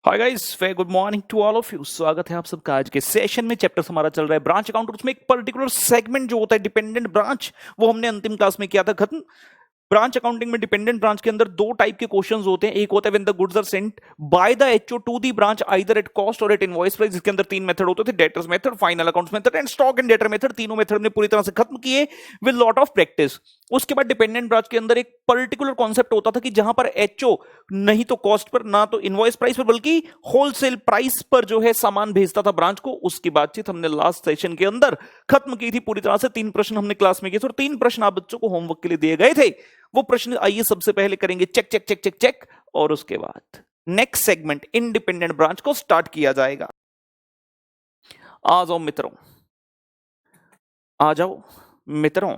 Hi guys, we good morning to all of you. स्वागत है आप सबका आज के सेशन में। चैप्टर हमारा चल रहा है ब्रांच अकाउंट और उसमें एक पर्टिकुलर सेगमेंट जो होता है डिपेंडेंट ब्रांच, वो हमने अंतिम क्लास में किया था खत्म। ब्रांच अकाउंटिंग में डिपेंडेंट ब्रांच के अंदर दो टाइप के क्वेश्चंस होते हैं। एक होता है when the goods are sent by the HO to the branch either at cost और एट इनवॉइस प्राइस, जिसके अंदर तीन मेथड होते थे, debtors method, final accounts method and stock and debtor method. तीनों मेथड ने पूरी तरह से खत्म किए विद लॉट ऑफ प्रैक्टिस। उसके बाद डिपेंडेंट ब्रांच के अंदर एक पर्टिकुलर कॉन्सेप्ट होता था कि जहां पर एचओ नहीं तो कॉस्ट पर, ना तो इनवॉइस प्राइस पर, बल्कि होलसेल प्राइस पर जो है सामान भेजता था ब्रांच को। उसकी बातचीत हमने लास्ट सेशन के अंदर खत्म की थी पूरी तरह से। तीन प्रश्न हमने क्लास में किए थे और तीन प्रश्न आप बच्चों को होमवर्क के लिए दिए गए थे। वो प्रश्न आइए सबसे पहले करेंगे check check check check check, और उसके बाद नेक्स्ट सेगमेंट इंडिपेंडेंट ब्रांच को स्टार्ट किया जाएगा। आ जाओ मित्रों, आ जाओ मित्रों,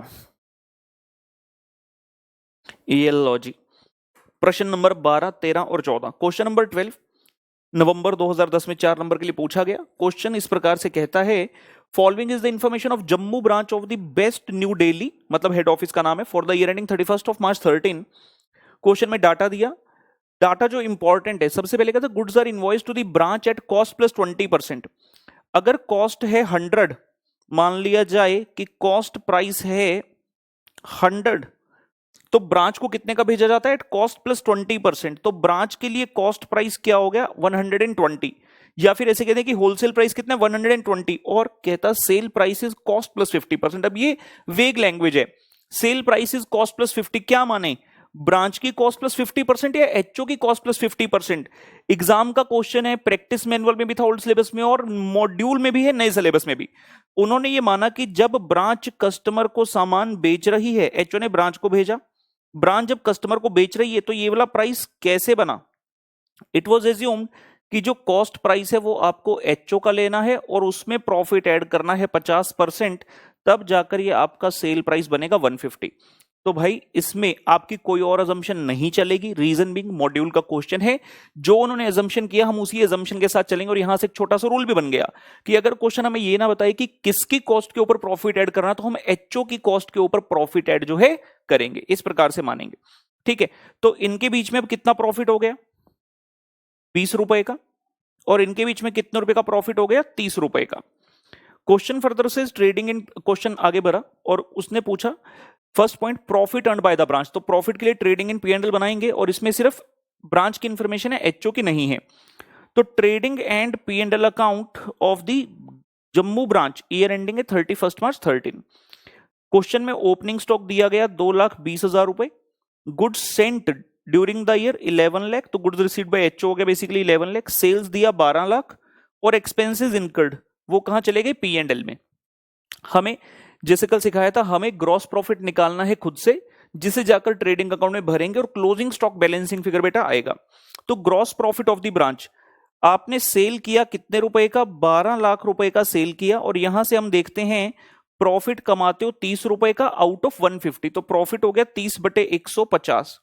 ये लो जी। प्रश्न नंबर 12, 13 और 14। क्वेश्चन नंबर 12 नवंबर 2010 में 4 नंबर के लिए पूछा गया। क्वेश्चन इस प्रकार से कहता है, following is the information of Jammu branch of the best New Delhi, मतलब हेड ऑफिस का नाम है, for the year ending 31 of March 13। Question में डाटा दिया। डाटा जो इंपॉर्टेंट है, सबसे पहले कहता है goods are invoice to the branch at cost plus 20%। अगर कॉस्ट है 100, मान लिया जाए कि कॉस्ट प्राइस है 100, तो ब्रांच को कितने का भेजा जाता है? Eight cost plus 20%। तो ब्रांच के लिए कॉस्ट प्राइस क्या हो गया? 120। या फिर ऐसे कहते हैं कि होलसेल प्राइस कितना? 120। और कहता sale price is cost plus 50%। अब ये वेग लैंग्वेज है। Sale price is cost plus 50 क्या माने? ब्रांच की कॉस्ट प्लस 50% या एचओ की कॉस्ट प्लस 50%? एग्जाम का क्वेश्चन है, प्रैक्टिस मैनुअल में भी था ओल्ड सिलेबस में और मॉड्यूल में भी है नए सिलेबस में भी। उन्होंने ये माना कि जब ब्रांच कस्टमर को सामान बेच रही है, एचओ ने ब्रांच को भेजा, ब्रांच जब कस्टमर को बेच रही है, तो ये वाला प्राइस कैसे बना? इट वॉज एज्यूम्ड कि जो कॉस्ट प्राइस है वो आपको एचओ का लेना है और उसमें प्रॉफिट ऐड करना है 50%, तब जाकर ये आपका सेल प्राइस बनेगा 150। तो भाई इसमें आपकी कोई और अजम्पशन नहीं चलेगी। रीजन बिंग मॉड्यूल का क्वेश्चन है, जो उन्होंने अजम्पशन किया हम उसी अजम्पशन के साथ चलेंगे। और यहां से एक छोटा सा रूल भी बन गया कि अगर क्वेश्चन हमें ये ना बताए कि किसकी कॉस्ट के ऊपर प्रॉफिट ऐड करना, तो हम एचओ की कॉस्ट के ऊपर प्रॉफिट ऐड जो है करेंगे, इस प्रकार से मानेंगे। ठीक है, तो इनके बीच में अब कितना प्रॉफिट हो गया? 20 रुपए का। और इनके बीच में कितने रुपए का प्रॉफिट हो गया? 30 रुपए का। क्वेश्चन फर्दर से ट्रेडिंग इन, क्वेश्चन आगे बढ़ा और उसने पूछा first point, profit earn by the branch. तो प्रॉफिट के लिए ट्रेडिंग इन पी&एल बनाएंगे और इसमें सिर्फ ब्रांच की इंफॉर्मेशन है, एचओ की नहीं है। तो trading and P and L account of the Jammu branch year ending है 31 मार्च 13। क्वेश्चन में ओपनिंग स्टॉक दिया गया 2,20,000 रुपए। Goods sent during the year 11 lakh, तो गुड्स रिसीव्ड बाय एचओ हो गया बेसिकली 11 लाख। सेल्स दिया 12 लाख और एक्सपेंसेस इनकर्ड वो कहां चले गए? पी&एल में। हमें जैसे कल सिखाया था, हमें ग्रॉस प्रॉफिट निकालना है खुद से, जिसे जाकर ट्रेडिंग अकाउंट में भरेंगे और क्लोजिंग स्टॉक बैलेंसिंग फिगर बेटा आएगा। तो gross profit of the branch, आपने सेल किया कितने रुपए का? 12 लाख रुपए का सेल किया। और यहां से हम देखते हैं प्रॉफिट कमाते हो 30 रुपए का आउट ऑफ 150, तो प्रॉफिट हो गया 30/150,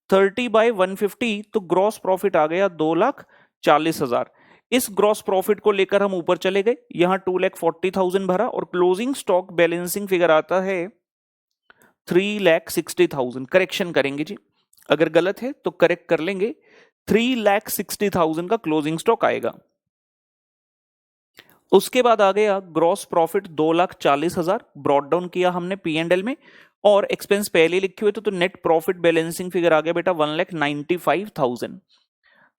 30/150। तो ग्रॉस प्रॉफिट आ गया 2,40,000। इस ग्रॉस प्रॉफिट को लेकर हम ऊपर चले गए, यहां 2,40,000 भरा और क्लोजिंग स्टॉक बैलेंसिंग फिगर आता है 3,60,000। करेक्शन करेंगे जी, अगर गलत है तो करेक्ट कर लेंगे। 3,60,000 का क्लोजिंग स्टॉक आएगा। उसके बाद आ गया ग्रॉस प्रॉफिट 2,40,000, ब्रॉड डाउन किया हमने पी&एल में और एक्सपेंस पहले लिखे हुए थे, तो नेट प्रॉफिट बैलेंसिंग फिगर आ गया बेटा 1,95,000।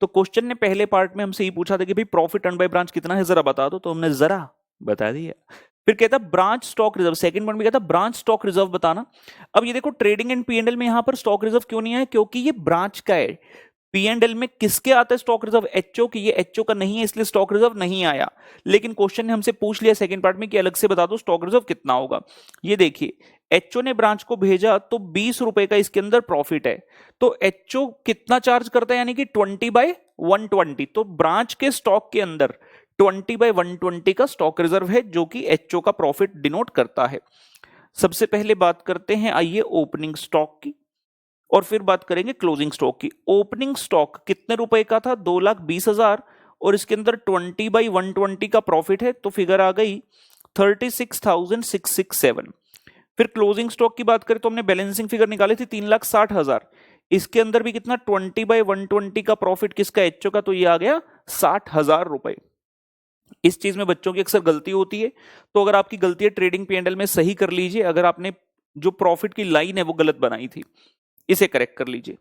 तो क्वेश्चन ने पहले पार्ट में हमसे ही पूछा था कि भाई प्रॉफिट अर्न बाय ब्रांच कितना है, जरा बता दो, तो हमने जरा बता दिया। फिर कहता branch stock reserve, second point में कहता ब्रांच स्टॉक रिजर्व बताना। अब ये देखो ट्रेडिंग एंड पी&एल में यहां पर स्टॉक रिजर्व क्यों नहीं है? क्योंकि ये ब्रांच का है। पी&एल में किसके आता है स्टॉक रिजर्व? एचओ की। ये एचओ का नहीं है, इसलिए स्टॉक रिजर्व नहीं आया। लेकिन क्वेश्चन ने हमसे पूछ लिया सेकंड पार्ट में कि अलग से बता दो स्टॉक रिजर्व कितना होगा। ये देखिए, एचओ ने ब्रांच को भेजा तो 20 रुपए का इसके अंदर प्रॉफिट है, तो एचओ कितना चार्ज करता है? यानी कि 20/120। तो ब्रांच के स्टॉक के अंदर 20/120 का स्टॉक रिजर्व है, जो कि एचओ का प्रॉफिट डिनोट करता है। सबसे पहले बात करते हैं आइए ओपनिंग स्टॉक की और फिर बात करेंगे क्लोजिंग स्टॉक की। ओपनिंग स्टॉक कितने रुपए का था? 2,20,000 और इसके अंदर 20/120 का प्रॉफिट है, तो फिगर आ गई 36,667। फिर क्लोजिंग स्टॉक की बात करें तो हमने बैलेंसिंग फिगर निकाली थी 3,60,000। इसके अंदर भी कितना? 20/120 का प्रॉफिट किसका? एचओ का, तो ये आ गया 60,000 रुपए। इस चीज में बच्चों की अक्सर गलती होती है, तो अगर आपकी गलती है ट्रेडिंग P&L में सही कर लीजिए। अगर आपने जो प्रॉफिट की लाइन है वो गलत बनाई थी, इसे करेक्ट कर लीजिए।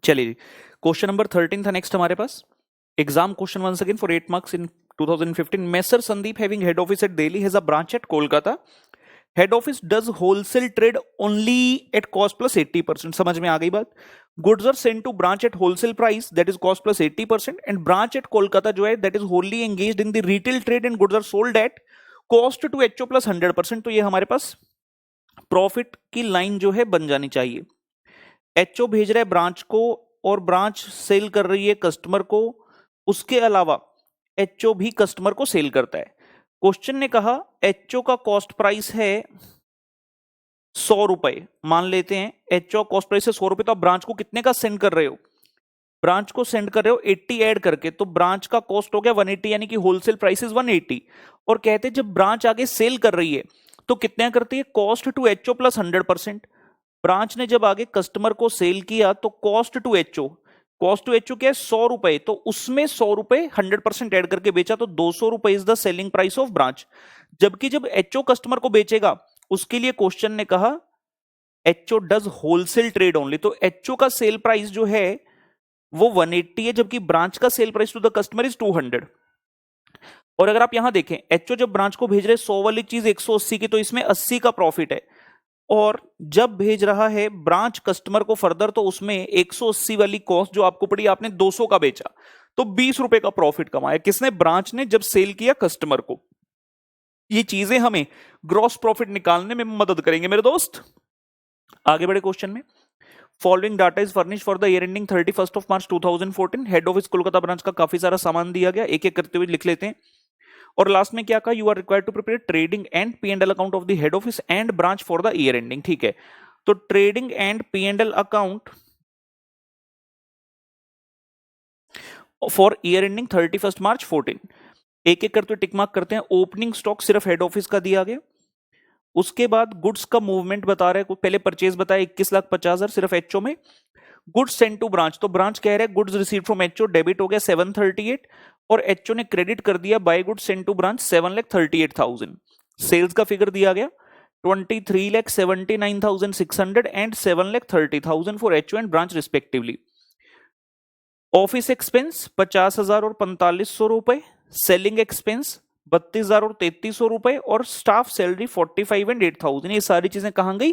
चलिए, क्वेश्चन नंबर 13 था नेक्स्ट हमारे पास। Exam question once again for 8 marks in 2015। Messrs Sandeep having head office at Delhi has a branch at Kolkata. Head office does wholesale trade only at cost plus 80%। समझ में आ गई बात। Goods are sent to branch at wholesale price that is cost plus 80%, and branch at Kolkata जो है that is wholly engaged in the retail trade and goods are sold at cost to HO plus 100%। तो ये हमारे पास profit की line जो है बन जानी चाहिए। एचओ भेज रहा है ब्रांच को और ब्रांच सेल कर रही है कस्टमर को। उसके अलावा एचओ भी कस्टमर को सेल करता है। क्वेश्चन ने कहा एचओ का कॉस्ट प्राइस है 100 रुपए, मान लेते हैं एचओ कॉस्ट प्राइस है 100 रुपए। तो आप ब्रांच को कितने का सेंड कर रहे हो? ब्रांच को सेंड कर रहे हो 80 ऐड करके, तो ब्रांच का कॉस्ट हो गया 180, यानी कि होलसेल प्राइस इज 180। और कहते हैं जब ब्रांच आगे सेल कर रही है तो कितना करती है? Cost to HO plus 100%। Branch ने जब आगे कस्टमर को सेल किया तो कॉस्ट टू एचओ क्या है? 100 रुपए। तो उसमें 100 रुपए 100% ऐड करके बेचा, तो 200 रुपए is the selling price of branch. जबकि जब एचओ कस्टमर को बेचेगा उसके लिए क्वेश्चन ने कहा HO does wholesale trade only, तो एचओ का सेल प्राइस जो है वो 180 है, जबकि ब्रांच का sale price to the customer is 200। और अगर आप यहां देखें एचओ जब ब्रांच को भेज रहे 100 वाली चीज 180 की, तो इसमें 80 का प्रॉफिट है। और जब भेज रहा है ब्रांच कस्टमर को फर्दर, तो उसमें 180 वाली कॉस्ट जो आपको पड़ी, आपने 200 का बेचा, तो 20 रुपए का प्रॉफिट कमाया। किसने? ब्रांच ने, जब सेल किया कस्टमर को। ये चीजें हमें ग्रॉस प्रॉफिट निकालने में मदद करेंगे मेरे दोस्त। आगे बढ़े क्वेश्चन में। Following data is furnish for the year ending 31 of March 2014। Head office Kolkata branch का काफी सारा सामान दिया गया, एक एक करते हुए लिख लेते हैं। और लास्ट में क्या कहा? You are required to prepare trading and P&L account of the head office and branch for the year ending. ठीक है, तो trading and P&L account for year ending 31 March 14। एक एक करते टिक मार्क करते हैं। ओपनिंग स्टॉक सिर्फ head office का दिया गया। उसके बाद गुड्स का मूवमेंट बता रहे हैं। पहले परचेज बताया 21,50,000 सिर्फ एचओ में। गुड्स सेंड टू ब्रांच, तो ब्रांच कह रहे हैं goods receive from HO debit हो गया 738, और एचओ ने क्रेडिट कर दिया by goods send to branch 7,38,000। Sales का फिगर दिया गया 23,79,600 and 7,30,000 for HO and branch respectively. Office expense 50,000 और 4500 रुपए, सेलिंग एक्सपेंस 32,000 और 3300 रुपए, और स्टाफ सैलरी 45 एंड 8,000। ये सारी चीजें कहां गई?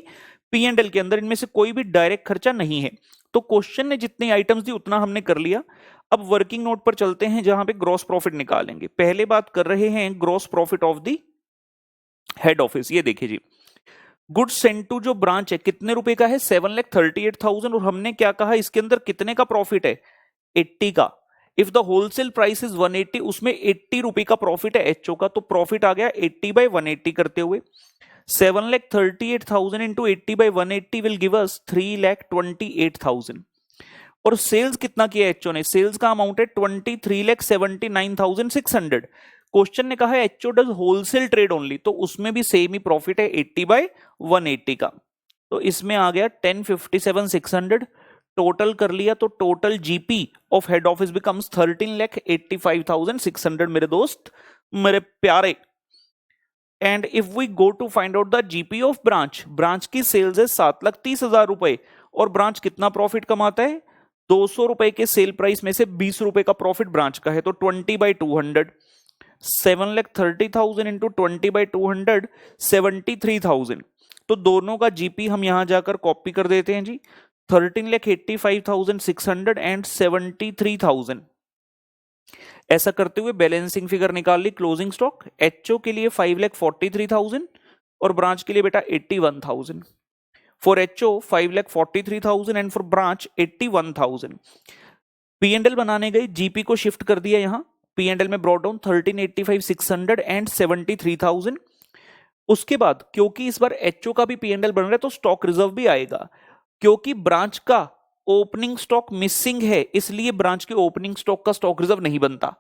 P&L के अंदर। इनमें से कोई भी डायरेक्ट खर्चा नहीं है। तो क्वेश्चन ने जितनी आइटम्स दी उतना हमने कर लिया। अब वर्किंग नोट पर चलते हैं जहां पे ग्रॉस प्रॉफिट निकालेंगे। पहले बात कर रहे हैं gross profit of the head office. ये देखिए जी, गुड्स सेंट टू जो ब्रांच है कितने रुपए का है, 7,38,000, और हमने क्या कहा इसके अंदर कितने का प्रॉफिट है, 80 का। If the wholesale price is 180, उसमें 80 रुपए का प्रॉफिट है एचओ का, तो प्रॉफिट आ गया 80/180 करते हुए 7,38,000 इंटू 80/180 विल गिव अस 3,28,000। और सेल्स कितना किया एचओ ने, सेल्स का अमाउंट है 23,79,600। क्वेश्चन ने कहा है HO does wholesale trade only, तो उसमें भी सेम ही प्रॉफिट है 80/180 का, तो इसमें आ गया 1057,600। टोटल कर लिया तो total GP of head office becomes 13,85,600 मेरे दोस्त, मेरे प्यारे। And if we go to find out the GP of branch, branch की सेल्स है 7,30,000 रुपए, और ब्रांच कितना प्रॉफिट कमाता है, 200 रुपए के सेल प्राइस में से 20 रुपए का प्रॉफिट ब्रांच का है, तो 20/200, 7,30,000 इंटू 20/200, 73,000। तो दोनों का जीपी हम यहां जाकर कॉपी कर देते हैं जी, 13,85,600 एंड 73,000। ऐसा करते हुए बैलेंसिंग फिगर निकाल ली। क्लोजिंग स्टॉक एचओ के लिए 5,43,000 और ब्रांच के लिए बेटा 81,000। For HO 5,43,000 and for branch 81,000। P&L बनाने गए, जीपी को शिफ्ट कर दिया यहां, P&L में ब्रॉट डाउन 13,85,600 एंड 73,000। उसके बाद क्योंकि इस बार एचओ का भी P&L बन रहा है तो स्टॉक रिजर्व भी आएगा, क्योंकि ब्रांच का ओपनिंग स्टॉक मिसिंग है इसलिए ब्रांच के ओपनिंग स्टॉक का स्टॉक रिजर्व नहीं बनता।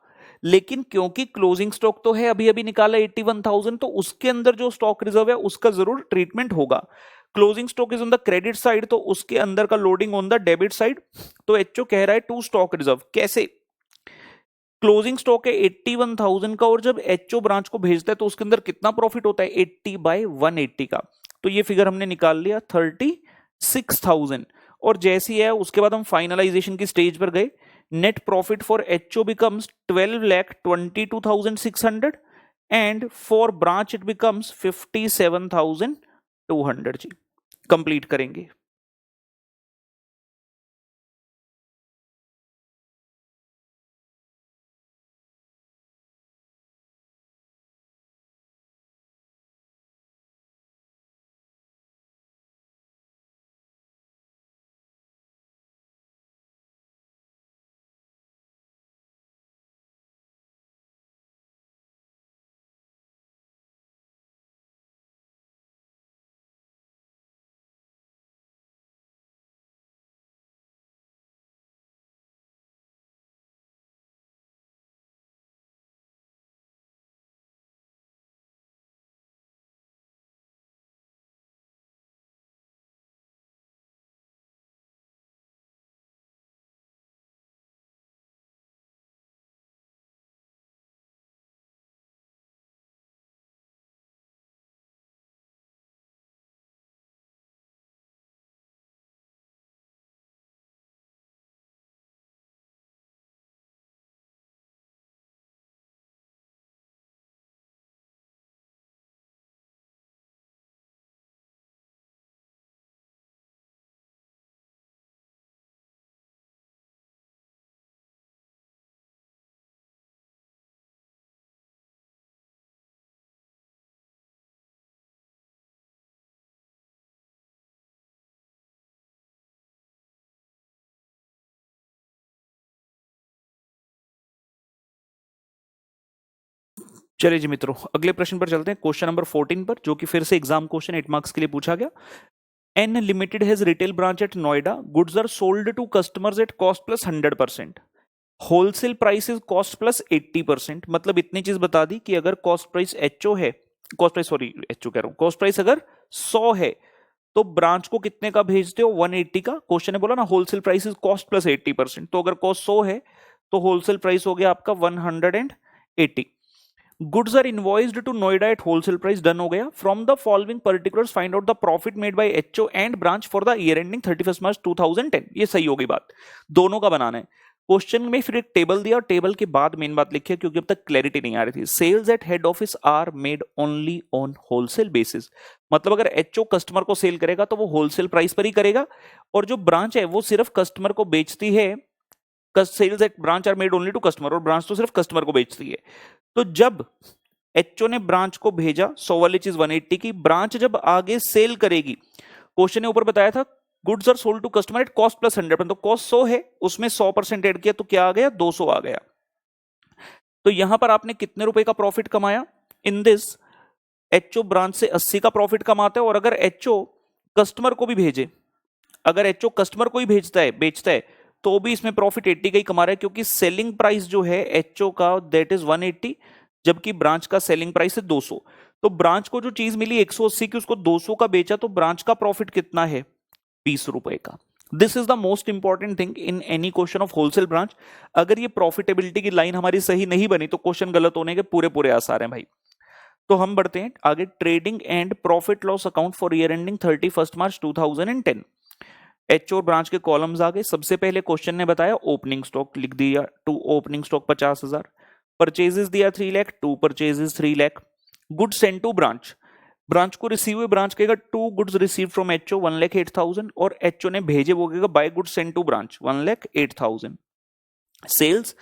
लेकिन क्योंकि क्लोजिंग स्टॉक तो है, अभी अभी निकाला 81,000, तो उसके अंदर जो स्टॉक रिजर्व है उसका जरूर ट्रीटमेंट होगा। Closing stock is on the credit side, तो उसके अंदर का loading on the debit side. तो एचओ कह रहा है टू स्टॉक रिजर्व, कैसे, क्लोजिंग स्टॉक है 81,000 का, और जब एचओ ब्रांच को भेजता है तो उसके अंदर कितना प्रॉफिट होता है, 80/180 का। तो ये फिगर हमने निकाल लिया 36,000। और जैसी है उसके बाद हम फाइनलाइजेशन की स्टेज पर गए। Net profit for HO becomes 12,22,600 and for branch it becomes 57,200 जी। कंप्लीट करेंगे। चलिए जी मित्रों, अगले प्रश्न पर चलते हैं, क्वेश्चन नंबर 14 पर, जो कि फिर से एग्जाम क्वेश्चन 8 मार्क्स के लिए पूछा गया। N Limited has retail branch at Noida, goods are sold to customers at cost plus 100%, wholesale price is cost plus 80%। मतलब इतनी चीज बता दी कि अगर कॉस्ट प्राइस एचओ है, कॉस्ट प्राइस सॉरी एचओ कह रहा हूं, कॉस्ट प्राइस अगर 100 है तो ब्रांच को कितने का भेजते हो, 180 का। क्वेश्चन ने बोला ना wholesale price is cost plus 80%, तो अगर कॉस्ट 100 है तो होलसेल प्राइस हो गया आपका 180। Goods are invoiced to Noida at wholesale price, done हो गया। From the following particulars find out the profit made by HO and branch for the year ending 31 March 2010। ये सही होगी बात, दोनों का बनाना है। क्वेश्चन में फिर एक टेबल दिया और टेबल के बाद मेन बात लिखी है क्योंकि अब तक क्लैरिटी नहीं आ रही थी। Sales at head office are made only on wholesale basis, मतलब अगर एचओ कस्टमर को सेल करेगा तो वो होलसेल प्राइस पर ही करेगा, और जो ब्रांच है वो सिर्फ कस्टमर को बेचती है। Sales at branch are made only to customer, और ब्रांच तो सिर्फ कस्टमर को बेचती है। तो जब एचओ ने ब्रांच को भेजा 100 वाली चीज 180 की, ब्रांच जब आगे सेल करेगी, क्वेश्चन ने ऊपर बताया था goods are sold to customer at cost plus 100%, तो कॉस्ट 100 है, उसमें 100% ऐड किया तो क्या आ गया, 200 आ गया। तो यहां पर आपने कितने रुपए का प्रॉफिट कमाया, इन दिस एचओ ब्रांच से 80 का प्रॉफिट कमाता है, और अगर एचओ कस्टमर को भी भेजे, अगर एचओ कस्टमर को ही भेजता है, बेचता है, तो भी इसमें प्रॉफिट 80 का ही कमा रहा है, क्योंकि सेलिंग प्राइस जो है एचओ का दैट इज 180, जबकि ब्रांच का सेलिंग प्राइस है 200। तो ब्रांच को जो चीज मिली 180 की, उसको 200 का बेचा, तो ब्रांच का प्रॉफिट कितना है, 20 रुपए का। This is the most important thing in any question of wholesale branch. अगर ये प्रॉफिटेबिलिटी की लाइन हमारी सही नहीं बनी तो क्वेश्चन गलत होने के पूरे पूरे आसार हैं भाई। तो हम बढ़ते हैं आगे, trading and profit loss account for year ending 31 March 2010। H और ब्रांच के कॉलम्स आ गए। सबसे पहले क्वेश्चन ने बताया ओपनिंग स्टॉक लिख दिया, टू ओपनिंग स्टॉक 50,000, परचेजेस दिया 3 lakh, to purchases 3 lakh, goods send to branch, branch को रिसीव हुए, ब्रांच कहेगा to goods receive from HO 1,08,000, और एचओ ने भेजे वो कहेगा by goods send to branch 1,08,000। Sales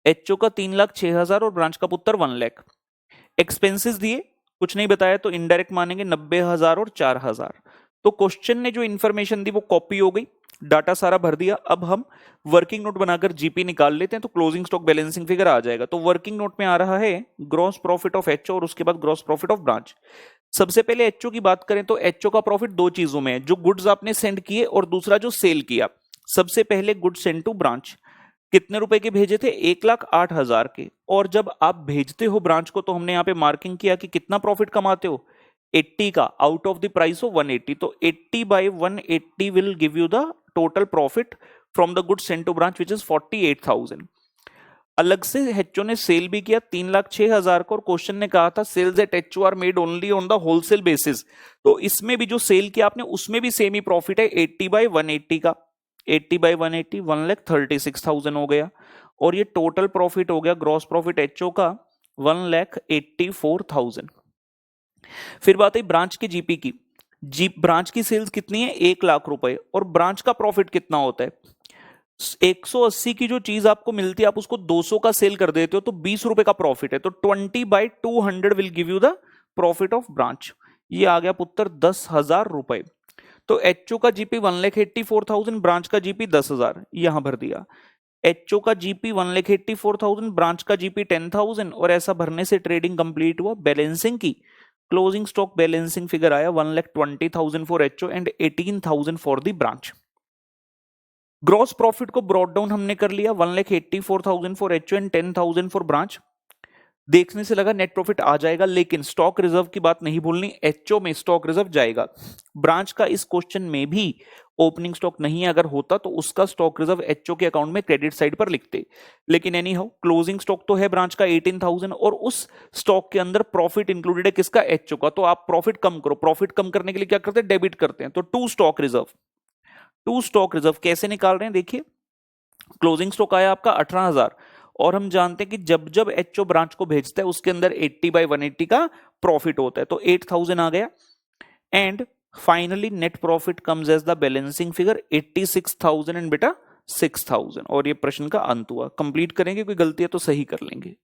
HO का 3,06,000 और ब्रांच का पुत्र 1 लाख। एक्सपेंसेस दिए, कुछ नहीं बताया तो इनडायरेक्ट मानेंगे 90,000 और 4,000। तो क्वेश्चन ने जो इन्फॉर्मेशन दी वो कॉपी हो गई, डाटा सारा भर दिया। अब हम वर्किंग नोट बनाकर जीपी निकाल लेते हैं, तो क्लोजिंग स्टॉक बैलेंसिंग फिगर आ जाएगा। तो वर्किंग नोट में आ रहा है ग्रॉस प्रॉफिट ऑफ एचओ और उसके बाद ग्रॉस प्रॉफिट ऑफ ब्रांच। सबसे पहले एचओ की बात करें तो एचओ का प्रॉफिट दो चीजों में है, जो गुड्स आपने सेंड किए और दूसरा जो सेल किया। सबसे पहले गुड्स सेंड टू ब्रांच, कितने रुपए के भेजे थे, 1,08,000 के। और जब आप भेजते हो ब्रांच को तो हमने यहाँ पे मार्किंग किया कि कितना प्रॉफिट कमाते हो, 80 का, out of the price of 180। तो 80 by 180 will give you the total profit from the goods send to branch which is 48,000। अलग से एचओ ने सेल भी किया 3,06,000 को, और क्वेश्चन ने कहा था sales at HO are made only on the wholesale basis. तो इसमें भी जो सेल किया आपने उसमें भी सेम ही प्रॉफिट है, 80 बाय 180 का, 80 बाय 180 1,36,000 हो गया। और ये टोटल प्रॉफिट हो गया ग्रॉस प्रॉफिट एचओ का 1,84,000। फिर बात है ब्रांच के जीपी की। ब्रांच की सेल्स कितनी है, 1,00,000 रुपए, और ब्रांच का प्रॉफिट कितना होता है, 180 की जो चीज आपको मिलती है आप उसको 200 का सेल कर देते हो तो 20 रुपए का प्रॉफिट है। तो 20 by 200 will give you the profit of branch. ये आ गया पुत्र 10,000 रुपए। तो एचओ का जीपी 1,84,000, ब्रांच का जीपी 10,000, यहां भर दिया। एचओ का जीपी 1,84,000, ब्रांच का जीपी 10,000, और ऐसा भरने से ट्रेडिंग कंप्लीट हुआ। बैलेंसिंग की क्लोजिंग स्टॉक बैलेंसिंग फिगर आया 1,20,000 for HO and 18,000 for the branch. Gross profit को ब्रॉड डाउन हमने कर लिया, 1,84,000 for HO and 10,000 for branch. देखने से लगा नेट प्रॉफिट आ जाएगा, लेकिन स्टॉक रिजर्व की बात नहीं भूलनी, एचओ में स्टॉक रिजर्व जाएगा। ब्रांच का इस क्वेश्चन में भी ओपनिंग स्टॉक नहीं है, अगर होता तो उसका स्टॉक रिजर्व एचओ के अकाउंट में क्रेडिट साइड पर लिखते। लेकिन एनी हाउ क्लोजिंग स्टॉक तो है ब्रांच का 18,000, और उस स्टॉक के अंदर प्रॉफिट इंक्लूडेड है किसका, एचओ का। तो आप प्रॉफिट कम करो, प्रॉफिट कम करने के लिए क्या करते हैं, डेबिट करते हैं। तो to stock reserve, to stock reserve कैसे निकाल रहे हैं देखिए। क्लोजिंग स्टॉक आया आपका 18,000, और हम जानते हैं कि जब जब एचओ ब्रांच को भेजता है उसके अंदर 80 बाय 180 का प्रॉफिट होता है, तो 8,000 आ गया। And finally net profit comes as the balancing figure 86,000 and बेटा 6,000। और ये प्रश्न का अंत हुआ। कंप्लीट करेंगे, कोई गलती है तो सही कर लेंगे।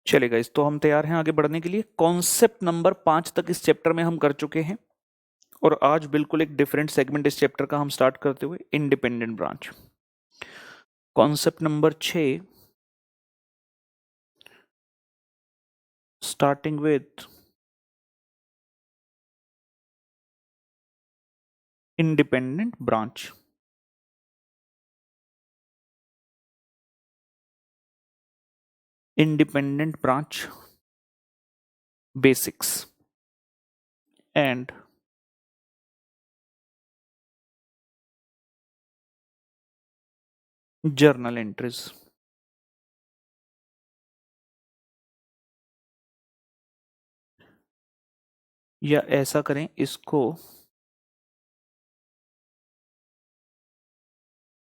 चलिए गाइस, तो हम तैयार हैं आगे बढ़ने के लिए। कॉन्सेप्ट नंबर 5 तक इस चैप्टर में हम कर चुके हैं और आज बिल्कुल एक डिफरेंट सेगमेंट इस चैप्टर का हम स्टार्ट करते हुए independent branch. Concept number 6 starting with independent branch. Independent branch basics and journal entries. या ऐसा करें, इसको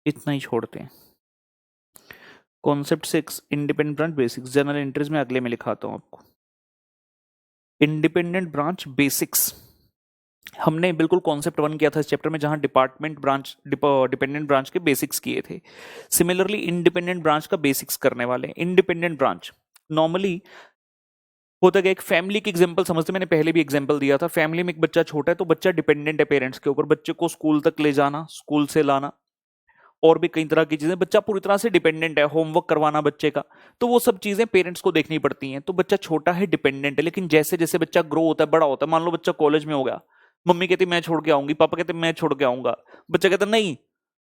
इतना ही छोड़ते हैं। Concept 6 independent branch basics, journal entries में अगले में लिखाता हूं आपको। इंडिपेंडेंट ब्रांच बेसिक्स हमने बिल्कुल कॉन्सेप्ट 1 किया था इस चैप्टर में, जहां डिपार्टमेंट ब्रांच डिपेंडेंट ब्रांच के बेसिक्स किए थे। सिमिलरली इंडिपेंडेंट ब्रांच का बेसिक्स करने वाले। इंडिपेंडेंट ब्रांच नॉर्मली होता क्या, एक फैमिली की एग्जांपल समझते, मैंने पहले भी एग्जांपल दिया था। फैमिली में एक बच्चा छोटा है तो बच्चा डिपेंडेंट है पेरेंट्स के ऊपर। बच्चे को स्कूल तक ले जाना, स्कूल से लाना और भी कई तरह की चीजें, बच्चा पूरी तरह से डिपेंडेंट है। होमवर्क करवाना बच्चे का, तो वो सब चीजें पेरेंट्स को देखनी पड़ती हैं। तो बच्चा छोटा है, डिपेंडेंट है। लेकिन जैसे जैसे बच्चा ग्रो होता है, बड़ा होता है, मान लो बच्चा कॉलेज में हो गया, मम्मी कहती मैं छोड़ के आऊंगी, पापा कहते मैं छोड़ के आऊंगा, बच्चा कहता नहीं,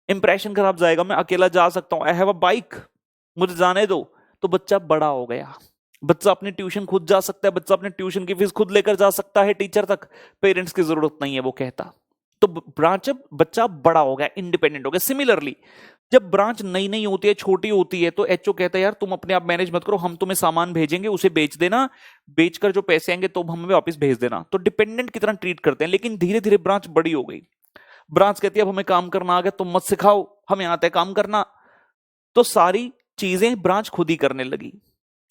इंप्रेशन खराब जाएगा, मैं अकेला जा सकता हूं, आई हैव अ बाइक, मुझे जाने दो। तो बच्चा बड़ा हो गया, बच्चा अपनी ट्यूशन खुद जा सकता है, बच्चा अपने ट्यूशन की फीस खुद लेकर जा सकता है टीचर तक, पेरेंट्स की जरूरत नहीं है वो कहता। तो ब्रांच, बच्चा बड़ा हो गया, इंडिपेंडेंट हो गया। सिमिलरली जब ब्रांच नई नई होती है, छोटी होती है, तो एचओ कहता है यार तुम अपने आप मैनेज मत करो, हम तुम्हें सामान भेजेंगे, उसे बेच देना, बेचकर जो पैसे आएंगे तो हमें वापस भेज देना। तो डिपेंडेंट की तरह ट्रीट करते हैं। लेकिन धीरे धीरे ब्रांच बड़ी हो गई, ब्रांच कहती है अब हमें काम करना आ गया, तुम मत सिखाओ, हमें आता है काम करना। तो सारी चीजें ब्रांच खुद ही करने लगी।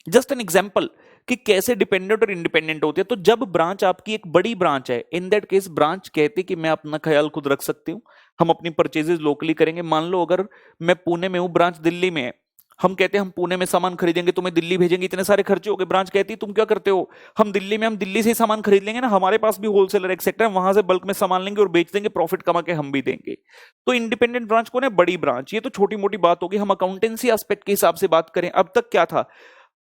जस्ट एन एग्जाम्पल कि कैसे डिपेंडेंट और इंडिपेंडेंट होती है। तो जब ब्रांच आपकी एक बड़ी ब्रांच है, इन दैट केस ब्रांच कहती कि मैं अपना ख्याल खुद रख सकती हूँ, हम अपनी परचेजेस लोकली करेंगे। मान लो अगर मैं पुणे में हूं, ब्रांच दिल्ली में है, हम कहते हैं हम पुणे में सामान खरीदेंगे, तुम्हें दिल्ली भेजेंगे, इतने सारे खर्चे हो गए। ब्रांच कहती है तुम क्या करते हो, हम दिल्ली में, हम दिल्ली से ही सामान खरीद लेंगे ना, हमारे पास भी होलसेलर एक सेक्टर है, वहां से बल्क में सामान लेंगे और बेच देंगे, प्रॉफिट कमा के हम भी देंगे। तो इंडिपेंडेंट ब्रांच कौन है, बड़ी ब्रांच। ये तो छोटी मोटी बात होगी, हम अकाउंटेंसी एस्पेक्ट के हिसाब से बात करें। अब तक क्या था,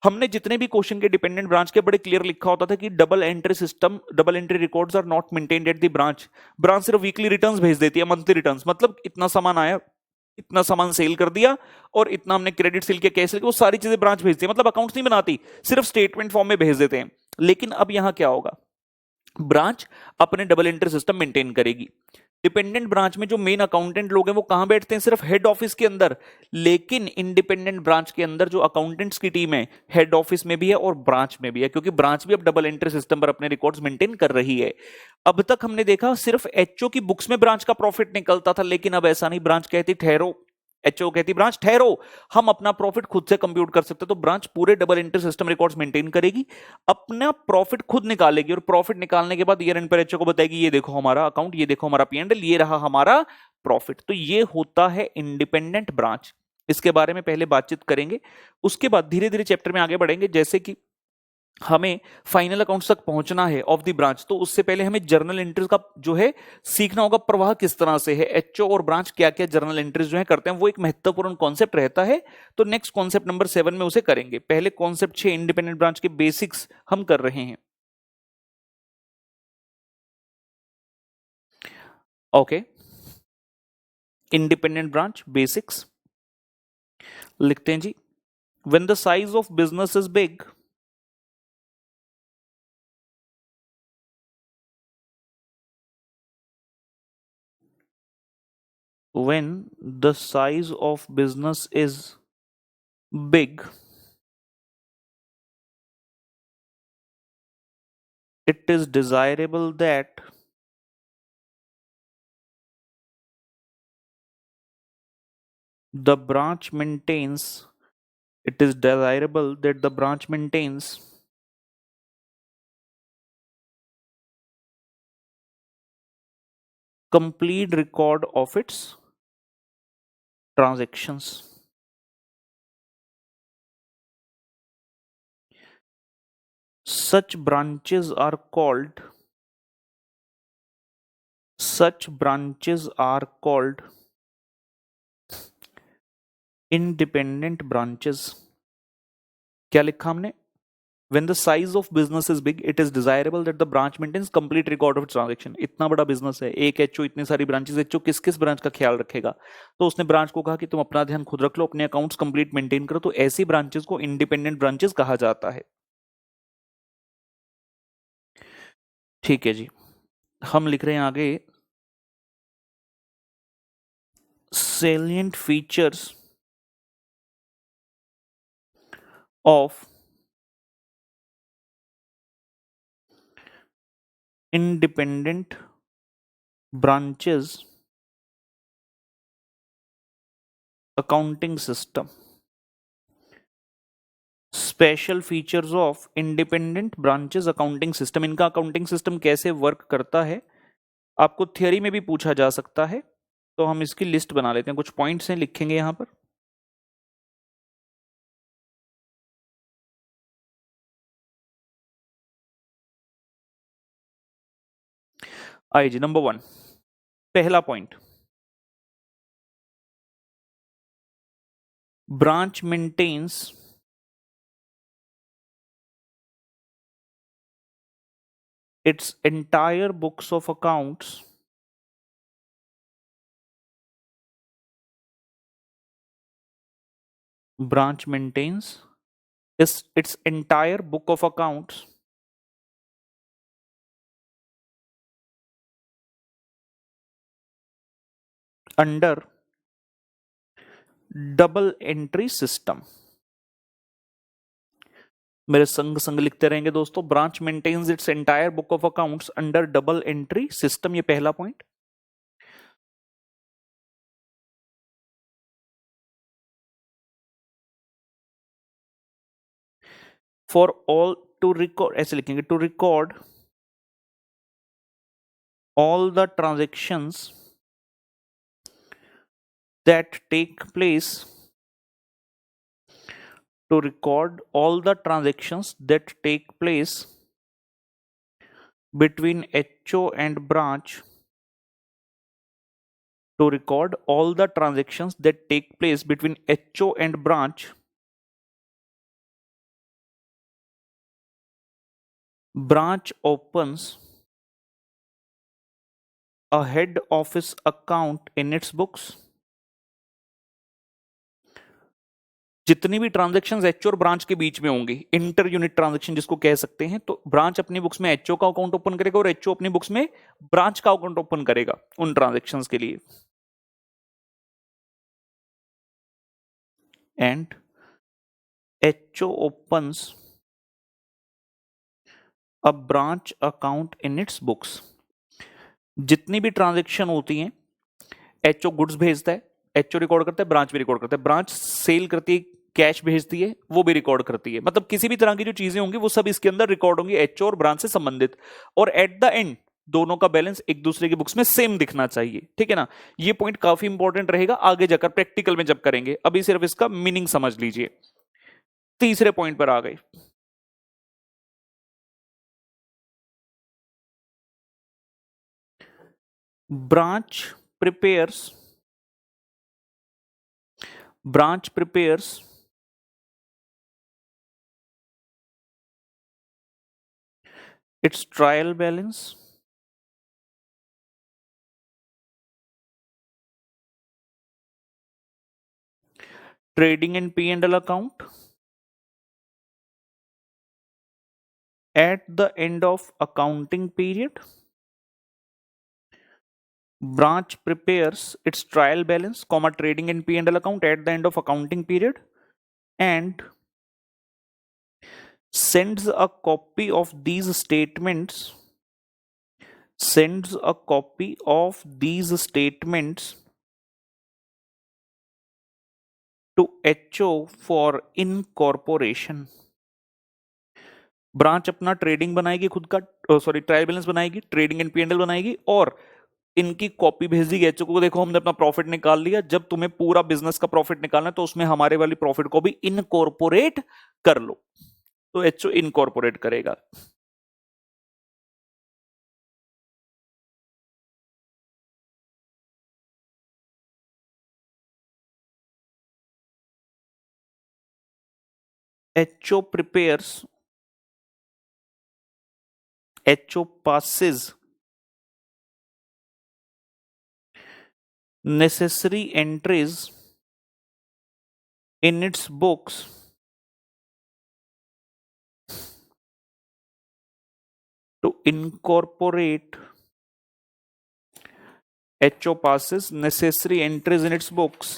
हमने जितने भी क्वेश्चन के डिपेंडेंट ब्रांच के बड़े क्लियर लिखा होता था कि double entry system, double entry records are not maintained at the branch. Branch सिर्फ वीकली रिटर्न्स भेज देती है, मंथली रिटर्न्स, मतलब इतना सामान आया, इतना सामान सेल कर दिया और इतना हमने क्रेडिट सेल किया, कैश सेल किया, वो सारी चीजें ब्रांच भेजती है। मतलब अकाउंट्स नहीं बनाती, सिर्फ स्टेटमेंट फॉर्म में भेज देते हैं। लेकिन अब यहां क्या होगा, ब्रांच अपने डबल एंट्री सिस्टम मेंटेन करेगी। डिपेंडेंट ब्रांच में जो मेन अकाउंटेंट लोग हैं वो कहां बैठते हैं, सिर्फ हेड ऑफिस के अंदर। लेकिन इंडिपेंडेंट ब्रांच के अंदर जो अकाउंटेंट्स की टीम है, हेड ऑफिस में भी है और ब्रांच में भी है, क्योंकि ब्रांच भी अब डबल एंट्री सिस्टम पर अपने रिकॉर्ड्स मेंटेन कर रही है। अब तक हमने देखा सिर्फ एचओ की बुक्स में ब्रांच का प्रॉफिट निकलता था, लेकिन अब ऐसा नहीं। ब्रांच कहती ठहरो, एचओ कहती ब्रांच ठहरो, हम अपना प्रॉफिट खुद से कंप्यूट कर सकते हैं। तो ब्रांच पूरे double entry system records maintain करेगी, अपना प्रॉफिट खुद निकालेगी और प्रॉफिट निकालने के बाद ईयर एंड पर एचओ को बताएगी ये देखो हमारा अकाउंट, ये देखो हमारा पीएनएल, ये रहा हमारा प्रॉफिट। तो ये होता है इंडिपेंडेंट ब्रांच। इसके बारे में पहले बातचीत करेंगे, उसके बाद धीरे धीरे चैप्टर में आगे बढ़ेंगे। जैसे कि हमें फाइनल अकाउंट्स तक पहुंचना है ऑफ द ब्रांच, तो उससे पहले हमें जर्नल एंट्रीज का जो है सीखना होगा, प्रवाह किस तरह से है, एचओ और ब्रांच क्या क्या जर्नल एंट्रीज जो है करते हैं, वो एक महत्वपूर्ण कॉन्सेप्ट रहता है। तो नेक्स्ट कॉन्सेप्ट नंबर 7 में उसे करेंगे। पहले कॉन्सेप्ट 6 इंडिपेंडेंट ब्रांच के बेसिक्स हम कर रहे हैं। ओके, इंडिपेंडेंट ब्रांच बेसिक्स लिखते हैं जी। When the size of business is big, when the size of business is big, it is desirable that the branch maintains, it is desirable that the branch maintains complete record of its transactions. such branches are called independent branches. क्या लिखा हमने? When the size of business is big, it is desirable that the branch maintains complete record of transaction. इतना बड़ा business है, एक HO, इतनी सारी branches, HO किस किस ब्रांच का ख्याल रखेगा? तो उसने ब्रांच को कहा कि तुम अपना ध्यान खुद रख लो, अपने अकाउंट्स कंप्लीट मेंटेन करो। तो ऐसी ब्रांचेस को इंडिपेंडेंट ब्रांचेस कहा जाता है। ठीक है जी, हम लिख रहे हैं आगे, salient features of independent branches accounting system। Special features of independent branches accounting system. इनका अकाउंटिंग सिस्टम कैसे वर्क करता है आपको थियरी में भी पूछा जा सकता है। तो हम इसकी लिस्ट बना लेते हैं, कुछ पॉइंट्स हैं, लिखेंगे यहां पर। आइए जी, नंबर 1, पहला point, branch maintains its entire books of accounts branch maintains its entire book of accounts under double entry system। मेरे संग संग लिखते रहेंगे दोस्तों, branch maintains its entire book of accounts under double entry system. ये पहला point. For all to record, ऐसे लिखेंगे, to record all the transactions that take place to record all the transactions that take place between HO and branch to record all the transactions that take place between HO and branch branch opens a head office account in its books। जितनी भी transactions HO और branch के बीच में होंगी, inter unit transaction जिसको कह सकते हैं, तो ब्रांच अपनी बुक्स में एचओ का अकाउंट ओपन करेगा और एचओ अपनी बुक्स में ब्रांच का अकाउंट ओपन करेगा उन ट्रांजैक्शंस के लिए। And HO opens a branch account in its books. जितनी भी ट्रांजैक्शन होती हैं, एचओ गुड्स भेजता है, एचओ रिकॉर्ड करता है, ब्रांच भी रिकॉर्ड करता है, ब्रांच सेल करती है, कैश भेजती है, वो भी रिकॉर्ड करती है। मतलब किसी भी तरह की जो चीजें होंगी वो सब इसके अंदर रिकॉर्ड होंगी एचओ और ब्रांच से संबंधित। और एट द एंड दोनों का बैलेंस एक दूसरे की बुक्स में सेम दिखना चाहिए। ठीक है ना? ये पॉइंट काफी इंपॉर्टेंट रहेगा आगे जाकर प्रैक्टिकल में जब करेंगे, अभी सिर्फ इसका मीनिंग समझ लीजिए। तीसरे पॉइंट पर आ गए, branch prepares its trial balance trading and P&L account at the end of accounting period। Branch prepares its trial balance, trading and P&L account at the end of accounting period and sends a copy of these statements to HO for incorporation। Branch अपना trading बनाएगी खुद का, trial balance बनाएगी, trading and PNL बनाएगी और इनकी copy भेज दी HO को, देखो हमने अपना प्रॉफिट निकाल लिया। जब तुम्हें पूरा बिजनेस का प्रॉफिट निकालना है तो उसमें हमारे वाली प्रॉफिट को भी इनकॉर्पोरेट कर लो। तो एचओ इनकॉर्पोरेट करेगा। HO prepares, HO passes necessary entries in its books to incorporate, HO passes necessary entries in its books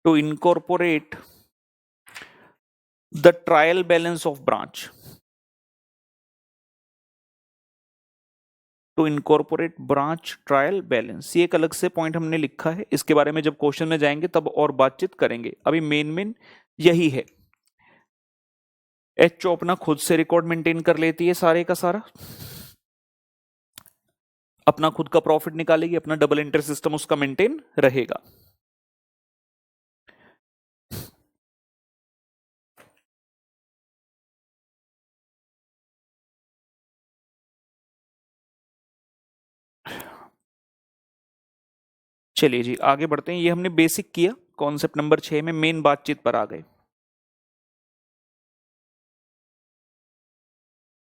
to incorporate the trial balance of branch, to incorporate branch trial balance. ये एक अलग से point हमने लिखा है, इसके बारे में जब क्वेश्चन में जाएंगे तब और बातचीत करेंगे, अभी मेन यही है। एचओ अपना खुद से रिकॉर्ड मेंटेन कर लेती है सारे का सारा, अपना खुद का प्रॉफिट निकालेगी, अपना डबल एंट्री सिस्टम उसका मेंटेन रहेगा। चलिए जी आगे बढ़ते हैं। ये हमने बेसिक किया, कॉन्सेप्ट नंबर 6 में मेन बातचीत पर आ गए।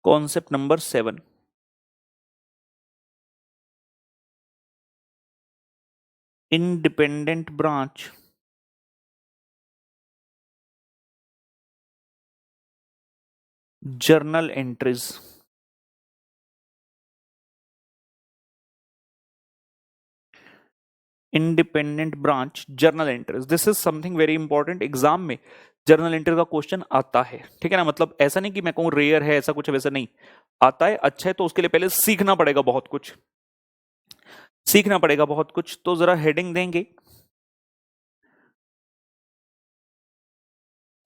Concept number 7, independent branch journal entries. Independent branch journal entries, this is something very important, exam में जर्नल एंट्री का क्वेश्चन आता है, ठीक है ना। मतलब ऐसा नहीं कि मैं कहूं रेयर है, ऐसा कुछ है, वैसा नहीं आता है। अच्छा है तो उसके लिए पहले सीखना पड़ेगा बहुत कुछ, सीखना पड़ेगा बहुत कुछ। तो जरा हेडिंग देंगे,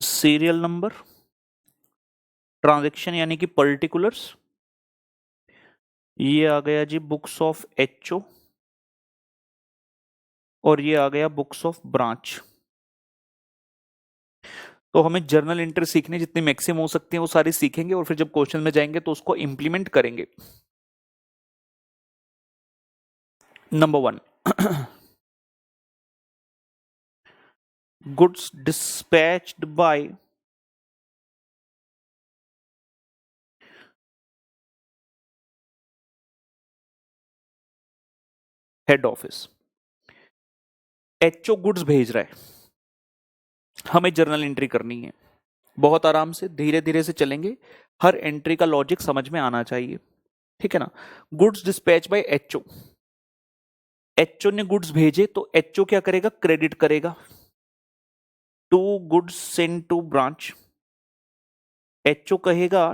सीरियल नंबर, ट्रांजैक्शन यानी कि पर्टिकुलर्स, ये आ गया जी बुक्स ऑफ एचओ, और ये आ गया बुक्स ऑफ ब्रांच। तो हमें जर्नल एंट्री सीखने जितनी मैक्सिमम हो सकती है वो सारी सीखेंगे, और फिर जब क्वेश्चन में जाएंगे तो उसको इंप्लीमेंट करेंगे। Number 1, goods dispatched by head office. HO goods भेज रहा है, हमें जर्नल एंट्री करनी है। बहुत आराम से धीरे धीरे से चलेंगे, हर एंट्री का लॉजिक समझ में आना चाहिए, ठीक है ना। Goods dispatch by HO, HO ने गुड्स भेजे तो एचओ क्या करेगा, क्रेडिट करेगा to goods send to branch. HO कहेगा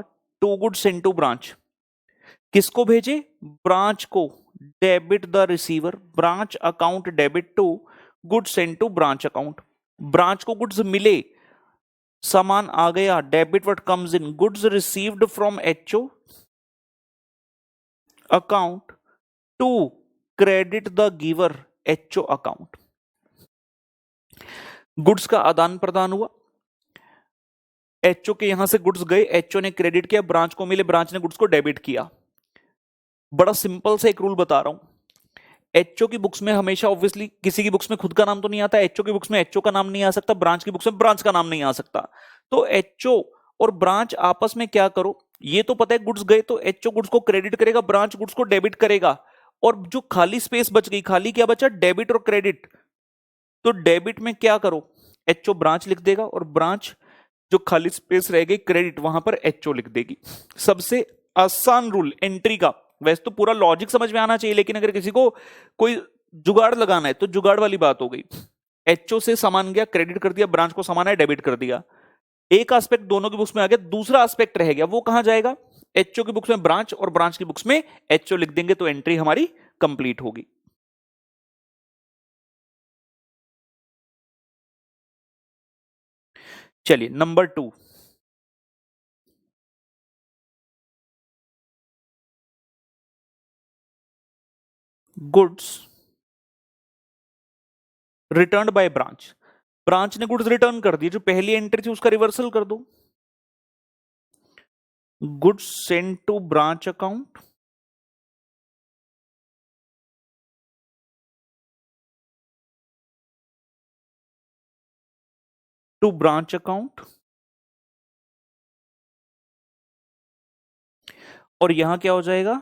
to goods send to branch, किसको भेजे, ब्रांच को, debit the receiver, branch account debit to goods send to branch account. Branch को गुड्स मिले, सामान आ गया, debit what comes in, goods received from HO account to credit the giver HO account. Goods का आदान प्रदान हुआ, एचओ के यहां से गुड्स गए, एचओ ने क्रेडिट किया, ब्रांच को मिले, ब्रांच ने गुड्स को डेबिट किया। बड़ा सिंपल सा एक रूल बता रहा हूं, एचओ की बुक्स में हमेशा ऑब्वियसली किसी की बुक्स में खुद का नाम तो नहीं आता, एचओ की बुक्स में एचओ का नाम नहीं आ सकता, ब्रांच की बुक्स में ब्रांच का नाम नहीं आ सकता। तो एचओ और ब्रांच आपस में क्या करो, ये तो पता है गुड्स गए तो एचओ गुड्स को क्रेडिट करेगा, ब्रांच गुड्स को डेबिट करेगा, और जो खाली स्पेस बच गई, खाली क्या बचा, डेबिट और क्रेडिट। तो डेबिट में क्या करो, एचओ ब्रांच लिख देगा, और ब्रांच जो खाली स्पेस रह गई क्रेडिट, वहां पर एचओ लिख देगी। सबसे आसान रूल एंट्री का। वैसे तो पूरा लॉजिक समझ में आना चाहिए, लेकिन अगर किसी को कोई जुगाड़ लगाना है तो जुगाड़ वाली बात हो गई। एचओ से सामान गया, क्रेडिट कर दिया, ब्रांच को सामान है, डेबिट कर दिया। एक एस्पेक्ट दोनों की बुक्स में आ गया, दूसरा एस्पेक्ट रह गया, वो कहां जाएगा, एचओ की बुक्स में ब्रांच और ब्रांच की बुक्स में एचओ लिख देंगे, तो एंट्री हमारी कंप्लीट होगी। चलिए number 2, goods return bye branch. Branch ने गुड्स रिटर्न कर दिए, जो पहली एंट्री थी उसका रिवर्सल कर दो, goods send to branch account, to branch account, और यहां क्या हो जाएगा,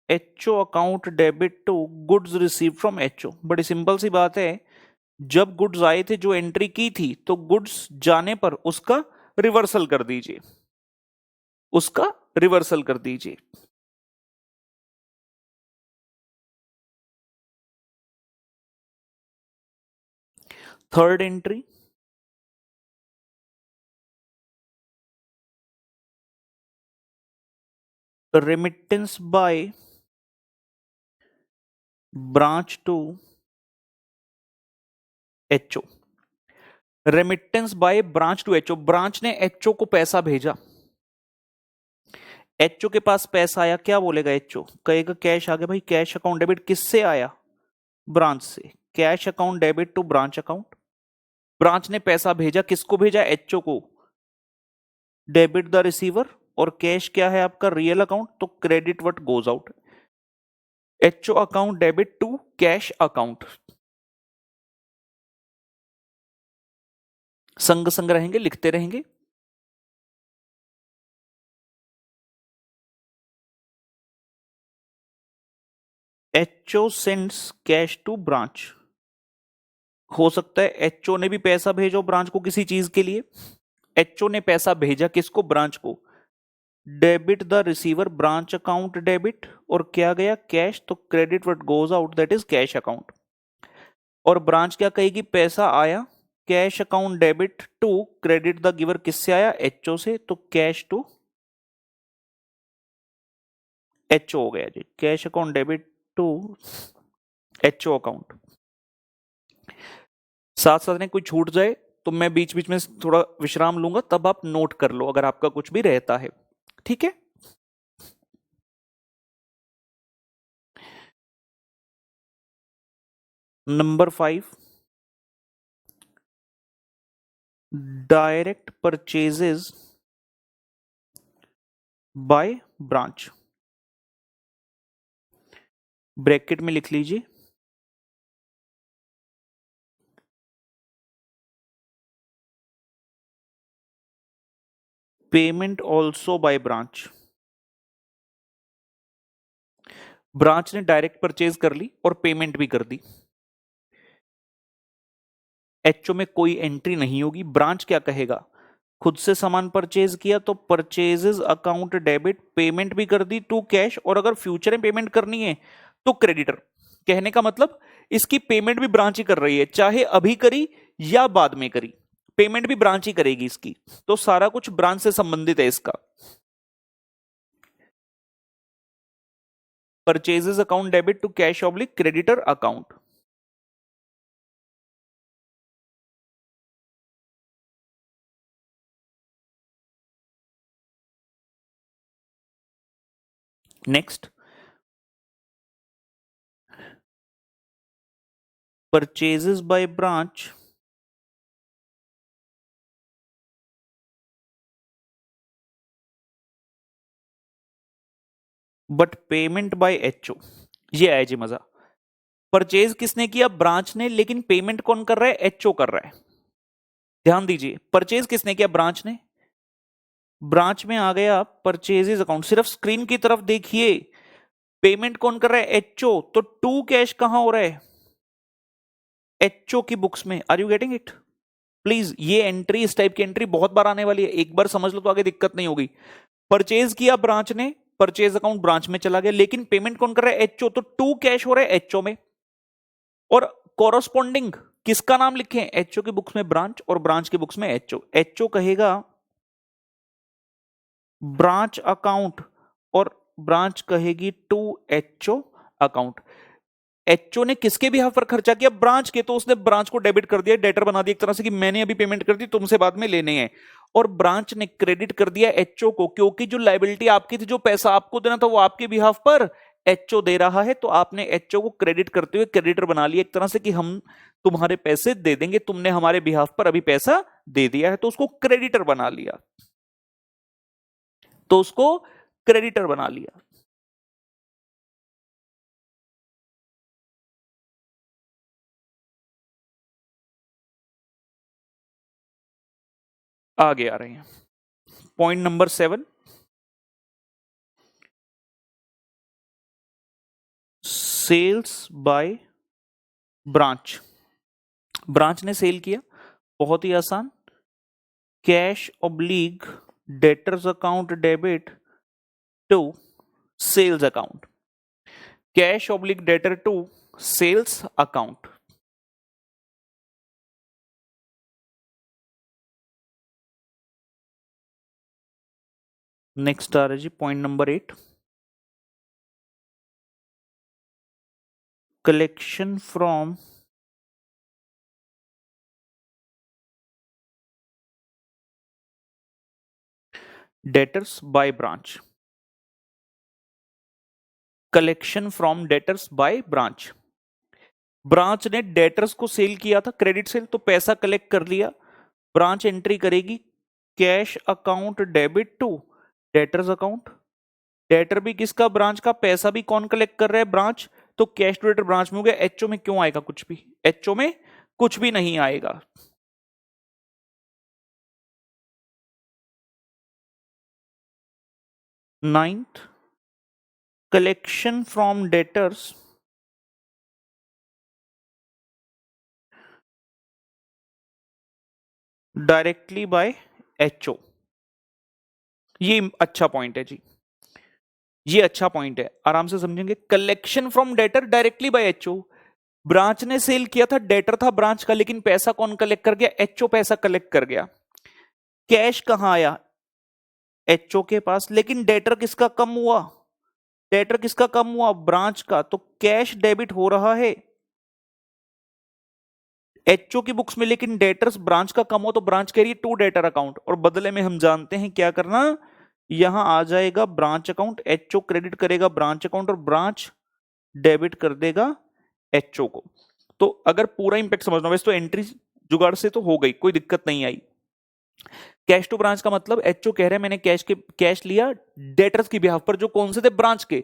HO account debit to goods receive from HO. बड़ी सिंपल सी बात है, जब गुड्स आए थे जो एंट्री की थी, तो गुड्स जाने पर उसका रिवर्सल कर दीजिए, उसका रिवर्सल कर दीजिए। Third entry, remittance by branch to HO. Remittance by branch to HO, branch ने एचओ को पैसा भेजा, एचओ के पास पैसा आया, क्या बोलेगा एचओ, कहेगा कैश आ गया। भाई कैश अकाउंट डेबिट किससे आया, ब्रांच से, cash account debit to branch account. Branch ने पैसा भेजा, किसको भेजा, एचओ को, डेबिट द रिसीवर, और कैश क्या है आपका, रियल अकाउंट, तो credit what goes out, HO account debit to cash account. संग संग रहेंगे, लिखते रहेंगे। HO sends cash to branch, हो सकता है एचओ ने भी पैसा भेजो ब्रांच को किसी चीज के लिए, एचओ ने पैसा भेजा किसको, ब्रांच को, debit the receiver, branch account debit, और क्या गया, कैश, तो credit what goes out that is cash account. और ब्रांच क्या कहेगी, पैसा आया, cash account debit to credit the giver, किससे आया, एचओ से, तो कैश टू एचओ हो गया जी, cash account debit to HO account. साथ साथ में कोई छूट जाए तो मैं बीच बीच में थोड़ा विश्राम लूंगा, तब आप नोट कर लो अगर आपका कुछ भी रहता है, ठीक है। Number 5, direct purchases by branch, bracket में लिख लीजिए, payment also bye branch. Branch ने डायरेक्ट परचेज कर ली और पेमेंट भी कर दी, एचओ में कोई एंट्री नहीं होगी। ब्रांच क्या कहेगा, खुद से सामान परचेज किया तो परचेजेस अकाउंट डेबिट, पेमेंट भी कर दी टू कैश, और अगर फ्यूचर में पेमेंट करनी है तो क्रेडिटर। कहने का मतलब इसकी पेमेंट भी ब्रांच ही कर रही है, चाहे अभी करी या बाद में करी, पेमेंट भी ब्रांच ही करेगी इसकी, तो सारा कुछ ब्रांच से संबंधित है इसका। Purchases account debit to cash oblique creditor account. Next, purchases by branch but payment by HO. ये आया जी मजा, परचेज किसने किया, ब्रांच ने, लेकिन पेमेंट कौन कर रहा है, एचओ कर रहा है। ध्यान दीजिए, परचेज किसने किया, ब्रांच ने, ब्रांच में आ गया परचेजेस अकाउंट, सिर्फ स्क्रीन की तरफ देखिए, पेमेंट कौन कर रहा है, एचओ, तो टू कैश कहां हो रहा है, एचओ की बुक्स में। Are you getting it, please, ये एंट्री, इस टाइप की एंट्री बहुत बार आने वाली है, एक बार समझ लो तो आगे दिक्कत नहीं होगी। परचेज किया ब्रांच ने, परचेज अकाउंट ब्रांच में चला गया, लेकिन पेमेंट कौन कर रहा है, एचओ, तो टू कैश हो रहा है एचओ में, और कॉरस्पॉन्डिंग किसका नाम लिखें, एचओ की बुक्स में ब्रांच और ब्रांच की बुक्स में एचओ। एचओ कहेगा ब्रांच अकाउंट और ब्रांच कहेगी टू एचओ अकाउंट। एचओ ने किसके बिहाफ पर खर्चा किया, ब्रांच के, तो उसने ब्रांच को डेबिट कर दिया, डेटर बना दिया एक तरह से कि मैंने अभी पेमेंट कर दी, तुमसे बाद में लेने हैं। और ब्रांच ने क्रेडिट कर दिया एचओ को, क्योंकि जो लायबिलिटी आपकी थी, जो पैसा आपको देना था, वो आपके बिहाफ पर एचओ दे रहा है, तो आपने एचओ को क्रेडिट करते हुए क्रेडिटर बना लिया एक तरह से कि हम तुम्हारे पैसे दे देंगे, तुमने हमारे बिहाफ पर अभी पैसा दे दिया है, तो उसको क्रेडिटर बना लिया। तो उसको क्रेडिटर बना लिया। आगे आ रहे हैं, point number 7, sales by branch. Branch ने सेल किया, बहुत ही आसान, cash oblique debtors account debit to sales account, cash oblique debtor to sales account. Next आ रहा है जी point number 8, collection from debtors by branch. Collection from debtors by branch, branch ने डेटर्स को सेल किया था, क्रेडिट सेल, तो पैसा कलेक्ट कर लिया। ब्रांच एंट्री करेगी cash account debit to debtors account. Debtor भी किसका? ब्रांच का। पैसा भी कौन कलेक्ट कर रहा है? ब्रांच। तो कैश टू डेटर ब्रांच में हो गया, एचओ में क्यों आएगा कुछ भी? एचओ में कुछ भी नहीं आएगा। Ninth, collection from debtors directly by HO. ये अच्छा पॉइंट है जी, ये अच्छा पॉइंट है, आराम से समझेंगे। Collection from debtor directly by HO, branch ने सेल किया था, डेटर था ब्रांच का, लेकिन पैसा कौन कलेक्ट कर गया? एचओ पैसा कलेक्ट कर गया। कैश कहां आया? एचओ के पास, लेकिन डेटर किसका कम हुआ? डेटर किसका कम हुआ? ब्रांच का। तो कैश डेबिट हो रहा है एचओ की बुक्स में, लेकिन डेटर्स ब्रांच का कम हो तो ब्रांच कह रही है टू डेटर अकाउंट, और बदले में हम जानते हैं क्या करना, यहां आ जाएगा ब्रांच अकाउंट, एचओ क्रेडिट करेगा ब्रांच अकाउंट और ब्रांच डेबिट कर देगा एचओ को। तो अगर पूरा इंपैक्ट समझना हो, वैसे तो एंट्री जुगाड़ से तो हो गई, कोई दिक्कत नहीं आई। कैश टू ब्रांच का मतलब एचओ कह रहे हैं मैंने कैश लिया डेटर्स की बिहाफ पर, जो कौन से थे? ब्रांच के।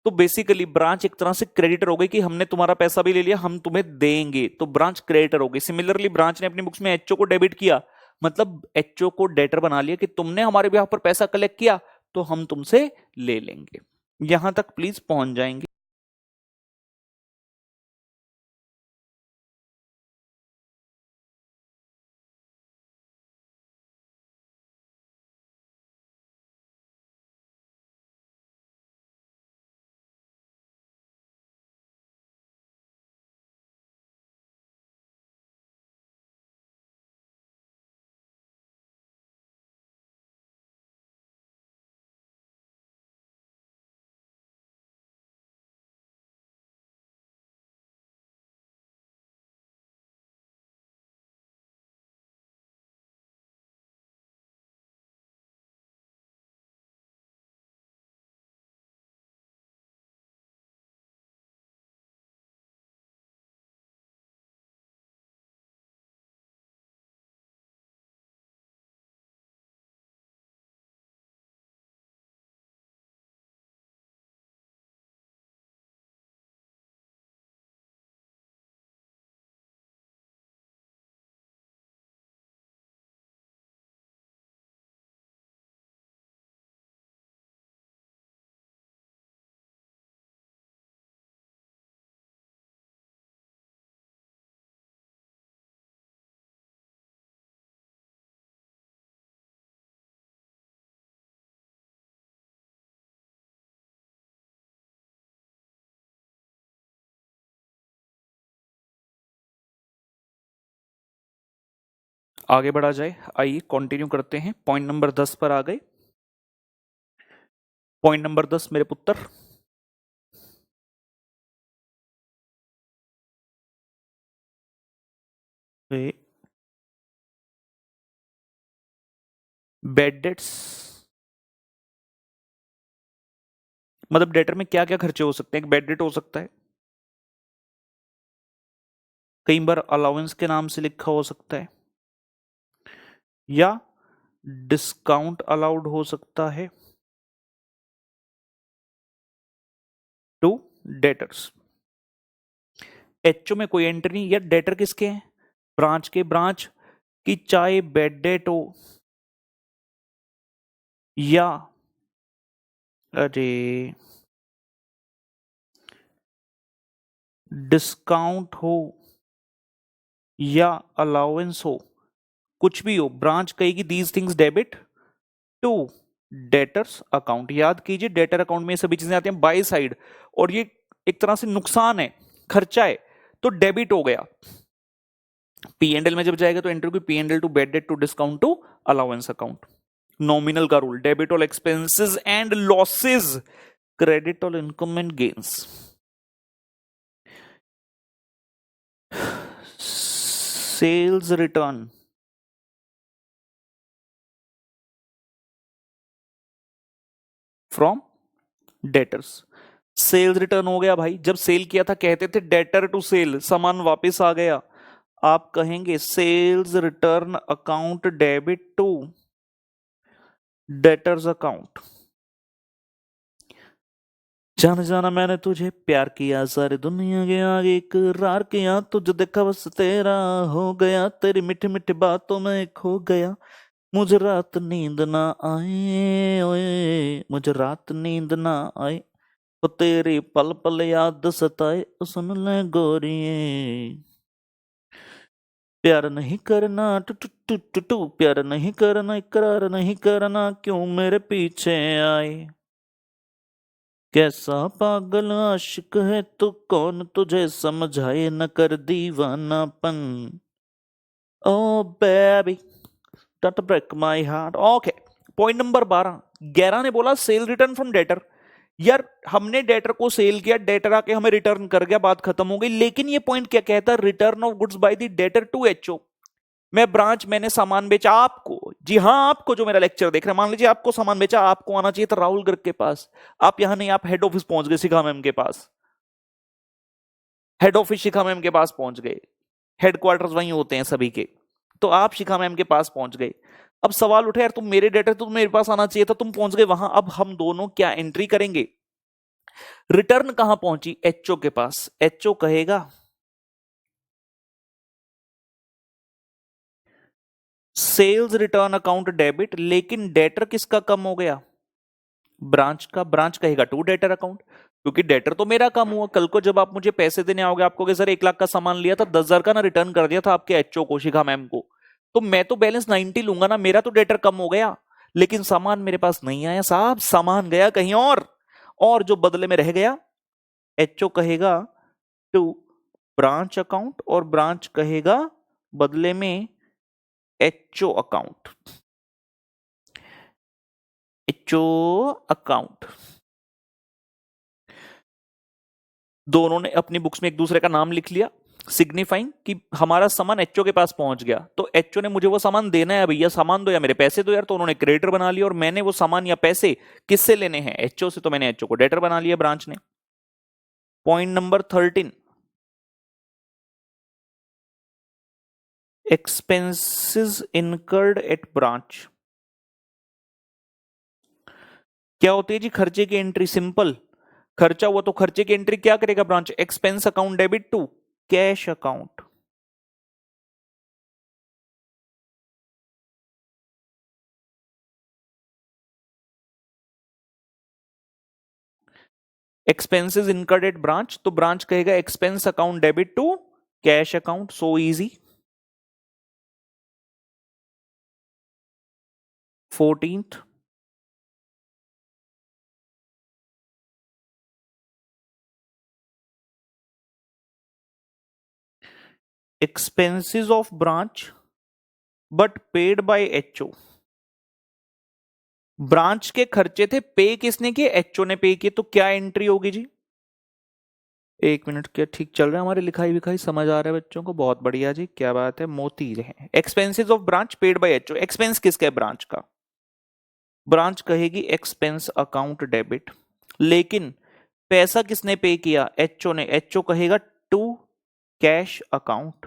तो बेसिकली ब्रांच एक तरह से क्रेडिटर हो गई कि हमने तुम्हारा पैसा भी ले लिया, हम तुम्हें देंगे, तो ब्रांच क्रेडिटर हो गई। सिमिलरली ब्रांच ने अपनी बुक्स में एचओ को डेबिट किया, मतलब एचओ को डेटर बना लिया कि तुमने हमारे बिहाफ पर पैसा कलेक्ट किया तो हम तुमसे ले लेंगे। यहां तक प्लीज पहुंच जाएंगे। आगे बढ़ा जाए, आइए कंटिन्यू करते हैं। पॉइंट नंबर 10 पर आ गए। पॉइंट नंबर 10 मेरे पुत्र, बेड डेट्स, मतलब डेटर में क्या क्या खर्चे हो सकते हैं? एक बेड डेट हो सकता है, कई बार अलाउंस के नाम से लिखा हो सकता है, या डिस्काउंट अलाउड हो सकता है, टू डेटर्स। एचओ में कोई एंट्री नहीं, या डेटर किसके हैं? ब्रांच के। ब्रांच की चाहे बैड डेट हो या अरे डिस्काउंट हो या अलाउंस हो, कुछ भी हो, ब्रांच कहेगी these things debit to debtors account. याद कीजिए डेटर अकाउंट में ये सभी चीजें आती हैं बाय साइड, और ये एक तरह से नुकसान है, खर्चा है, तो डेबिट हो गया। पी एंड एल में जब जाएगा तो एंट्री की P and L to bad debt to discount to allowance account. Nominal का rule, debit all expenses and losses, credit all income and gains. Sales return from debtors. Sales return हो गया भाई, जब सेल किया था कहते थे डेटर टू सेल, सामान वापस आ गया, आप कहेंगे sales return account debit to debtors account. जान जाना मैंने तुझे प्यार किया, सारी दुनिया के आगे इकरार किया, तुझे देखा बस तेरा हो गया, तेरी मीठी मीठी बातों में खो गया, मुझे रात नींद ना आए ओए, मुझे रात नींद ना आए, तो तेरी पल पल याद सताए, सुन ले गोरिए। प्यार नहीं करना टू टू टू टू टू, प्यार नहीं करना, इकरार नहीं करना, क्यों मेरे पीछे आए, कैसा पागल आशिक है तू, कौन तुझे समझाए, न कर दीवानापन, oh baby don't break my heart. Okay, point number 12। 11 ने बोला सेल रिटर्न फ्रॉम डेटर। यार हमने डेटर को सेल किया, डेटर आके हमें रिटर्न कर गया, बात खत्म हो गई। लेकिन ये पॉइंट क्या कहता है? Return of goods by the debtor to HO. मैं ब्रांच, मैंने सामान बेचा आपको, जी हाँ आपको, जो मेरा लेक्चर देख रहे हैं, मान लीजिए आपको सामान बेचा, आपको आना चाहिए था राहुल गर्ग के पास, आप यहां नहीं, आप हेड ऑफिस पहुंच गए शिखा मैम के पास, हेड ऑफिस शिखा मैम के पास पहुंच गए, हेडक्वार्टर्स वहीं होते हैं सभी के, तो आप शिखा मैम के पास पहुंच गए। अब सवाल उठे यार तुम मेरे डेटा तो मेरे पास आना चाहिए था, तुम पहुंच गए वहां, अब हम दोनों क्या एंट्री करेंगे? रिटर्न कहां पहुंची? एचओ के पास। एचओ कहेगा सेल्स रिटर्न अकाउंट डेबिट, लेकिन डेटर किसका कम हो गया? ब्रांच का। ब्रांच कहेगा टू डेटर अकाउंट, क्योंकि डेटर तो मेरा कम हुआ, कल को जब आप मुझे पैसे देने आओगे आपको कि सर 1 लाख का सामान लिया था, 10,000 का ना रिटर्न कर दिया था आपके एचओ को, शिखा मैम को, तो मैं तो बैलेंस 90 लूंगा ना, मेरा तो डेटर कम हो गया, लेकिन सामान मेरे पास नहीं आया साहब, सामान गया कहीं और जो बदले में रह गया एचओ कहेगा टू ब्रांच अकाउंट, और ब्रांच कहेगा बदले में एचओ अकाउंट। HO account. दोनों ने अपनी बुक्स में एक दूसरे का नाम लिख लिया, सिग्निफाइंग कि हमारा सामान एचओ के पास पहुंच गया, तो एचओ ने मुझे वो सामान देना है, भैया सामान दो या मेरे पैसे दो यार, तो उन्होंने क्रेडिटर बना लिया, और मैंने वो सामान या पैसे किससे लेने हैं? एचओ से, तो मैंने एचओ को डेटर बना लिया ब्रांच ने। Point number 13, expenses incurred at branch. क्या होती है जी? खर्चे की एंट्री। सिंपल, खर्चा हुआ तो खर्चे की एंट्री क्या करेगा branch? Expense account debit to cash account. Expenses incurred at branch, तो ब्रांच कहेगा expense account debit to cash account. So easy. 14th, expenses of branch but paid by HO। ब्रांच के खर्चे थे, पे किसने किए? एचओ ने पे किए, तो क्या एंट्री होगी जी? 1 मिनट, क्या ठीक चल रहा है हमारी लिखाई विखाई? समझ आ रहा है बच्चों को? बहुत बढ़िया जी, क्या बात है, मोती रहे। Expenses of branch paid by HO. Expense किसका है? ब्रांच का। ब्रांच कहेगी एक्सपेंस अकाउंट डेबिट, लेकिन पैसा किसने पे किया? एचओ ने। एचओ कहेगा टू कैश अकाउंट।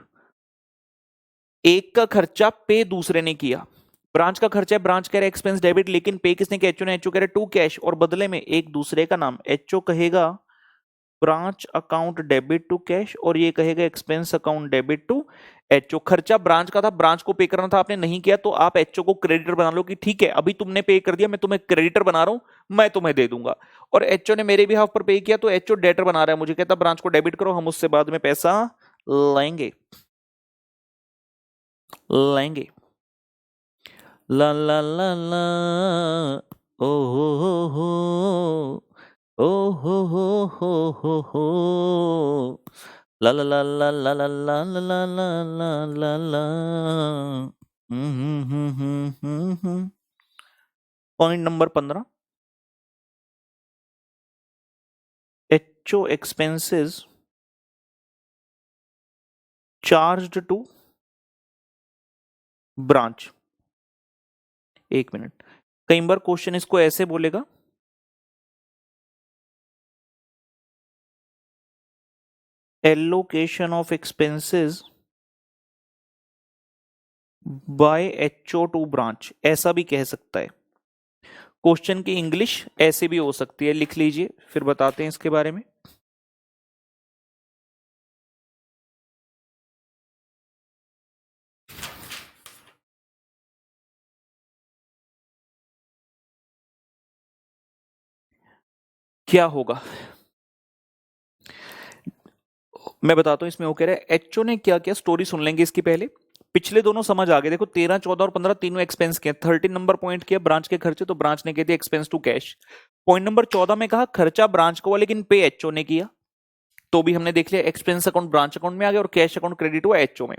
एक का खर्चा पे दूसरे ने किया, ब्रांच का खर्चा है, ब्रांच कह रहा है एक्सपेंस डेबिट, लेकिन पे किसने किया? एचओ ने। एचओ कह रहा है टू कैश, और बदले में एक दूसरे का नाम। एचओ कहेगा branch account debit to cash, और ये कहेगा expense account debit to HO. खर्चा ब्रांच का था, ब्रांच को पे करना था, आपने नहीं किया, तो आप एचओ को क्रेडिटर बना लो कि ठीक है अभी तुमने पे कर दिया, मैं तुम्हें क्रेडिटर बना रहा हूं, मैं तुम्हें दे दूंगा। और एचओ ने मेरे भी हाफ पर पे किया, तो एचओ डेटर बना रहा है मुझे, कहता ब्रांच को डेबिट करो, हम उससे बाद में पैसा लेंगे लेंगे। ला ला ला ला ओ हो ओ हो ला ला ला ला ला ला ला ला ला ला ला ला। Point number 15, HO expenses charged to branch. एक मिनट, कई बार क्वेश्चन इसको ऐसे बोलेगा, allocation of expenses by HO to branch, ऐसा भी कह सकता है। क्वेश्चन की इंग्लिश ऐसे भी हो सकती है, लिख लीजिए फिर बताते हैं इसके बारे में। क्या होगा मैं बताता हूं इसमें। वो कह रहे हैं एचओ ने क्या किया, स्टोरी सुन लेंगे इसकी पहले। पिछले दोनों समझ आ गए, देखो 13, 14 और 15 तीनों एक्सपेंस किया। 13 नंबर पॉइंट किया ब्रांच के खर्चे, तो ब्रांच ने कह दिया expense to cash. Point number 14 में कहा खर्चा ब्रांच को हुआ लेकिन पे एचओ ने किया, तो भी हमने देख लिया एक्सपेंस अकाउंट ब्रांच अकाउंट में आ गया और कैश अकाउंट क्रेडिट हुआ एचओ में।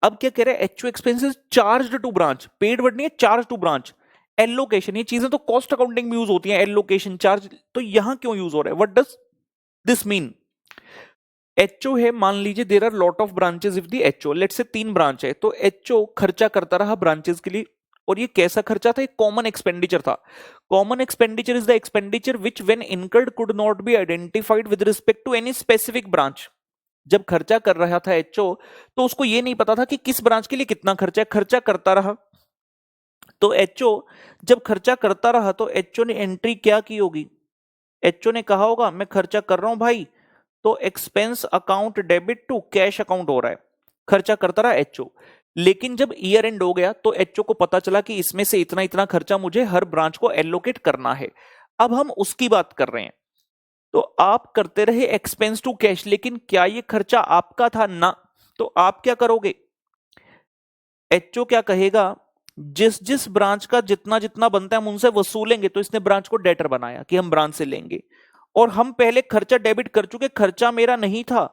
अब क्या कह रहे हैं, HO expenses charged to branch, paid word नहीं है, चार्ज टू ब्रांच। एलोकेशन, ये चीजें तो कॉस्ट अकाउंटिंग में यूज होती हैं, एलोकेशन चार्ज, तो यहां क्यों यूज हो रहा है, what does this mean. HO है, मान लीजिए there are lot of branches if the HO, let's say 3 branch है, तो एचओ खर्चा करता रहा ब्रांचेस के लिए। और ये कैसा खर्चा था, एक कॉमन एक्सपेंडिचर था। Common expenditure is the expenditure which when incurred could not be identified with respect to any specific branch. जब खर्चा कर रहा था एचओ, तो उसको ये नहीं पता था कि किस ब्रांच के लिए कितना खर्चा है, खर्चा करता रहा। तो एचओ जब खर्चा करता रहा, तो एचओ ने एंट्री क्या की होगी, एचओ ने कहा होगा मैं खर्चा कर रहा हूं भाई, तो expense account debit to cash account हो रहा है, खर्चा करता रहा एचओ। लेकिन जब ईयर एंड हो गया, तो एचओ को पता चला कि इसमें से इतना इतना खर्चा मुझे हर ब्रांच को एलोकेट करना है। अब हम उसकी बात कर रहे हैं, तो आप करते रहे एक्सपेंस टू कैश, लेकिन क्या ये खर्चा आपका था ना, तो आप क्या करोगे, एचओ क्या कहेगा, जिस जिस ब्रांच का जितना जितना बनता है हम उनसे वसूलेंगे, तो इसने ब्रांच को डेटर बनाया कि हम ब्रांच से लेंगे, और हम पहले खर्चा डेबिट कर चुके, खर्चा मेरा नहीं था,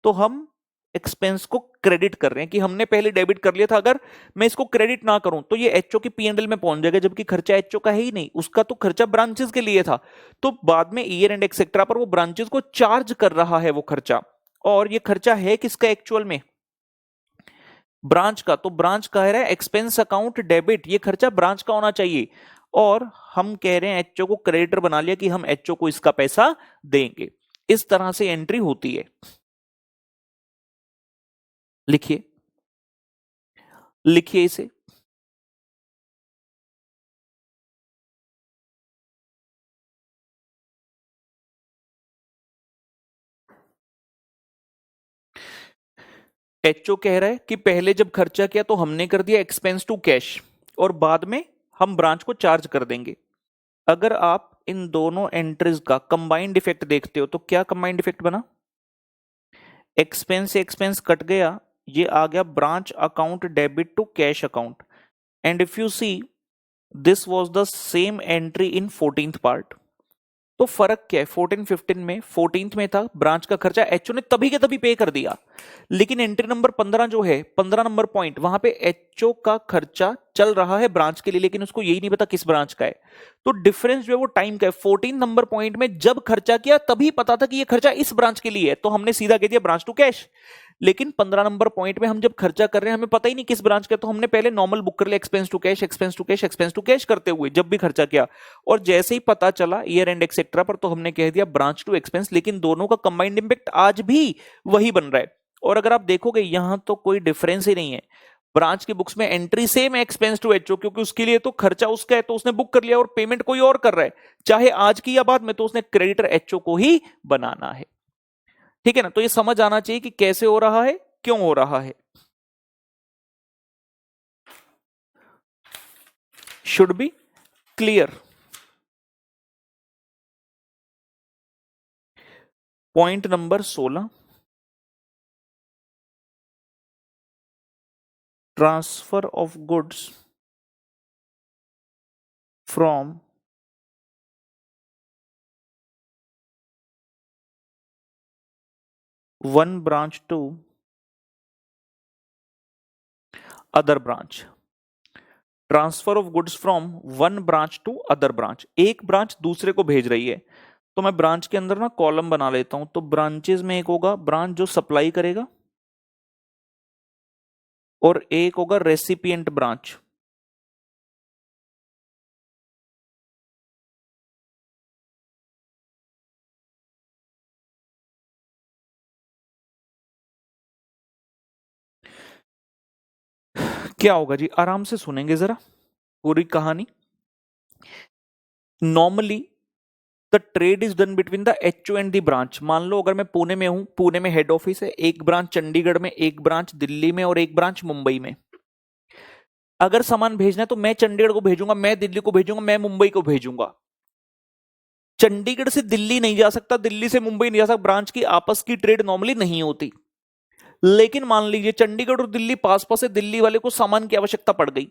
तो हम एक्सपेंस को क्रेडिट कर रहे हैं कि हमने पहले डेबिट कर लिया था, अगर मैं इसको क्रेडिट ना करूं तो ये एचओ की पीएनएल में पहुंच जाएगा, जबकि खर्चा एचओ का है ही नहीं, उसका तो खर्चा ब्रांचेस के लिए था। तो बाद में ईयर एंड एक्सेट्रा पर वो ब्रांचेस को चार्ज कर रहा है वो खर्चा, और ये खर्चा है किसका एक्चुअल में, ब्रांच का। तो ब्रांच कह रहा है एक्सपेंस अकाउंट डेबिट, ये खर्चा ब्रांच का होना चाहिए, और हम कह रहे हैं एचओ को क्रेडिटर बना लिया कि हम एचओ को इसका पैसा देंगे। इस तरह से एंट्री होती है। लिखिए लिखिए इसे, एचओ कह रहा है कि पहले जब खर्चा किया तो हमने कर दिया एक्सपेंस टू कैश, और बाद में हम ब्रांच को चार्ज कर देंगे। अगर आप इन दोनों एंट्रीज का कंबाइंड इफेक्ट देखते हो, तो क्या कंबाइंड इफेक्ट बना, एक्सपेंस से एक्सपेंस कट गया, ये आ गया branch account debit to cash account. And if you see this was the same entry in 14th part. तो फर्क क्या है, 14 15 में 14th में था ब्रांच का खर्चा एचओ ने तभी के तभी पे कर दिया, लेकिन एंट्री नंबर 15 जो है 15 नंबर पॉइंट, वहां पे एचओ का खर्चा चल रहा है ब्रांच के लिए, लेकिन उसको यही नहीं पता किस ब्रांच का है। तो डिफरेंस जो है वो टाइम का है। 14 नंबर पॉइंट में जब खर्चा किया तभी पता था कि ये खर्चा इस ब्रांच के लिए है, तो हमने सीधा कह दिया ब्रांच टू कैश। लेकिन 15 नंबर पॉइंट में हम जब खर्चा कर रहे हैं हमें पता ही नहीं किस ब्रांच का, तो हमने पहले नॉर्मल बुक कर लिया expense to cash expense to cash expense to cash करते हुए जब भी खर्चा किया, और जैसे ही पता चला ईयर एंड एक्सेट्रा पर, तो हमने कह दिया ब्रांच टू एक्सपेंस। लेकिन दोनों का कंबाइंड इंपैक्ट आज भी वही बन रहा है। और अगर आप देखोगे यहां तो कोई डिफरेंस ही नहीं है, ब्रांच की बुक्स में एंट्री सेम है एक्सपेंस टू एचओ, क्योंकि उसके लिए तो खर्चा उसका है तो उसने बुक कर लिया, और पेमेंट कोई और कर रहा है चाहे आज की या बाद में, तो उसने क्रेडिटर एचओ को ही बनाना है। ठीक है ना, तो ये समझ आना चाहिए कि कैसे हो रहा है, क्यों हो रहा है। Should be clear. Point number 16, transfer of goods from one branch to other branch. Transfer of goods from one branch to other branch, एक ब्रांच दूसरे को भेज रही है, तो मैं ब्रांच के अंदर ना कॉलम बना लेता हूं। तो ब्रांचेस में एक होगा ब्रांच जो सप्लाई करेगा, और एक होगा रेसिपिएंट ब्रांच। क्या होगा जी, आराम से सुनेंगे जरा पूरी कहानी। Normally the trade is done between the HO and the branch. मान लो अगर मैं पुणे में हूं, पुणे में हेड ऑफिस है, एक ब्रांच चंडीगढ़ में, एक ब्रांच दिल्ली में और एक ब्रांच मुंबई में। अगर सामान भेजना है तो मैं चंडीगढ़ को भेजूंगा, मैं दिल्ली को भेजूंगा, मैं मुंबई को भेजूंगा। चंडीगढ़ से दिल्ली नहीं जा सकता, दिल्ली से मुंबई नहीं जा सकता, ब्रांच की आपस की ट्रेड नॉर्मली नहीं होती। लेकिन मान लीजिए चंडीगढ़ और दिल्ली पास पास है, दिल्ली वाले को सामान की आवश्यकता पड़ गई,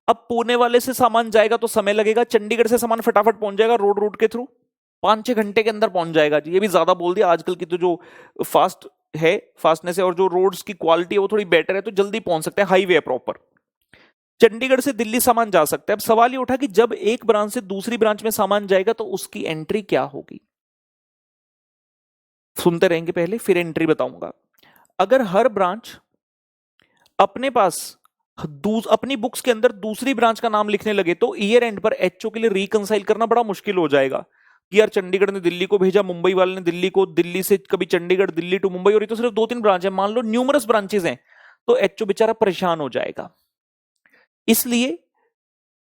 अब पुणे वाले से सामान जाएगा तो समय लगेगा, चंडीगढ़ से सामान फटाफट पहुंच जाएगा रोड रूट के थ्रू, 5-6 घंटे के अंदर पहुंच जाएगा जी। ये भी ज्यादा बोल दिया, आजकल की तो जो फास्ट है, फास्टनेस है, और जो रोड्स की क्वालिटी है वो थोड़ी बेटर है, तो जल्दी पहुंच सकते हैं, हाईवे है प्रॉपर। चंडीगढ़ से दिल्ली सामान जा सकता है। अब सवाल ये उठा कि जब एक ब्रांच से दूसरी ब्रांच में सामान जाएगा तो उसकी एंट्री क्या होगी। सुनते रहेंगे पहले, फिर एंट्री बताऊंगा। अगर हर ब्रांच अपने पास अपनी बुक्स के अंदर दूसरी ब्रांच का नाम लिखने लगे तो ईयर एंड पर एचओ के लिए रिकंसाइल करना बड़ा मुश्किल हो जाएगा कि यार चंडीगढ़ ने दिल्ली को भेजा, मुंबई वाले ने दिल्ली को, दिल्ली से कभी चंडीगढ़, दिल्ली टू मुंबई, और ये तो सिर्फ 2-3 ब्रांच है, मान लो न्यूमरस ब्रांचेस हैं, तो एचओ बेचारा परेशान हो जाएगा। इसलिए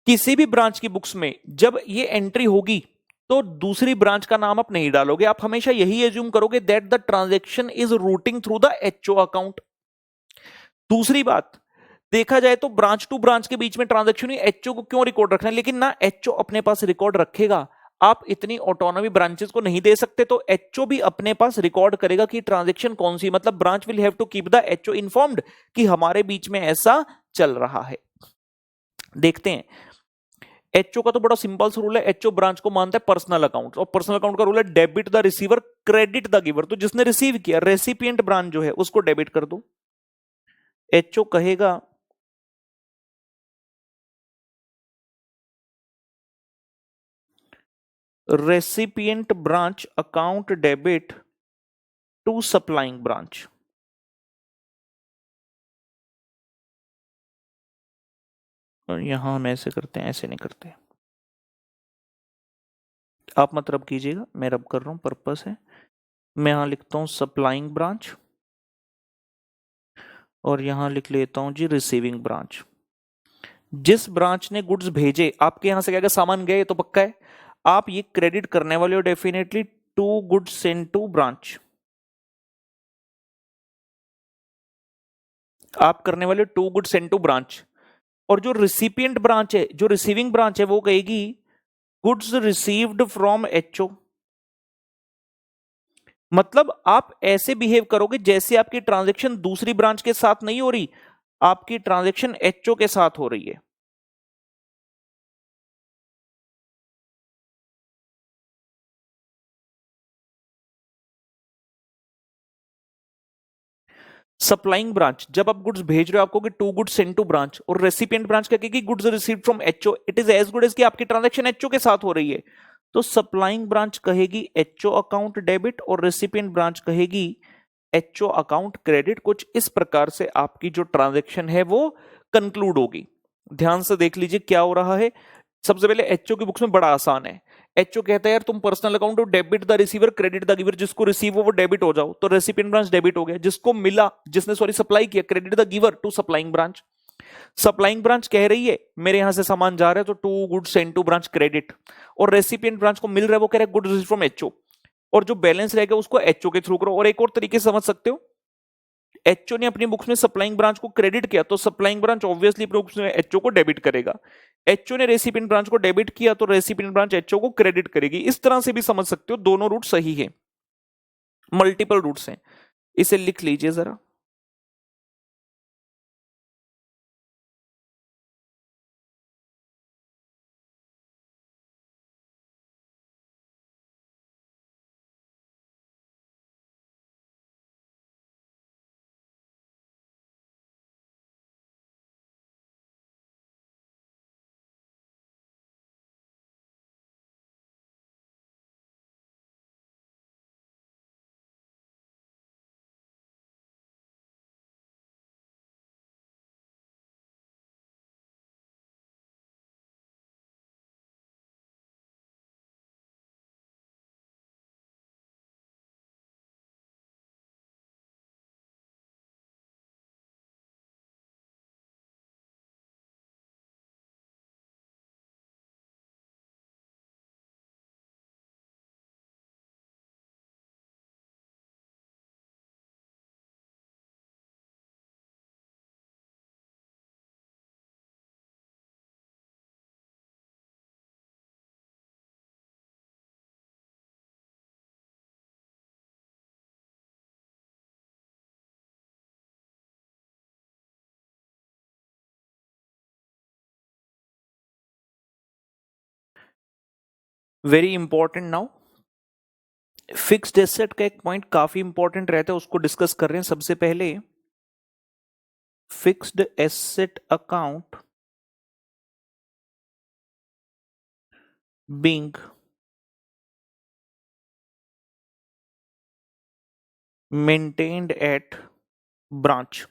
किसी भी ब्रांच की बुक्स में जब ये एंट्री होगी तो दूसरी ब्रांच का नाम आप नहीं डालोगे, आप हमेशा यही एज्यूम करोगे that the transaction is routing through the HO account. दूसरी बात, देखा जाए तो ब्रांच टू ब्रांच के बीच में ट्रांजैक्शन, एचओ को क्यों रिकॉर्ड रखना है, लेकिन ना एचओ अपने पास रिकॉर्ड रखेगा, आप इतनी ऑटोनॉमी ब्रांचेस को नहीं दे सकते, तो एचओ भी अपने पास रिकॉर्ड करेगा कि ट्रांजैक्शन कौन सी, मतलब branch will have to keep the HO informed कि हमारे बीच में ऐसा चल रहा है। देखते हैं, एचओ का तो बड़ा सिंपल सा रूल है, एचओ ब्रांच को मानता है पर्सनल अकाउंट, और पर्सनल अकाउंट का रूल है debit the receiver credit the giver. तो जिसने रिसीव किया, रेसिपिएंट ब्रांच जो है उसको डेबिट कर दो। एचओ कहेगा recipient branch account debit to supplying branch. और यहां हम ऐसे करते हैं, ऐसे नहीं करते, आप मत रब कीजिएगा, मैं रब कर रहा हूं, पर्पस है। मैं यहां लिखता हूं सप्लाइंग ब्रांच, और यहां लिख लेता हूं जी रिसीविंग ब्रांच। जिस ब्रांच ने गुड्स भेजे, आपके यहां से क्या सामान गए तो पक्का है, आप ये क्रेडिट करने वाले हो definitely to goods sent to branch, आप करने वाले to goods sent to branch. और जो रिसिपिएंट ब्रांच है, जो रिसीविंग ब्रांच है, वो कहेगी गुड्स रिसीव्ड फ्रॉम एचओ। मतलब आप ऐसे बिहेव करोगे जैसे आपकी ट्रांजैक्शन दूसरी ब्रांच के साथ नहीं हो रही, आपकी ट्रांजैक्शन एचओ के साथ हो रही है। सप्लाइंग ब्रांच, जब आप गुड्स भेज रहे हो आपको कि to goods sent to branch, और रेसिपिएंट ब्रांच क्या कहेगी goods received from HO, it is as good as कि आपकी ट्रांजैक्शन एचओ के साथ हो रही है। तो सप्लाइंग ब्रांच कहेगी एचओ अकाउंट डेबिट, और रेसिपिएंट ब्रांच कहेगी एचओ अकाउंट क्रेडिट। कुछ इस प्रकार से आपकी जो ट्रांजैक्शन है वो कंक्लूड होगी। ध्यान से देख लीजिए क्या हो रहा है। सबसे पहले एचओ की बुक्स में बड़ा आसान है, एचओ कहता है यार तुम पर्सनल अकाउंट हो, debit the receiver credit the giver, जिसको रिसीव हो वो डेबिट हो जाओ, तो रेसिपिएंट ब्रांच डेबिट हो गया। जिसको मिला, जिसने सॉरी सप्लाई किया, credit the giver to supplying branch. Supplying branch कह रही है मेरे यहां से सामान जा रहा है तो to goods send to branch credit, और रेसिपिएंट ब्रांच को मिल रहा है वो कह रहा है गुड्स रिसीव्ड फ्रॉम एचओ, और जो बैलेंस रहेगा उसको एचओ के थ्रू करो। और एक और तरीके से समझ सकते हो, एचओ ने अपनी बुक्स में सप्लाइंग ब्रांच को क्रेडिट किया तो सप्लाइंग ब्रांच ऑब्वियसली अपनी बुक्स में एचओ को डेबिट करेगा। एचओ ने रेसिपिएंट ब्रांच को डेबिट किया तो रेसिपिएंट ब्रांच एचओ को क्रेडिट करेगी। इस तरह से भी समझ सकते हो, दोनों रूट सही है, मल्टीपल रूट्स हैं। इसे लिख लीजिए जरा। Very important now, fixed asset का एक पॉइंट काफी इंपॉर्टेंट रहता है, उसको डिस्कस कर रहे हैं। सबसे पहले fixed asset account being maintained at branch.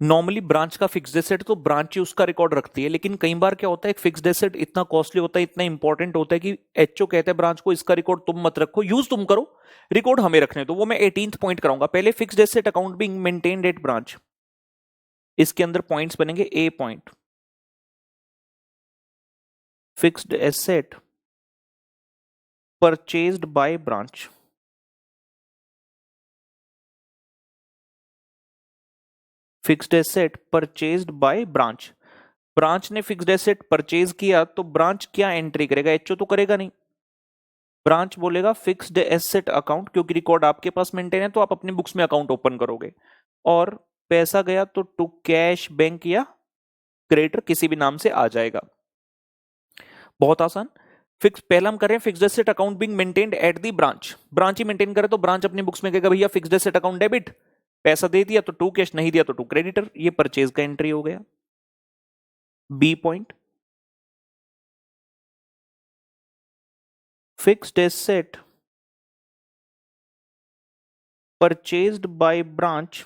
Normally branch का फिक्स्ड एसेट तो ब्रांच ही उसका रिकॉर्ड रखती है, लेकिन कई बार क्या होता है, एक फिक्स्ड एसेट इतना कॉस्टली होता है, इतना इंपॉर्टेंट होता है कि एचओ कहते हैं ब्रांच को इसका रिकॉर्ड तुम मत रखो, यूज तुम करो, रिकॉर्ड हमें रखने दो। वो मैं 18th पॉइंट कराऊंगा। पहले fixed asset account being maintained at branch, इसके अंदर पॉइंट्स बनेंगे। A point, fixed asset purchased by branch. Fixed asset purchased by branch, branch ने फिक्स्ड एसेट परचेज किया तो ब्रांच क्या एंट्री करेगा, एचओ तो करेगा नहीं। ब्रांच बोलेगा फिक्स्ड एसेट अकाउंट, क्योंकि रिकॉर्ड आपके पास मेंटेन है तो आप अपनी बुक्स में अकाउंट ओपन करोगे। और पैसा गया तो टू कैश, बैंक या क्रेडिटर, किसी भी नाम से आ जाएगा। बहुत आसान। फिक्स पहला हम कर रहे हैं fixed asset account being maintained at the branch, branch he maintain करे तो ब्रांच अपनी बुक्स में कहेगा भैया फिक्स्ड एसेट अकाउंट डेबिट, पैसा दे दिया तो टू कैश, नहीं दिया तो टू क्रेडिटर। ये परचेज का एंट्री हो गया। B point, fixed asset purchased by branch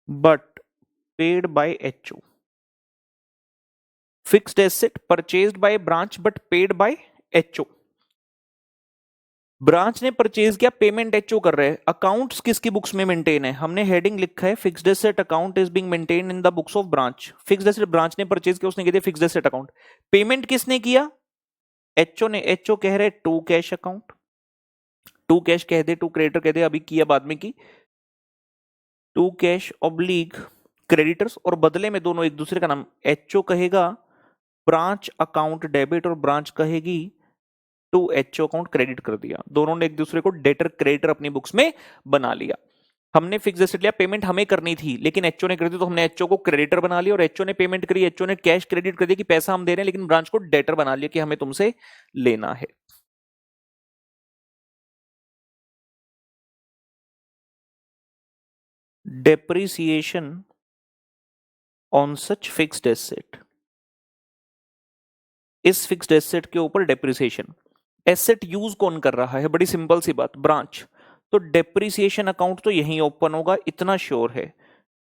but paid by HO. Fixed asset purchased by branch but paid by HO. Branch ने परचेज किया, पेमेंट एचओ कर रहे हैं। अकाउंट्स किसकी बुक्स में मेंटेन है, हमने हेडिंग लिखा है fixed asset account is being maintain in the books of branch. Fixed asset branch ने परचेज किया, उसने कह दिया फिक्स्ड एसेट अकाउंट। पेमेंट किसने किया, एचओ ने। एचओ कह रहे to cash account, to cash कह दे, टू क्रेडिटर कह दे, अभी किया बाद में की, टू कैश ऑब्लिक क्रेडिटर्स, और बदले में दोनों एक दूसरे का नाम, एचओ कहेगा ब्रांच अकाउंट डेबिट और ब्रांच कहेगी टू एचओ अकाउंट क्रेडिट कर दिया। दोनों ने एक दूसरे को डेटर क्रेडिटर अपनी बुक्स में बना लिया। हमने फिक्स्ड एसेट लिया, पेमेंट हमें करनी थी लेकिन एचओ ने कर दी तो हमने एचओ को क्रेडिटर बना लिया, और एचओ ने पेमेंट करी, एचओ ने कैश क्रेडिट कर दिया कि पैसा हम दे रहे हैं, लेकिन ब्रांच को डेटर बना लिया कि हमें तुमसे लेना है। Depreciation on such fixed asset, इस फिक्स्ड एसेट के ऊपर डेप्रिसिएशन। एसेट यूज कौन कर रहा है, बड़ी सिंपल सी बात, ब्रांच। तो डेप्रिसिएशन अकाउंट तो यहीं ओपन होगा, इतना श्योर है।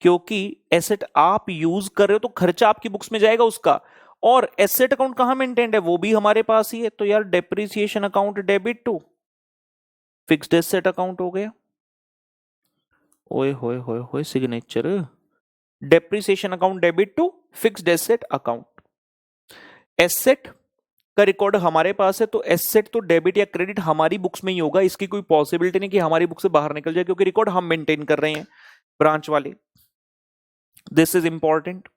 क्योंकि एसेट आप यूज कर रहे हो तो खर्चा आपकी बुक्स में जाएगा उसका, और एसेट अकाउंट कहां मेंटेन्ड है, वो भी हमारे पास ही है। तो यार depreciation account debit to fixed asset account हो गया। ओए होए होए होए signature, depreciation account debit to fixed asset account. Asset का रिकॉर्ड हमारे पास है, तो एसेट तो डेबिट या क्रेडिट हमारी बुक्स में ही होगा, इसकी कोई पॉसिबिलिटी नहीं कि हमारी बुक से बाहर निकल जाए, क्योंकि रिकॉर्ड हम मेंटेन कर रहे हैं ब्रांच वाले। This is important.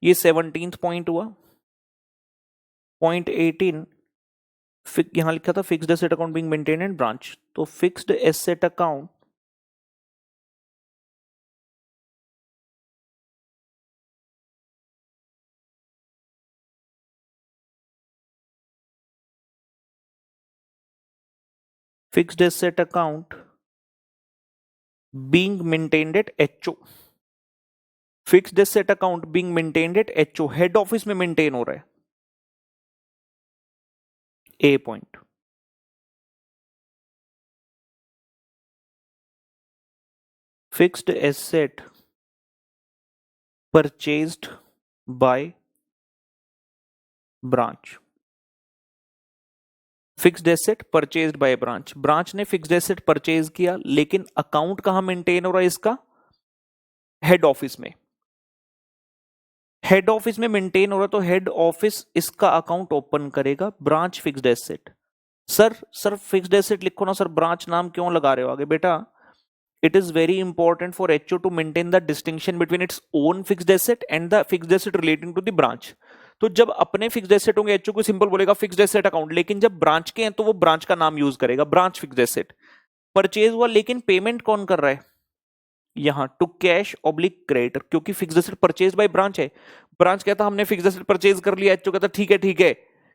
ये 17th पॉइंट हुआ। पॉइंट 18 यहां लिखा था fixed asset account being maintained in branch, तो fixed asset account fixed asset account being maintained at HO, fixed asset account being maintained at HO, head office में maintain हो रहा है। A point. Fixed asset purchased by branch, fixed asset purchased by branch, branch ने fixed asset purchase किया, लेकिन account कहां maintain हो रहा है इसका, हेड ऑफिस में। हेड ऑफिस में मेंटेन हो रहा, तो हेड ऑफिस इसका अकाउंट ओपन करेगा, branch fixed asset. Sir fixed asset लिखो ना सर, ब्रांच नाम क्यों लगा रहे हो आगे बेटा। It is very important for HO to maintain the distinction between its own fixed asset and the fixed asset relating to the branch. तो जब अपने फिक्स्ड एसेट होंगे एचओ को सिंपल बोलेगा फिक्स्ड एसेट अकाउंट, लेकिन जब ब्रांच के हैं तो वो ब्रांच का नाम यूज करेगा, ब्रांच फिक्स्ड एसेट। परचेज हुआ, लेकिन पेमेंट कौन कर रहा है, यहां टू कैश ऑब्लिक क्रेडिटर, क्योंकि fixed asset purchase by branch है। ब्रांच कहता हमने फिक्स्ड एसेट परचेज कर लिया, एचओ कहता ठीक है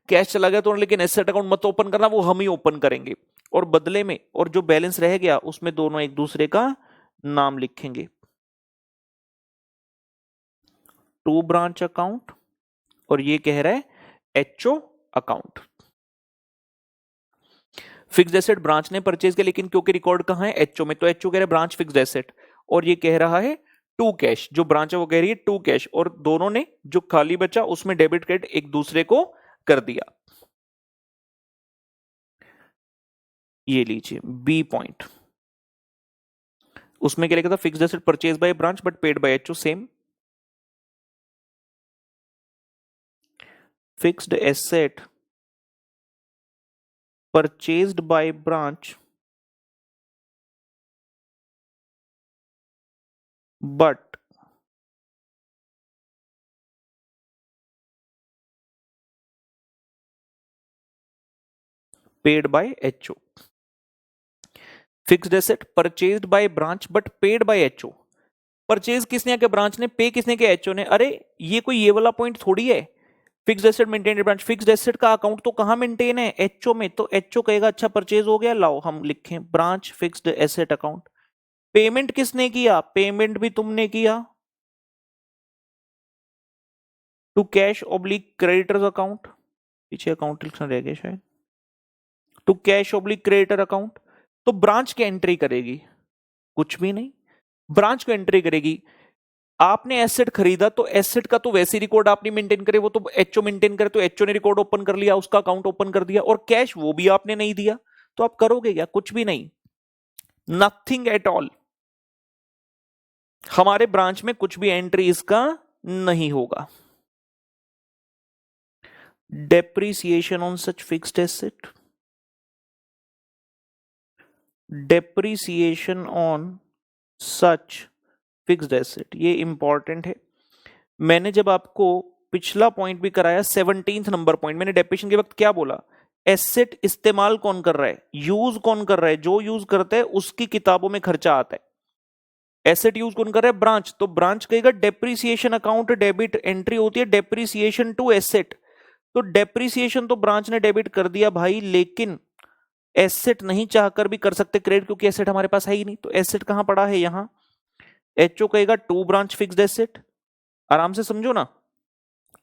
कैश चला गया तो, लेकिन एसेट अकाउंट मत ओपन करना, वो हम ही ओपन करेंगे, और बदले में और जो बैलेंस रह गया उसमें दोनों एक दूसरे का नाम लिखेंगे, टू ब्रांच अकाउंट, और ये कह रहा है HO account. Fixed asset branch ने परचेज किया, लेकिन क्योंकि रिकॉर्ड कहां है, एचओ में, तो एचओ कह रहा है ब्रांच फिक्स्ड एसेट, और ये कह रहा है टू कैश, जो ब्रांच है वो कह रही है टू कैश, और दोनों ने जो खाली बचा उसमें डेबिट क्रेडिट एक दूसरे को कर दिया। ये लीजिए बी पॉइंट, उसमें क्या लिखा था, fixed asset purchase by branch but paid by HO, same. Fixed asset purchased by branch but paid by HO. Fixed asset purchased by branch but paid by HO, purchase किसने किया, branch ने, पे किसने किया, एचओ ने। अरे ये कोई ये वाला पॉइंट थोड़ी है, fixed asset maintain branch, fixed asset का अकाउंट तो कहां मेंटेन है, एचओ में, तो एचओ कहेगा अच्छा परचेज हो गया, लाओ हम लिखें branch fixed asset account. Payment किसने किया, पेमेंट भी तुमने किया, to cash oblique creditors account, पीछे अकाउंट लिखना रह गया शायद, to cash oblique creditor account. तो ब्रांच क्या एंट्री करेगी, कुछ भी नहीं, ब्रांच को एंट्री करेगी। आपने एसेट खरीदा तो एसेट का तो वैसे रिकॉर्ड आपने मेंटेन करे, वो तो एचओ मेंटेन करे, तो एचओ ने रिकॉर्ड ओपन कर लिया, उसका अकाउंट ओपन कर दिया, और कैश वो भी आपने नहीं दिया, तो आप करोगे क्या, कुछ भी नहीं, नथिंग एट ऑल। हमारे ब्रांच में कुछ भी एंट्री इसका नहीं होगा। Depreciation on such fixed asset, depreciation on such fixed asset, ये इंपॉर्टेंट है। मैंने जब आपको पिछला पॉइंट भी कराया 17th नंबर पॉइंट, मैंने डेप्रिसिएशन के वक्त क्या बोला, एसेट इस्तेमाल कौन कर रहा है, यूज कौन कर रहा है, जो यूज करता है उसकी किताबों में खर्चा आता है। एसेट यूज कौन कर रहा है, ब्रांच, तो ब्रांच कहेगा डेप्रिसिएशन अकाउंट डेबिट, एंट्री होती है डेप्रिसिएशन टू एसेट, तो डेप्रिसिएशन तो ब्रांच ने डेबिट कर दिया भाई, लेकिन एसेट नहीं चाहकर भी कर सकते क्रेडिट, क्योंकि एसेट हमारे पास है ही नहीं, तो एसेट कहां पड़ा है, यहां। एचओ कहेगा टू ब्रांच फिक्स्ड एसेट, आराम से समझो ना,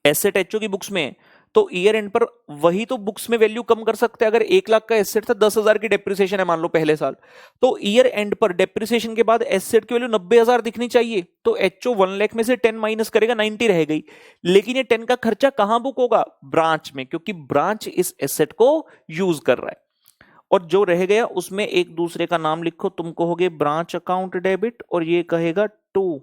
एसेट एचओ की बुक्स में, तो ईयर एंड पर वही तो बुक्स में वैल्यू कम कर सकते हैं। अगर 1 लाख का एसेट था, 10,000 की डेप्रिसिएशन है मान लो पहले साल, तो ईयर एंड पर डेप्रिसिएशन के बाद एसेट की वैल्यू 90,000 दिखनी चाहिए। तो एचओ 1 लाख में से 10 माइनस करेगा, 90 रह गई। लेकिन ये 10 का खर्चा कहां बुक होगा? ब्रांच में, क्योंकि ब्रांच इस एसेट को यूज कर रहा है। और जो रह गया उसमें एक दूसरे का नाम लिखो, तुम कहोगे ब्रांच अकाउंट डेबिट और ये कहेगा to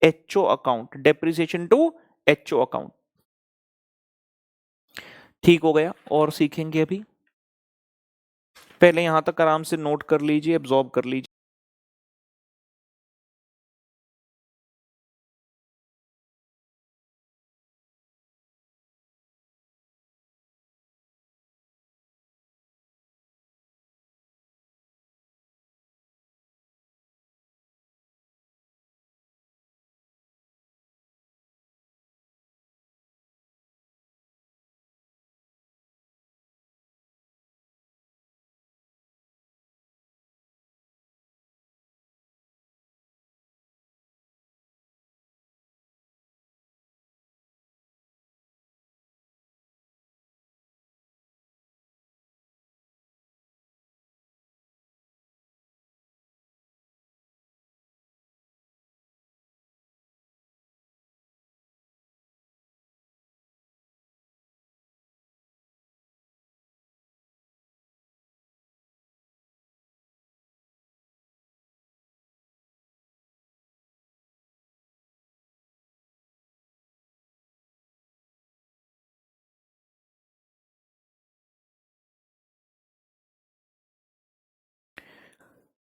HO account, depreciation to HO account. ठीक हो गया। और सीखेंगे अभी, पहले यहां तक आराम से नोट कर लीजिए, एब्जॉर्ब कर लीजिए।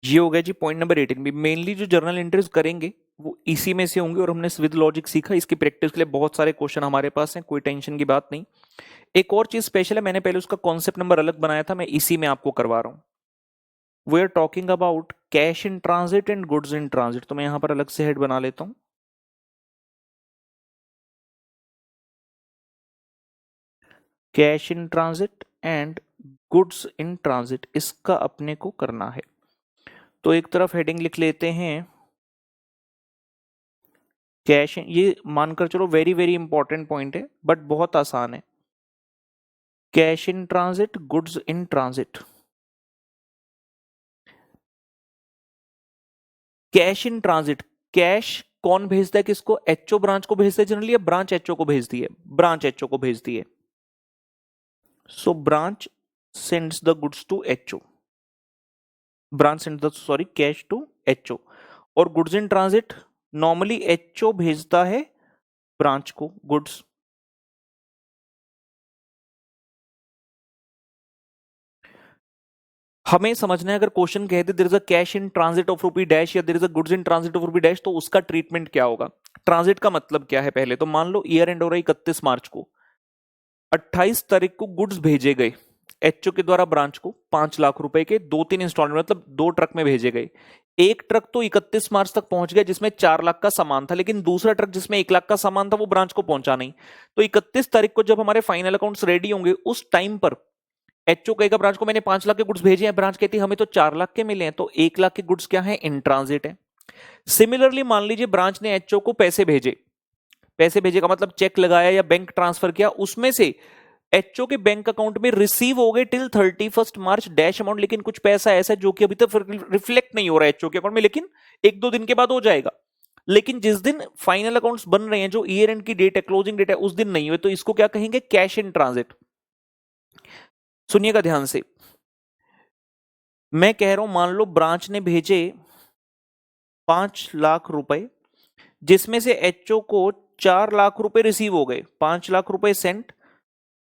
ये हो गया जी पॉइंट नंबर 18 भी। मेनली जो जर्नल एंट्रीज करेंगे वो इसी में से होंगे, और हमने विद लॉजिक सीखा। इसकी प्रैक्टिस के लिए बहुत सारे क्वेश्चन हमारे पास हैं, कोई टेंशन की बात नहीं। एक और चीज स्पेशल है, मैंने पहले उसका कॉन्सेप्ट नंबर अलग बनाया था, मैं इसी में आपको करवा रहा हूं। We are talking about cash in transit and goods in transit. तो मैं यहां पर अलग से हेड बना लेता हूं, cash in transit and goods in transit, इसका अपने को करना है। तो एक तरफ हेडिंग लिख लेते हैं कैश। ये मानकर चलो वेरी वेरी इंपॉर्टेंट पॉइंट है, बट बहुत आसान है। Cash in transit, goods in transit. Cash in transit, cash कौन भेजता है किसको? एचओ ब्रांच को भेजता है जनरली, या ब्रांच एचओ को भेजती है? ब्रांच एचओ को भेजती है। So branch sends the goods to HO, branch sends the sorry cash to HO. और goods in transit normally HO भेजता है ब्रांच को गुड्स। हमें समझना है, अगर क्वेश्चन कहते there is a cash in transit of rupee dash या there is a goods in transit of rupee dash, तो उसका ट्रीटमेंट क्या होगा? ट्रांजिट का मतलब क्या है? पहले तो मान लो ईयर एंड हो रहा है 31 मार्च को, 28 तारीख को गुड्स भेजे गए एचओ के द्वारा ब्रांच को 5 लाख रुपए के, 2-3 इंस्टॉलमेंट, मतलब 2 ट्रक में भेजे गए। एक ट्रक तो 31 मार्च तक पहुंच गया जिसमें 4 लाख का सामान था, लेकिन दूसरा ट्रक जिसमें 1 लाख का सामान था वो ब्रांच को पहुंचा नहीं। तो 31 तारीख को जब हमारे फाइनल अकाउंट्स रेडी होंगे, उस टाइम पर एचओ कहेगा ब्रांच को मैंने 5 लाख के गुड्स भेजे हैं, ब्रांच कहती है हमें तो 4 लाख के मिले हैं, तो 1 लाख के गुड्स क्या है? इन ट्रांजिट है। सिमिलरली मान लीजिए ब्रांच ने एचओ को पैसे भेजे, पैसे भेजे का मतलब चेक लगाया या बैंक ट्रांसफर किया, उसमें से एचओ के बैंक अकाउंट में रिसीव हो गए टिल 31 मार्च डैश अमाउंट, लेकिन कुछ पैसा ऐसा है जो कि अभी तक रिफ्लेक्ट नहीं हो रहा है एचओ के अकाउंट में, लेकिन 1-2 दिन के बाद हो जाएगा। लेकिन जिस दिन फाइनल अकाउंट्स बन रहे हैं, जो ईयर एंड की डेट है, क्लोजिंग डेट है, उस दिन नहीं हुए, तो इसको क्या कहेंगे? Cash in transit. सुनिएगा ध्यान से, मैं कह रहा हूं मान लो ब्रांच ने भेजे 5 लाख रुपए, जिसमें से एचओ को 4 लाख रुपए रिसीव हो गए। 5 लाख रुपए सेंट,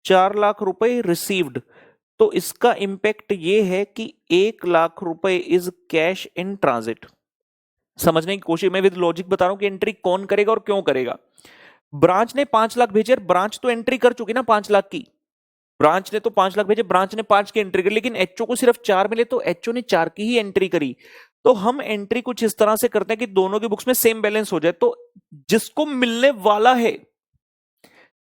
4 लाख रुपए रिसीव्ड। तो इसका इंपैक्ट ये है कि 1 लाख रुपए इज कैश इन ट्रांजिट। समझने की कोशिश, मैं विद लॉजिक बता रहा हूं कि एंट्री कौन करेगा और क्यों करेगा। ब्रांच ने 5 लाख भेजे, ब्रांच तो एंट्री कर चुकी ना 5 लाख की, ब्रांच ने तो 5 लाख भेजे, ब्रांच ने 5 की एंट्री करी, लेकिन एचओ को सिर्फ 4 मिले, तो एचओ ने 4 की ही एंट्री करी। तो हम एंट्री कुछ इस तरह से करते हैं कि दोनों की बुक्स में सेम बैलेंस हो जाए। तो जिसको मिलने वाला है,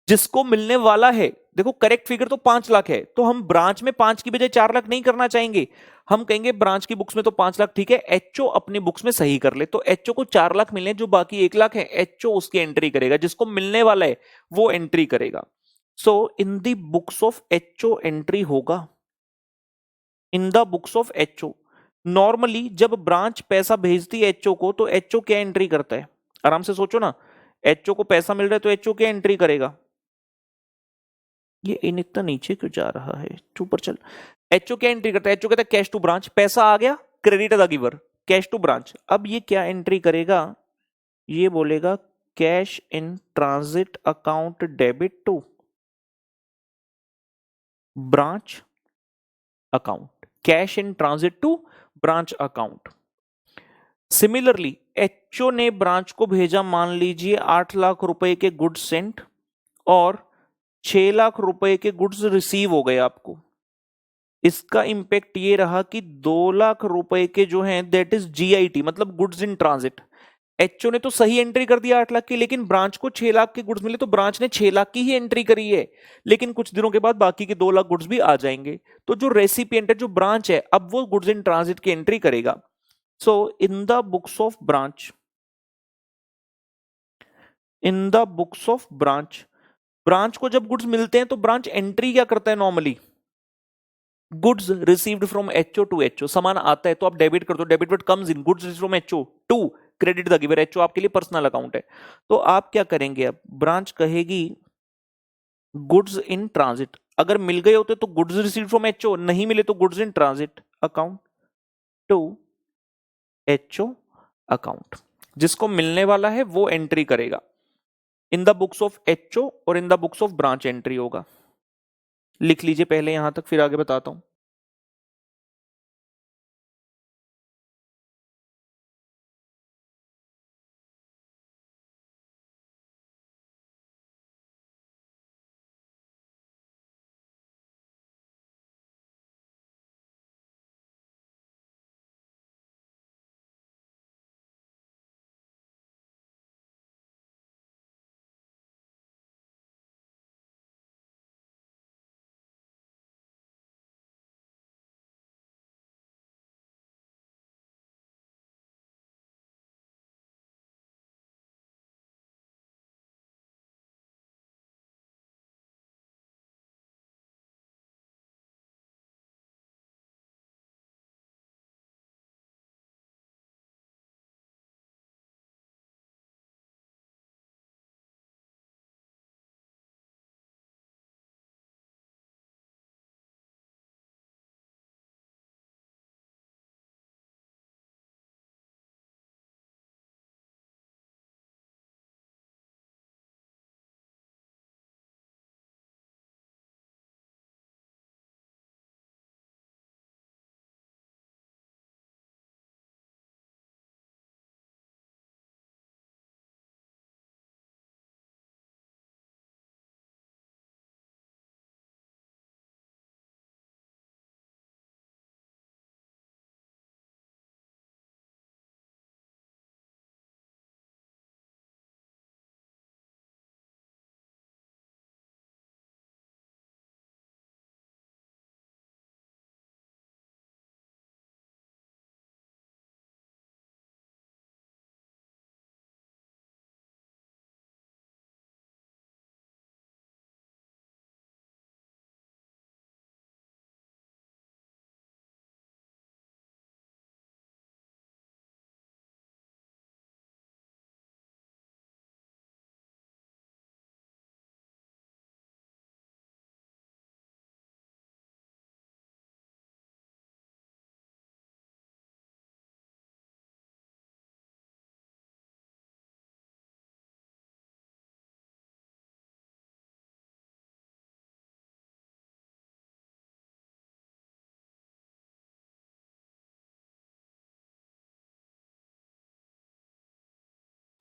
जिसको मिलने वाला है देखो करेक्ट फिगर तो 5 लाख है, तो हम ब्रांच में 5 की बजाय 4 लाख नहीं करना चाहेंगे, हम कहेंगे ब्रांच की बुक्स में तो 5 लाख ठीक है, एचओ अपनी बुक्स में सही कर ले, तो एचओ को 4 लाख मिलने, जो बाकी 1 लाख है एचओ उसकी एंट्री करेगा, जिसको मिलने वाला है वो एंट्री करेगा। So in the books of HO entry होगा, in the books of HO. Normally जब ब्रांच पैसा भेजती है एचओ को, तो एचओ क्या एंट्री करता है, आराम से सोचो ना, एचओ को पैसा मिल रहा है तो एचओ क्या एंट्री करेगा, ये इन इतना नीचे क्यों जा रहा है, ऊपर चल। एचओ क्या एंट्री करता है, एचओ कहता है कैश टू ब्रांच, पैसा आ गया, credit the giver, cash to branch. अब ये क्या एंट्री करेगा, ये बोलेगा cash in transit account debit to branch account, cash in transit to branch account. Similarly HO ने ब्रांच को भेजा मान लीजिए 8 लाख रुपए के गुड्स सेंट और 6 लाख रुपए के गुड्स रिसीव हो गए आपको। इसका इंपैक्ट ये रहा कि 2 लाख रुपए के जो हैं दैट इज जीआईटी, मतलब गुड्स इन ट्रांजिट। एचओ ने तो सही एंट्री कर दिया 8 लाख की, लेकिन ब्रांच को 6 लाख के गुड्स मिले तो ब्रांच ने 6 लाख की ही एंट्री करी है, लेकिन कुछ दिनों के बाद बाकी के 2 लाख गुड्स भी आ जाएंगे। तो जो रेसिपिएंट है, जो ब्रांच है, अब वो गुड्स इन ट्रांजिट की एंट्री करेगा। So in the books of branch, in the books of branch, branch को जब गुड्स मिलते हैं तो ब्रांच एंट्री क्या करता है normally, goods received from HO to HO, सामान आता है तो आप डेबिट कर दो, debit what comes in, goods received from HO to credit the giver, HO आपके लिए पर्सनल अकाउंट है। तो आप क्या करेंगे, अब ब्रांच कहेगी गुड्स इन ट्रांजिट, अगर मिल गए होते तो गुड्स रिसीव्ड फ्रॉम एचओ, नहीं मिले तो goods in transit account to HO account, जिसको मिलने वाला है वो एंट्री करेगा। In the books of HO और in the books of branch entry होगा। लिख लीजिए पहले यहां तक, फिर आगे बताता हूं।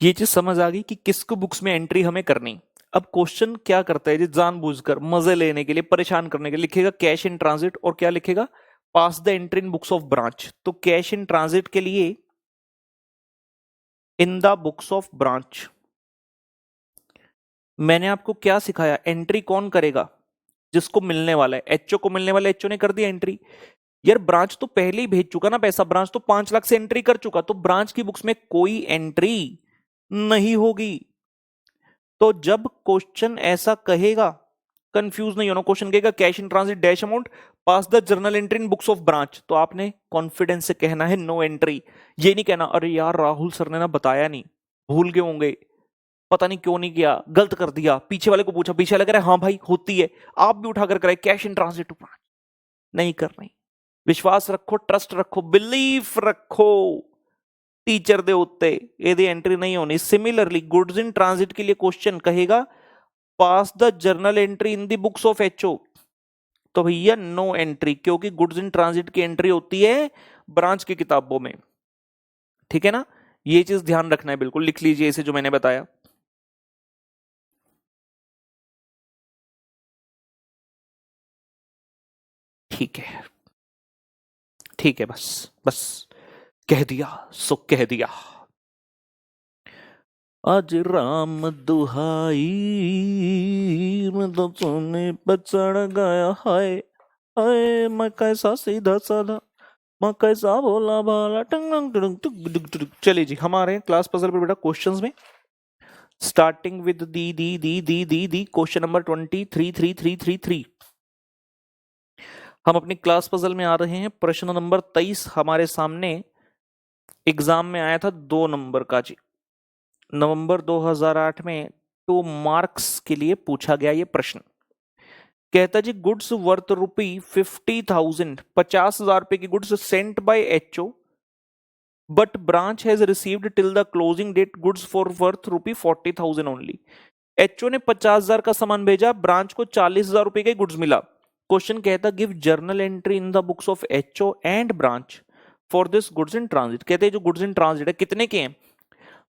ये चीज समझ आ गई कि किसको बुक्स में एंट्री हमें करनी। अब क्वेश्चन क्या करता है, जानबूझकर मजे लेने के लिए, परेशान करने के लिए, लिखेगा कैश इन ट्रांजिट और क्या लिखेगा, pass the entry in books of branch. तो कैश इन ट्रांजिट के लिए in the books of branch, मैंने आपको क्या सिखाया, एंट्री कौन करेगा, जिसको मिलने वाला है, एचओ को मिलने वाला, एचओ ने कर दिया एंट्री। यार ब्रांच तो पहले ही भेज चुका ना पैसा, ब्रांच तो 5 लाख से एंट्री कर चुका, तो ब्रांच की बुक्स में कोई एंट्री नहीं होगी। तो जब क्वेश्चन ऐसा कहेगा, कंफ्यूज नहीं होना, क्वेश्चन कहेगा cash in transit dash amount pass the journal entry in books of branch, तो आपने कॉन्फिडेंस से कहना है नो एंट्री। ये नहीं कहना अरे यार राहुल सर ने ना बताया नहीं, भूल गए होंगे, पता नहीं क्यों नहीं किया, गलत कर दिया, पीछे वाले को पूछा, पीछे वाले कह रहे हाँ भाई होती है, आप भी उठाकर कराए cash in transit to branch. नहीं करनी, विश्वास रखो, ट्रस्ट रखो, बिलीफ रखो टीचर दे उत्ते, यदि एंट्री नहीं होनी। सिमिलरली गुड्स इन ट्रांजिट के लिए क्वेश्चन कहेगा pass the journal entry in the books of HO, तो भैया नो एंट्री, क्योंकि गुड्स इन ट्रांजिट की एंट्री होती है ब्रांच की किताबों में। ठीक है ना, ये चीज ध्यान रखना है, बिल्कुल लिख लीजिए इसे जो मैंने बताया। ठीक है, ठीक है, बस बस कह दिया सो कह दिया। आज राम दुहाई, मैं तो सोने पर चढ़ गया, हाय हाय मैं कैसा सीधा साधा, मैं कैसा भोला भाला, टंग टंग टुडुंग टुक टुक टुक। चलिए जी, हम आ रहे हैं क्लास पजल पर बेटा क्वेश्चंस में, starting with the question number 23 हम अपनी क्लास पजल में आ रहे हैं। प्रश्न नंबर 23 हमारे सामने एग्जाम में आया था 2 नंबर का जी, नवंबर 2008 में 2 मार्क्स के लिए पूछा गया ये प्रश्न। कहता जी गुड्स वर्थ ₹50,000, 50,000 रुपए की goods sent by HO, but branch has received till the closing date goods for worth ₹40,000 only. HO ने 50,000 का सामान भेजा, ब्रांच को 40,000 रुपए के गुड्स मिला। क्वेश्चन कहता give journal entry in the books of HO and branch for this goods in transit. कहते हैं जो गुड्स इन ट्रांजिट है कितने के हैं,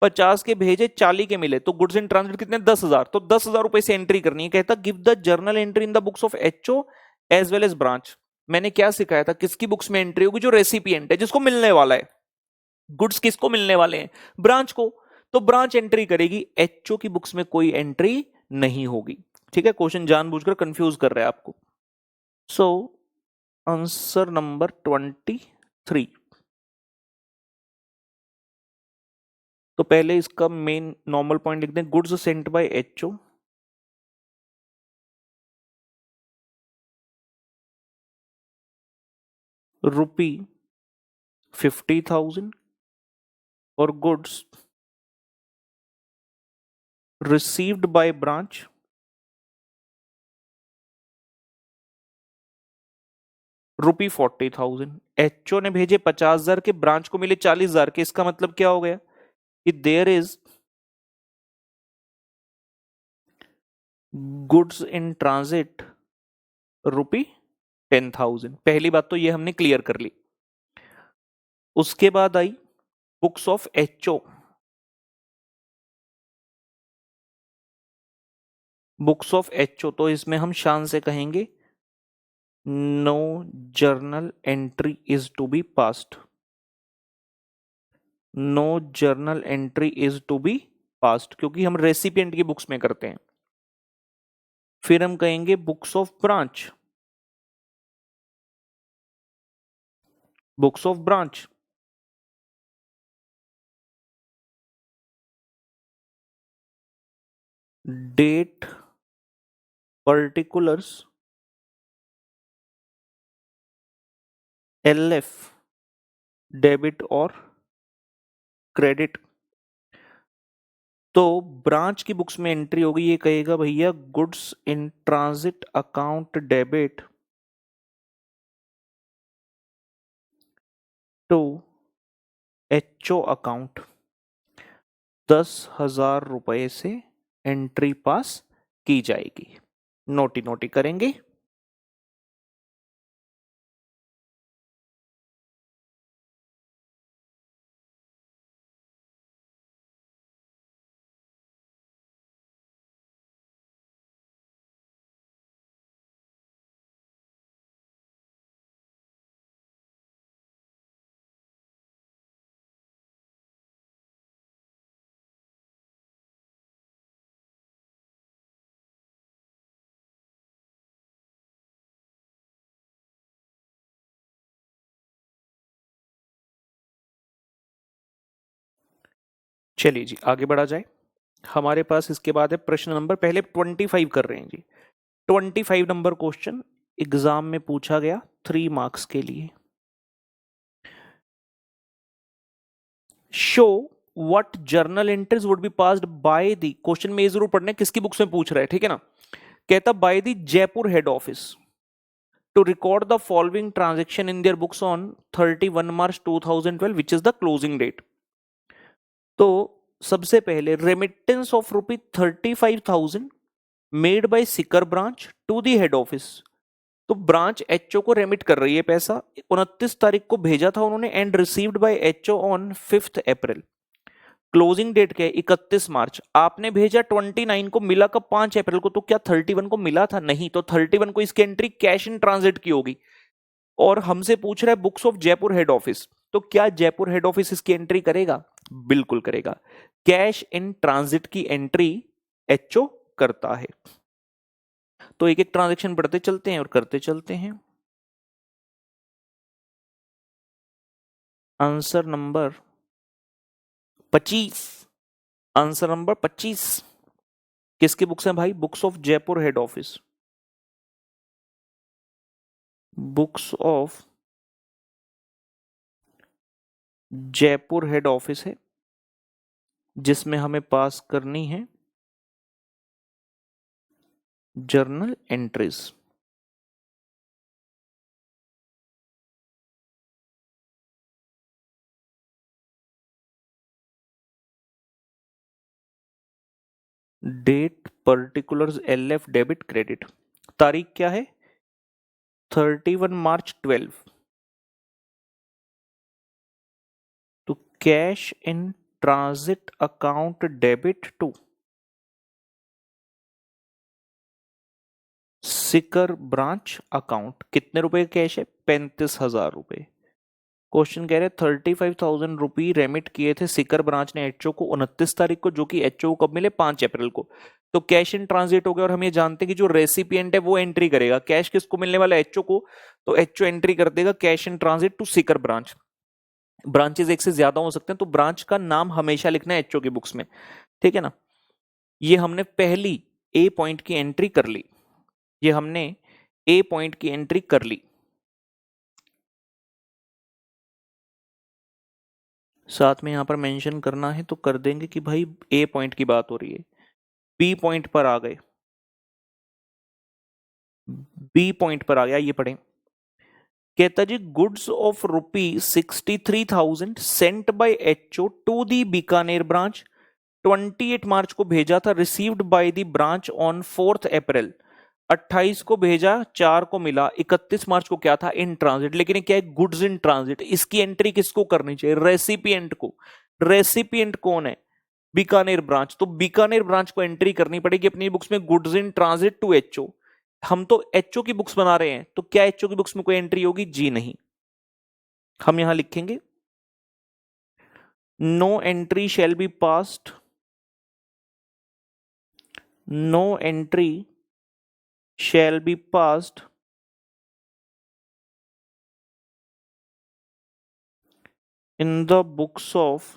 50 के भेजे, 40 के मिले, तो गुड्स इन ट्रांजिट कितने, 10,000, तो 10,000 रुपए से एंट्री करनी है। कहता give the journal entry in the books of HO as well as branch. मैंने क्या सिखाया था, किसकी बुक्स में एंट्री होगी, जो रेसिपिएंट है, जिसको मिलने वाला है। गुड्स किसको मिलने वाले हैं, ब्रांच को, तो ब्रांच एंट्री करेगी, एचओ की बुक्स में कोई एंट्री नहीं होगी। ठीक है, क्वेश्चन जानबूझकर कंफ्यूज कर रहा है आपको। So answer number 23। तो पहले इसका मेन नॉर्मल पॉइंट लिखते हैं, गुड्स सेंट बाय एचओ ₹50,000 और goods received by branch ₹40,000। HO ने भेजे 50,000 के, ब्रांच को मिले 40,000 के। इसका मतलब क्या हो गया कि there is goods in transit ₹10,000। पहली बात तो ये हमने क्लियर कर ली। उसके बाद आई books of HO, books of HO, तो इसमें हम शान से कहेंगे no journal entry is to be passed, no journal entry is to be passed, क्योंकि हम रेसिपिएंट की बुक्स में करते हैं। फिर हम कहेंगे books of branch, books of branch date particulars LF debit और क्रेडिट। तो ब्रांच की बुक्स में एंट्री होगी, ये कहेगा भैया goods in transit account debit to HO account, 10,000 रुपए से एंट्री पास की जाएगी। नोटी नोटी करेंगे। चलिए जी आगे बढ़ा जाए। हमारे पास इसके बाद है प्रश्न नंबर, पहले 25 कर रहे हैं जी। 25 नंबर क्वेश्चन एग्जाम में पूछा गया 3 मार्क्स के लिए। Show what journal entries would be passed by the, question में ये जरूर पढ़ना है किसकी बुक्स में पूछ रहा है, ठीक है ना। कहता by the Jaipur head office to record the following transaction in their books on 31 March 2012 which is the closing date। तो सबसे पहले remittance of ₹35,000 made by Sikar branch to the head office. तो ब्रांच एचओ को रेमिट कर रही है पैसा, 29 तारीख को भेजा था उन्होंने and received by HO on 5 April. Closing date क्या है 31 मार्च, आपने भेजा 29 को, मिला कब 5 अप्रैल को, तो क्या 31 को मिला था, नहीं, तो 31 को इसकी एंट्री कैश इन ट्रांजिट की होगी। और हमसे पूछ रहा है books of Jaipur head office, तो क्या जयपुर हेड ऑफिस इसकी एंट्री करेगा, बिल्कुल करेगा। कैश इन ट्रांजिट की एंट्री एचओ करता है। तो एक एक ट्रांजैक्शन बढ़ते चलते हैं और करते चलते हैं। आंसर नंबर 25, आंसर नंबर 25 किसकी बुक्स हैं भाई, books of Jaipur head office. Books of Jaipur head office है जिसमें हमें पास करनी है journal entries. Date particulars LF debit credit, तारीख क्या है 31 मार्च 12। तो cash in transit account debit to Sikar branch account, कितने रुपए कैश है 35,000 रुपए। क्वेश्चन कह रहे 35,000 रुपी रेमिट किए थे सिकर ब्रांच ने एचओ को 29 तारीख को, जो कि एचओ को कब मिले 5 अप्रैल को। तो कैश इन ट्रांजिट हो गया और हम ये जानते हैं कि जो रेसिपिएंट है वो एंट्री करेगा, कैश किसको मिलने वाला है एचओ को, तो एचओ एंट्री कर देगा cash in transit to Sikar branch. Branches एक से ज्यादा हो सकते हैं तो ब्रांच का नाम हमेशा लिखना है एचओ की बुक्स में, ठीक है ना। ये हमने पहली ए पॉइंट की एंट्री कर ली, ये हमने ए पॉइंट की एंट्री कर ली। साथ में यहां पर मेंशन करना है तो कर देंगे कि भाई ए पॉइंट की बात हो रही है। बी पॉइंट पर आ गए, बी पॉइंट पर आ गया, ये पढ़ें। कहता जी goods of ₹63,000 sent by HO to the Bikaner branch 28 March को भेजा था, received by the branch on 4 April. 28 को भेजा, 4 को मिला, 31 मार्च को क्या था इन ट्रांजिट, लेकिन ये क्या है गुड्स इन ट्रांजिट। इसकी एंट्री किसको करनी चाहिए, रेसिपिएंट को। रेसिपिएंट कौन है, बीकानेर ब्रांच, तो बीकानेर ब्रांच को एंट्री करनी पड़ेगी अपनी बुक्स में goods in transit to HO. हम तो एचओ की बुक्स बना रहे हैं, तो क्या एचओ की बुक्स में कोई एंट्री होगी, जी नहीं। हम यहां लिखेंगे no entry shall be passed, no entry shall be passed in the books of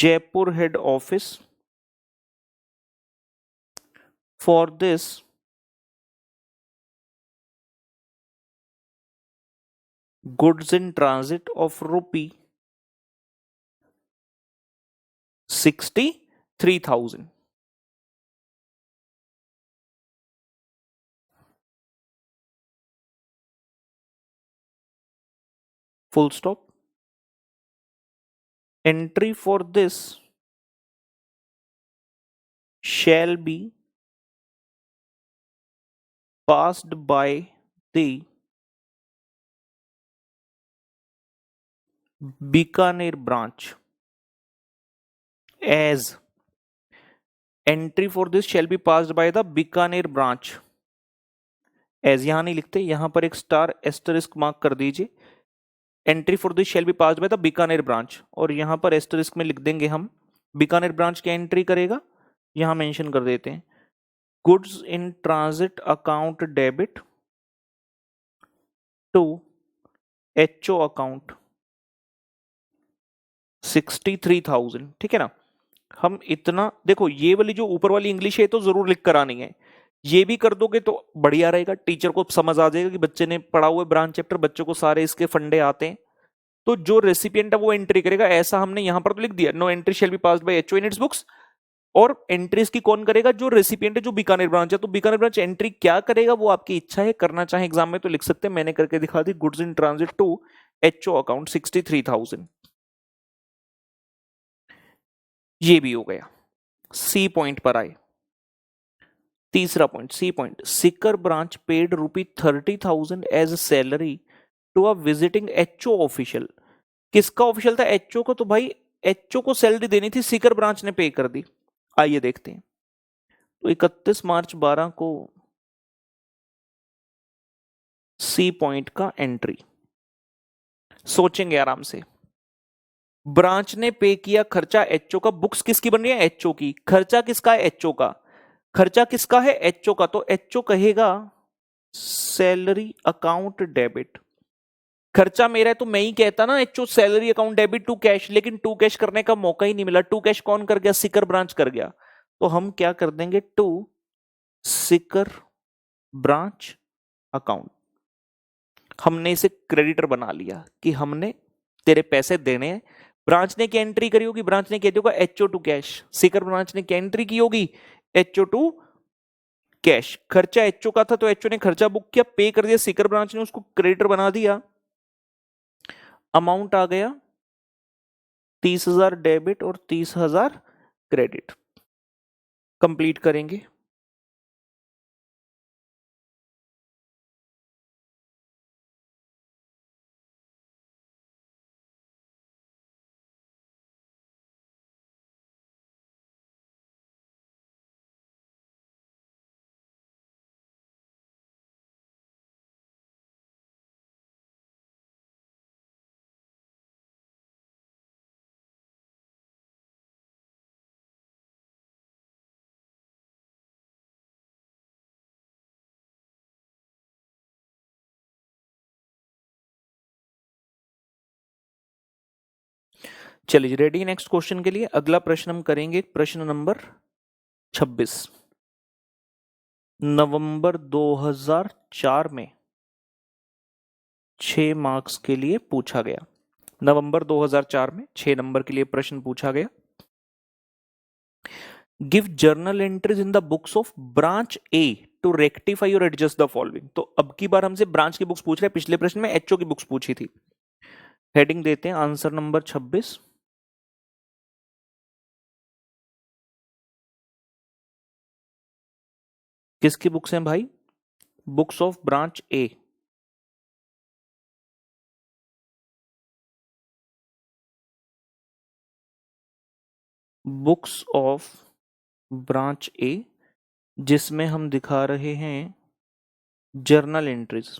Jaipur head office for this goods in transit of ₹63,000। full stop। entry for this shall be passed by the Bikaner branch as entry for this shall be passed by the Bikaner branch as, यहां नहीं लिखते, यहां पर एक star asterisk mark कर दीजिए। Entry for this shell be passed by the Bikaner branch, और यहां पर एस्टरिस्क में लिख देंगे हम बीकानेर ब्रांच क्या एंट्री करेगा, यहां मेंशन कर देते हैं goods in transit account debit to HO account 63,000, ठीक है ना। हम इतना देखो, ये वाली जो ऊपर वाली इंग्लिश है तो जरूर लिख कर आनी है, ये भी कर दोगे तो बढ़िया रहेगा, टीचर को समझ आ जाएगा कि बच्चे ने पढ़ा हुआ है ब्रांच चैप्टर, बच्चों को सारे इसके फंडे आते हैं। तो जो रेसिपिएंट है वो एंट्री करेगा, ऐसा हमने यहां पर तो लिख दिया, no entry shall be passed by HO in its books. और एंट्रीज की कौन करेगा, जो रेसिपिएंट है, जो बीकानेर ब्रांच है। तो बीकानेर ब्रांच एंट्री क्या करेगा वो आपकी इच्छा है, करना चाहे एग्जाम में तो लिख सकते हैं, मैंने करके दिखा दी, goods in transit to HO account 63,000। ये भी हो गया। सी पॉइंट पर आए, तीसरा point, C point, Sikar branch paid ₹30,000 as salary to a visiting HO official. किसका ऑफिशियल था, एचओ को। तो भाई एचओ को सैलरी देनी थी, सीकर ब्रांच ने पे कर दी। आइए देखते हैं। तो 31 मार्च 12 को सी पॉइंट का एंट्री, सोचेंगे आराम से। ब्रांच ने पे किया खर्चा एचओ का, बुक्स किसकी बन रही है, एचओ की। खर्चा किसका है, एचओ का। खर्चा किसका है, एचओ का। तो एचओ कहेगा सैलरी अकाउंट डेबिट। खर्चा मेरा है तो मैं ही कहता ना HO salary account debit to cash, लेकिन टू कैश करने का मौका ही नहीं मिला। टू कैश कौन कर गया, सीकर ब्रांच कर गया। तो हम क्या कर देंगे, टू सीकर ब्रांच अकाउंट। हमने इसे क्रेडिटर बना लिया कि हमने तेरे पैसे देने हैं। ब्रांच ने क्या एंट्री करी होगी, ब्रांच ने कह दिया होगा HO to cash. Sikar branch ने क्या एंट्री की होगी, एचओ टू कैश। खर्चा एचओ का था तो एचओ ने खर्चा बुक किया, पे कर दिया, सीकर ब्रांच ने उसको क्रेडिटर बना दिया। अमाउंट आ गया 30,000 डेबिट और 30,000 क्रेडिट। कंप्लीट करेंगे। चलिए रेडी नेक्स्ट क्वेश्चन के लिए। अगला प्रश्न हम करेंगे प्रश्न नंबर 26। नवंबर 2004 में 6 मार्क्स के लिए पूछा गया। नवंबर 2004 में 6 नंबर के लिए प्रश्न पूछा गया। Give journal entries in the books of branch A to rectify और एडजस्ट द फॉलोइंग। तो अब की बार हमसे ब्रांच की बुक्स पूछ रहे हैं, पिछले प्रश्न में एचओ की बुक्स पूछी थी। हेडिंग देते हैं आंसर नंबर 26। किसकी बुक्स हैं भाई, books of branch A. Books of branch A, जिसमें हम दिखा रहे हैं जर्नल एंट्रीज।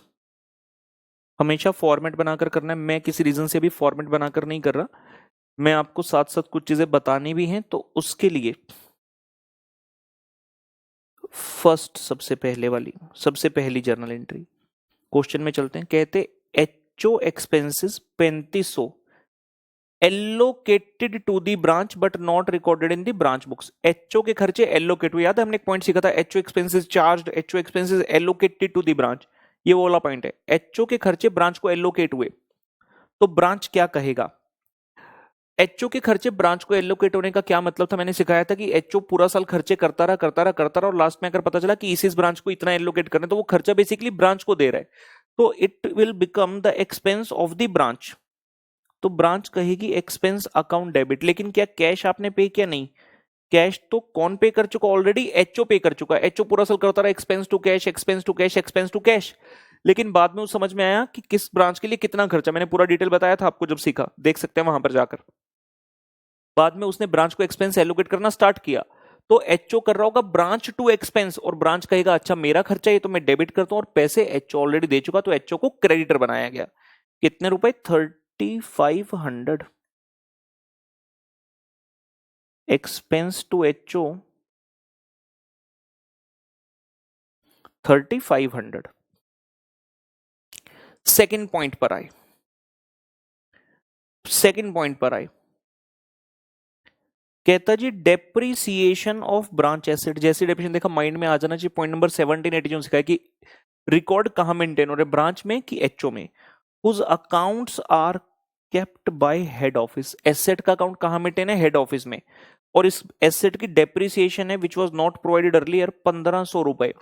हमेशा फॉर्मेट बनाकर करना है, मैं किसी रीजन से भी फॉर्मेट बनाकर नहीं कर रहा, मैं आपको साथ साथ कुछ चीजें बतानी भी हैं, तो उसके लिए फर्स्ट सबसे पहली जर्नल एंट्री क्वेश्चन में चलते हैं। कहते HO expenses 3500 allocated to the branch but not recorded in the branch books. HO के खर्चे एलोकेट हुए, याद है हमने एक पॉइंट सीखा था, HO expenses charged, HO expenses allocated to the branch. ये वो वाला पॉइंट है, एचओ के खर्चे ब्रांच को एलोकेट हुए। तो ब्रांच क्या कहेगा, एचओ के खर्चे ब्रांच को एलोकेट होने का क्या मतलब था, मैंने सिखाया था कि एचओ पूरा साल खर्चे करता रहा और लास्ट में अगर पता चला कि इस ब्रांच को इतना एलोकेट करना है, तो वो खर्चा बेसिकली ब्रांच को दे रहा है, तो it will become the expense of the branch. तो ब्रांच कहेगी एक्सपेंस अकाउंट डेबिट। लेकिन क्या कैश आपने पे किया, नहीं। कैश तो कौन पे कर चुका, ऑलरेडी एचओ पे कर चुका है। एचओ पूरा साल करता रहा expense to cash, expense to cash, expense to cash. लेकिन बाद में उस समझ में आया कि किस ब्रांच के लिए कितना खर्चा, मैंने पूरा डिटेल बताया था आपको जब सीखा, देख सकते हैं वहां पर जाकर। बाद में उसने ब्रांच को एक्सपेंस एलोकेट करना स्टार्ट किया, तो एचओ कर रहा होगा ब्रांच टू एक्सपेंस, और ब्रांच कहेगा अच्छा मेरा खर्चा है तो मैं डेबिट करता हूं, और पैसे एचओ ऑलरेडी दे चुका, तो एचओ को क्रेडिटर बनाया गया। कितने रुपए, 3500 expense to HO 3500। Second point पर आए, कहता जी डेप्रिसिएशन ऑफ ब्रांच एसेट, जैसे डेफिनेशन देखा माइंड में आ जाना चाहिए। पॉइंट नंबर 17 80 सिखाया कि रिकॉर्ड कहां मेंटेन हो रहे, ब्रांच में कि एचओ में। Whose accounts are kept by head office, asset का अकाउंट कहां मेंटेन है, हेड ऑफिस में। और इस एसेट की डेप्रिसिएशन है which was not provided earlier 1500 रुपए।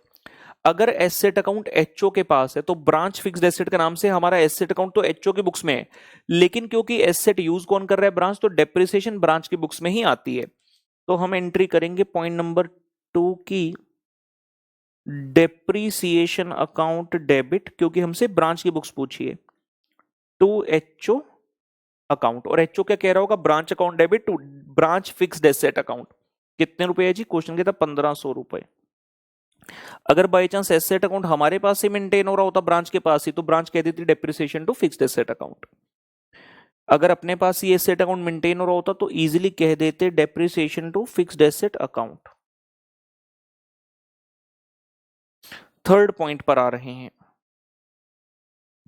अगर एसेट अकाउंट एचओ के पास है तो ब्रांच फिक्स्ड एसेट के नाम से हमारा एसेट अकाउंट तो एचओ के बुक्स में है, लेकिन क्योंकि एसेट यूज कौन कर रहा है, ब्रांच, तो डेप्रिसिएशन ब्रांच की बुक्स में ही आती है। तो हम एंट्री करेंगे पॉइंट नंबर 2 की डेप्रिसिएशन अकाउंट डेबिट, क्योंकि हमसे ब्रांच की बुक्स पूछी है, टू एचओ अकाउंट। और एचओ क्या कह रहा होगा, branch account debit to branch fixed asset account. कितने रुपए है जी, क्वेश्चन कहता 1500 रुपए। अगर बाई चांस एसेट अकाउंट हमारे पास ही मेंटेन हो रहा होता ब्रांच के पास ही, तो ब्रांच कह देती depreciation to fixed asset account. अगर अपने पास ही एसेट अकाउंट मेंटेन हो रहा होता तो इजीली कह देते depreciation to fixed asset account. Third point पर आ रहे हैं।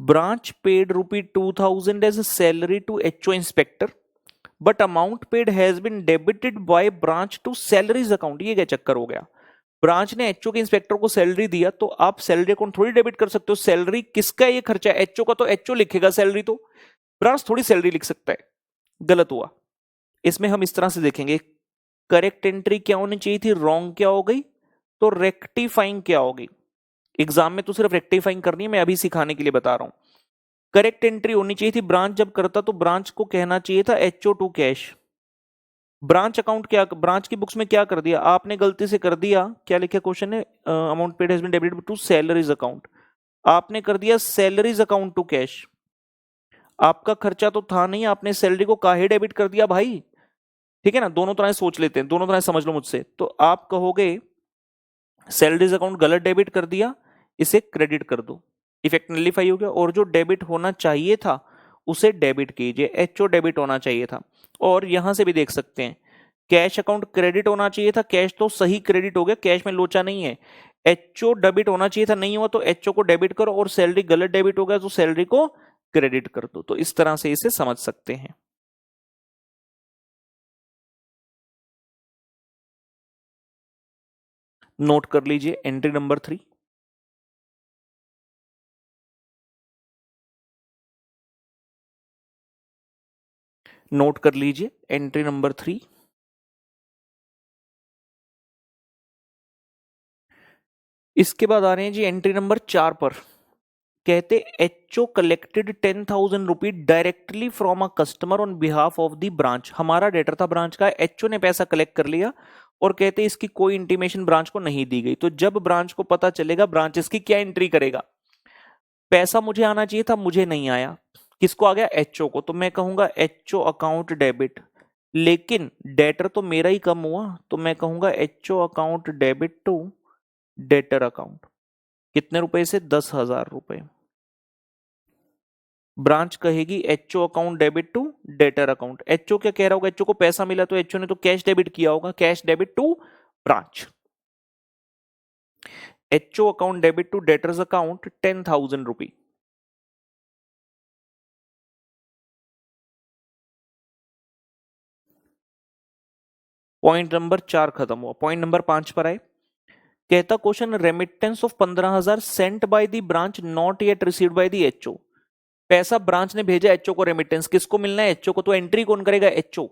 Branch paid ₹2000 as a salary to HO inspector, but amount paid has been debited by branch to salaries account. ये क्या चक्कर हो गया, ब्रांच ने एचओ के इंस्पेक्टर को सैलरी दिया तो आप सैलरी अकाउंट थोड़ी डेबिट कर सकते हो। सैलरी किसका, ये खर्चा है एचओ का, तो एचओ लिखेगा सैलरी, तो ब्रांच थोड़ी सैलरी लिख सकता है। गलत हुआ। इसमें हम इस तरह से देखेंगे, करेक्ट एंट्री क्या होनी चाहिए थी, रॉन्ग क्या हो गई, तो रेक्टिफाइंग क्या होगी। एग्जाम में तो सिर्फ रेक्टिफाइंग करनी है, मैं अभी सिखाने के लिए बता रहा हूं। करेक्ट एंट्री होनी चाहिए थी, ब्रांच जब करता तो ब्रांच को कहना चाहिए था HO to cash. Branch account क्या, ब्रांच की बुक्स में क्या कर दिया आपने, गलती से कर दिया, क्या लिखा क्वेश्चन है, amount paid has been debited to salaries account. आपने कर दिया सैलरीज अकाउंट टू कैश। आपका खर्चा तो था नहीं, आपने सैलरी को काहे डेबिट कर दिया भाई। ठीक है ना, दोनों तरह से सोच लेते हैं, दोनों तरह से समझ लो मुझसे। तो आप कहोगे सैलरीज अकाउंट गलत डेबिट कर दिया, इसे क्रेडिट कर दो, इफेक्ट नलिफाई हो गया। और जो डेबिट होना चाहिए था उसे डेबिट कीजिए, एचओ डेबिट होना चाहिए था। और यहां से भी देख सकते हैं कैश अकाउंट क्रेडिट होना चाहिए था, कैश तो सही क्रेडिट हो गया, कैश में लोचा नहीं है। एचओ डेबिट होना चाहिए था, नहीं हुआ तो एचओ को डेबिट करो, और सैलरी गलत डेबिट हो गया तो सैलरी को क्रेडिट कर दो। तो इस तरह से इसे समझ सकते हैं। नोट कर लीजिए एंट्री नंबर 3। नोट कर लीजिए एंट्री नंबर 3। इसके बाद आ रहे हैं जी एंट्री नंबर 4 पर। कहते HO collected 10,000 rupee directly from a customer on behalf of the branch. हमारा डेटर था ब्रांच का, एचओ ने पैसा कलेक्ट कर लिया और कहते इसकी कोई इंटीमेशन ब्रांच को नहीं दी गई। तो जब ब्रांच को पता चलेगा ब्रांच इसकी क्या एंट्री करेगा, पैसा मुझे आना चाहिए था, मुझे नहीं आया, किसको आ गया, एचओ को, तो मैं कहूंगा एचओ अकाउंट डेबिट। लेकिन डेटर तो मेरा ही कम हुआ, तो मैं कहूंगा HO account debit to debtor account. कितने रुपए से, 10,000 रुपए। ब्रांच कहेगी HO account debit to debtor account. HO क्या कह रहा होगा, एचओ को पैसा मिला तो एचओ ने तो कैश डेबिट किया होगा, cash debit to branch. HO account debit to debtors account 10,000 rupee. Point number 4 खत्म हुआ। पॉइंट नंबर 5 पर आए। कहता question remittance of 15,000 sent by the branch not yet received by the HO. पैसा ब्रांच ने भेजा एचओ को, रेमिटेंस किसको मिलना है, एचओ को, तो एंट्री कौन करेगा, एचओ।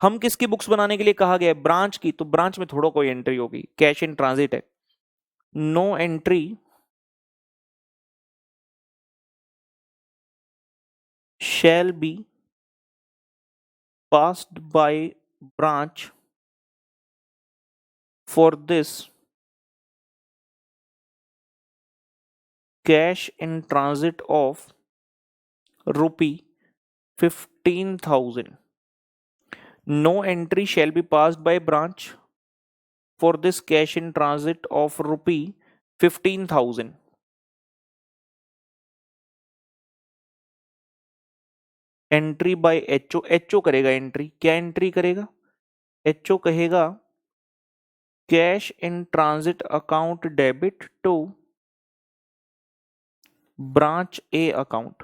हम किसकी बुक्स बनाने के लिए कहा गया है, ब्रांच की, तो ब्रांच में थोड़ा कोई एंट्री होगी, कैश इन ट्रांजिट है। No entry shall be passed by branch for this cash in transit of rupee 15,000. No entry shall be passed by branch for this cash in transit of rupee 15,000. Entry by HO, HO करेगा entry, क्या entry करेगा, HO कहेगा cash in transit account debit to branch A account.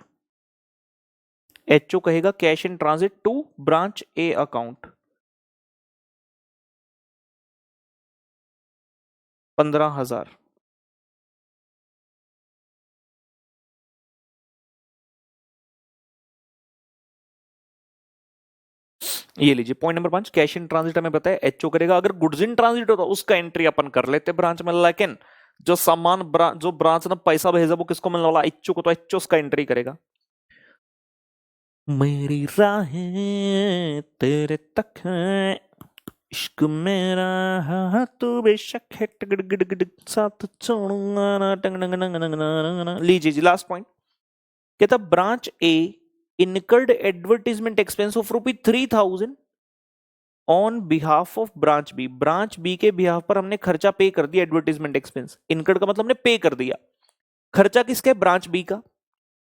HO कहेगा cash in transit to branch A account. 15,000। ये लीजिए point number 5, cash in transit हमें पता है एचओ करेगा। अगर गुड्स इन ट्रांजिट होता उसका एंट्री अपन कर लेते ब्रांच में, लेकिन जो सामान जो ब्रांच ने पैसा भेजा वो किसको मिलने वाला, एचओ को, तो एचओ उसका एंट्री करेगा। मेरी राहें तेरे तक है, इश्क मेरा हाँ तू बेशक है, टिगड़ गिड़ गिड़ साथ छोड़ूंगा ना, टंग टंग टंग टंग टंग टंग। लीजिए जी लास्ट पॉइंट, कहता branch A incurred advertisement expense of ₹3,000 on behalf of branch B. Branch B के बिहाफ पर हमने खर्चा पे कर दिया, एडवर्टीजमेंट एक्सपेंस। इनकर्ड का मतलब हमने पे कर दिया। खर्चा किसका? ब्रांच बी का।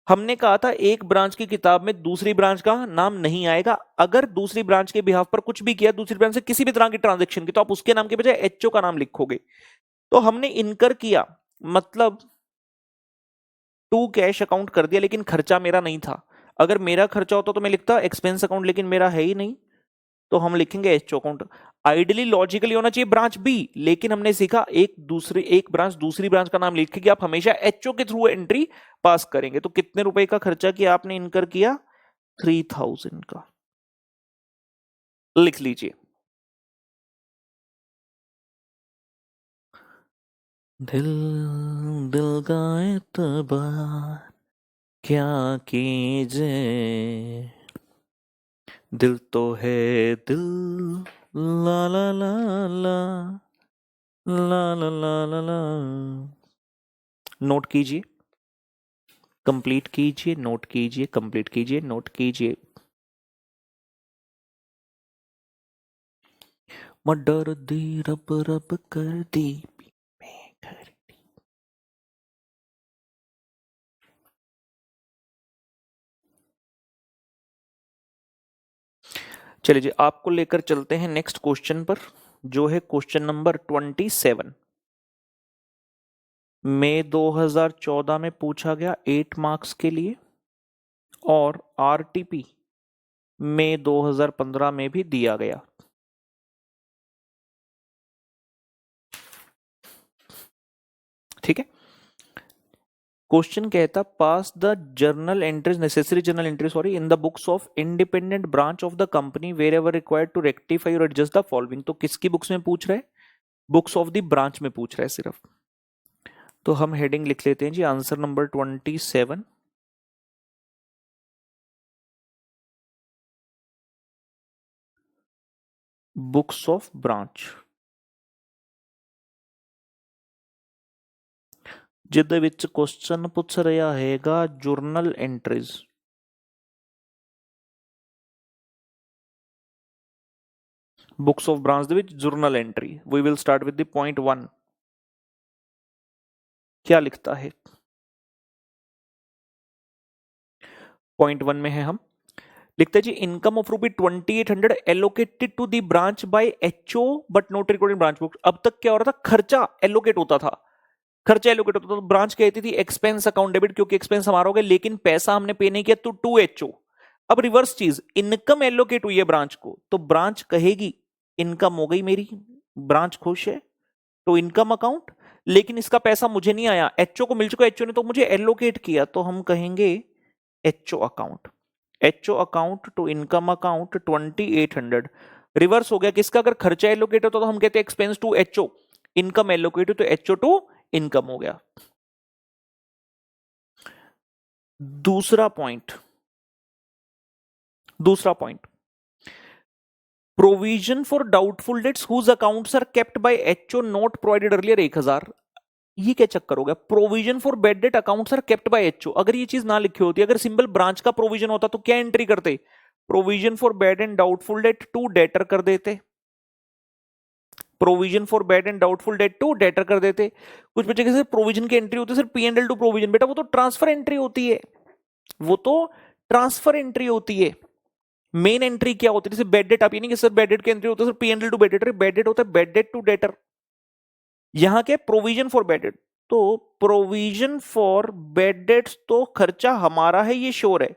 हमने कहा था एक ब्रांच की किताब में दूसरी ब्रांच का नाम नहीं आएगा। अगर दूसरी ब्रांच के बिहाफ पर कुछ भी किया, दूसरी ब्रांच से किसी भी तरह की ट्रांजेक्शन की, तो आप उसके नाम के बजाय एचओ का नाम लिखोगे। तो हमने इनकर किया मतलब टू कैश अकाउंट कर दिया, लेकिन खर्चा मेरा नहीं था। अगर मेरा खर्चा होता तो मैं लिखता एक्सपेंस अकाउंट, लेकिन मेरा है ही नहीं, तो हम लिखेंगे एचओ अकाउंट। आइडियली लॉजिकली होना चाहिए ब्रांच बी, लेकिन हमने सीखा एक ब्रांच दूसरी ब्रांच का नाम लिख के आप हमेशा एचओ के थ्रू एंट्री पास करेंगे। तो कितने रुपए का खर्चा किया आपने इनकर किया? 3,000 का। लिख लीजिए। दिल दिल का एतबार क्या कीजिए, दिल तो है दिल, ला ला ला ला ला ला ला ला ला। नोट कीजिए, कंप्लीट कीजिए, नोट कीजिए, कंप्लीट कीजिए, नोट कीजिए। मडर दी रब रब कर दी मैं कर दी। चलिए जी, आपको लेकर चलते हैं नेक्स्ट क्वेश्चन पर, जो है क्वेश्चन नंबर 27। मई 2014 में पूछा गया 8 मार्क्स के लिए, और आरटीपी मई 2015 में भी दिया गया। ठीक है। क्वेश्चन कहता pass the journal entries, necessary journal entry sorry, in the books of independent branch of the company wherever required to rectify और एडजस्ट द फॉलोइंग। तो किसकी बुक्स में पूछ रहे हैं? बुक्स ऑफ द ब्रांच में पूछ रहे हैं सिर्फ। तो हम हेडिंग लिख लेते हैं जी, answer number 27, books of branch. ਜਿਹਦੇ ਵਿੱਚ क्वेश्चन ਪੁੱਛ ਰਿਹਾ ਹੈਗਾ journal entries. Books of branch ਦੇ ਵਿੱਚ journal entry. We will start with the point 1। क्या लिखता है? पॉइंट 1 में है हम, लिखते हैं जी income of ₹2800 allocated to the branch by HO but not recorded branch book. अब तक क्या हो रहा था? खर्चा एलोकेट होता था, खर्चा एलोकेट होता था, तो ब्रांच कहती थी एक्सपेंस अकाउंट डेबिट, क्योंकि एक्सपेंस हमारा हो गया, लेकिन पैसा हमने पे नहीं किया, तो टू एचओ। अब रिवर्स चीज, इनकम एलोकेट हुई है ब्रांच को, तो ब्रांच कहेगी इनकम हो गई मेरी, ब्रांच खुश है, तो इनकम अकाउंट। लेकिन इसका पैसा मुझे नहीं आया, एचओ को मिल चुका, एचओ ने तो मुझे एलोकेट किया, तो हम कहेंगे HO account. HO account to income account 2800। Reverse हो गया किसका? अगर खर्चा एलोकेट होता तो हम कहते expense to HO, income allocate तो एचओ टू इनकम हो गया। दूसरा पॉइंट, provision for doubtful debts whose accounts are kept by HO not provided earlier 1000। ये क्या चक्कर हो गया? Provision for bad debt accounts are kept by HO. अगर ये चीज ना लिखी होती, अगर सिंपल ब्रांच का प्रोविजन होता तो क्या एंट्री करते? Provision for bad and doubtful debt to debtor कर देते, provision for bad and doubtful debt to debtor कर देते। कुछ बच्चे के प्रोविजन की एंट्री होती है सिर्फ पी&एल टू प्रोविजन, बेटा वो तो ट्रांसफर एंट्री होती है, वो तो ट्रांसफर एंट्री होती है। मेन एंट्री क्या होती है? जैसे बैड डेट, आप ये नहीं कि सर बैड डेट की एंट्री होता है सिर्फ P and L to bad debt, bad debt होता है बैड डेट टू डेटर। यहां क्या? Provision for bad debt. तो प्रोविजन फॉर बैड डेट्स तो खर्चा हमारा है, ये श्योर है।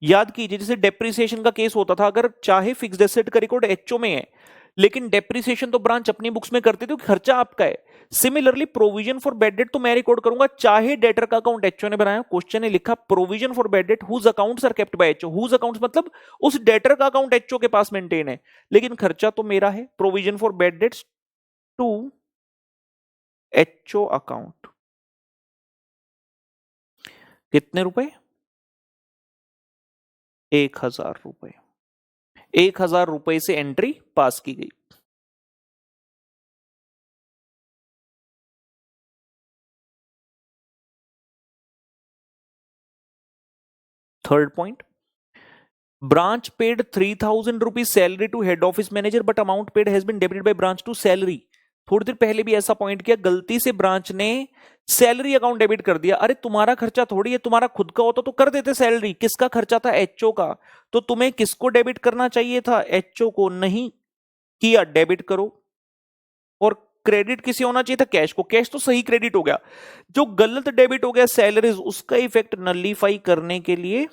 याद कीजिए जैसे डेप्रिसिएशन का केस होता था, अगर चाहे फिक्स्ड एसेट का रिकॉर्ड एचओ में है, लेकिन डेप्रिसिएशन तो ब्रांच अपनी बुक्स में करती थी, खर्चा आपका है। Similarly provision for bad debt तो मैं रिकॉर्ड करूंगा, चाहे डेटर का अकाउंट एचओ ने बनाया। क्वेश्चन ने लिखा provision for bad debt whose accounts are kept by HO. Whose accounts मतलब उस डेटर का अकाउंट एचओ के पास मेंटेन है, लेकिन खर्चा तो मेरा है। Provision for bad debts to HO account, कितने रुपए? 1000 रुपए। 1000 रुपए से एंट्री पास की गई। Third point, branch paid 3000 rupees salary to head office manager but amount paid has been debited by branch to salary. थोड़ी देर पहले भी ऐसा पॉइंट किया, गलती से ब्रांच ने सैलरी अकाउंट डेबिट कर दिया। अरे तुम्हारा खर्चा थोड़ी है, तुम्हारा खुद का होता तो कर देते सैलरी। किसका खर्चा था? एचओ का। तो तुम्हें किसको डेबिट करना चाहिए था? एचओ को। नहीं किया, डेबिट करो। और क्रेडिट किसे होना चाहिए था? कैश को। कैश तो सही क्रेडिट हो गया, जो गलत डेबिट हो गया सैलरीज, उसका इफेक्ट नलीफाई करने के लिए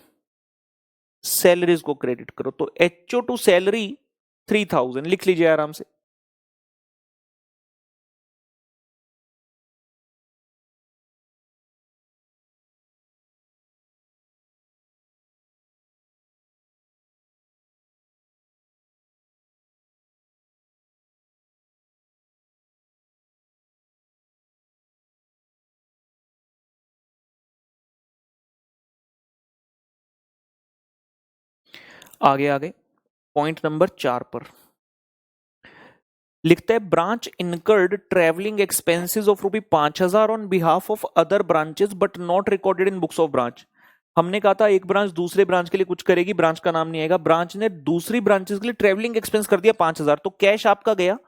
सैलरीज को क्रेडिट करो। तो एचओ टू सैलरी 3000 लिख लीजिए आराम से। आगे आगे पॉइंट नंबर 4 पर लिखता है branch incurred travelling expenses of ₹5000 on behalf of other branches but not recorded in books of branch. हमने कहा था एक ब्रांच दूसरे ब्रांच के लिए कुछ करेगी, ब्रांच का नाम नहीं आएगा। ब्रांच ने दूसरी ब्रांचेस के लिए ट्रेवलिंग एक्सपेंस कर दिया 5000, तो कैश आपका गया,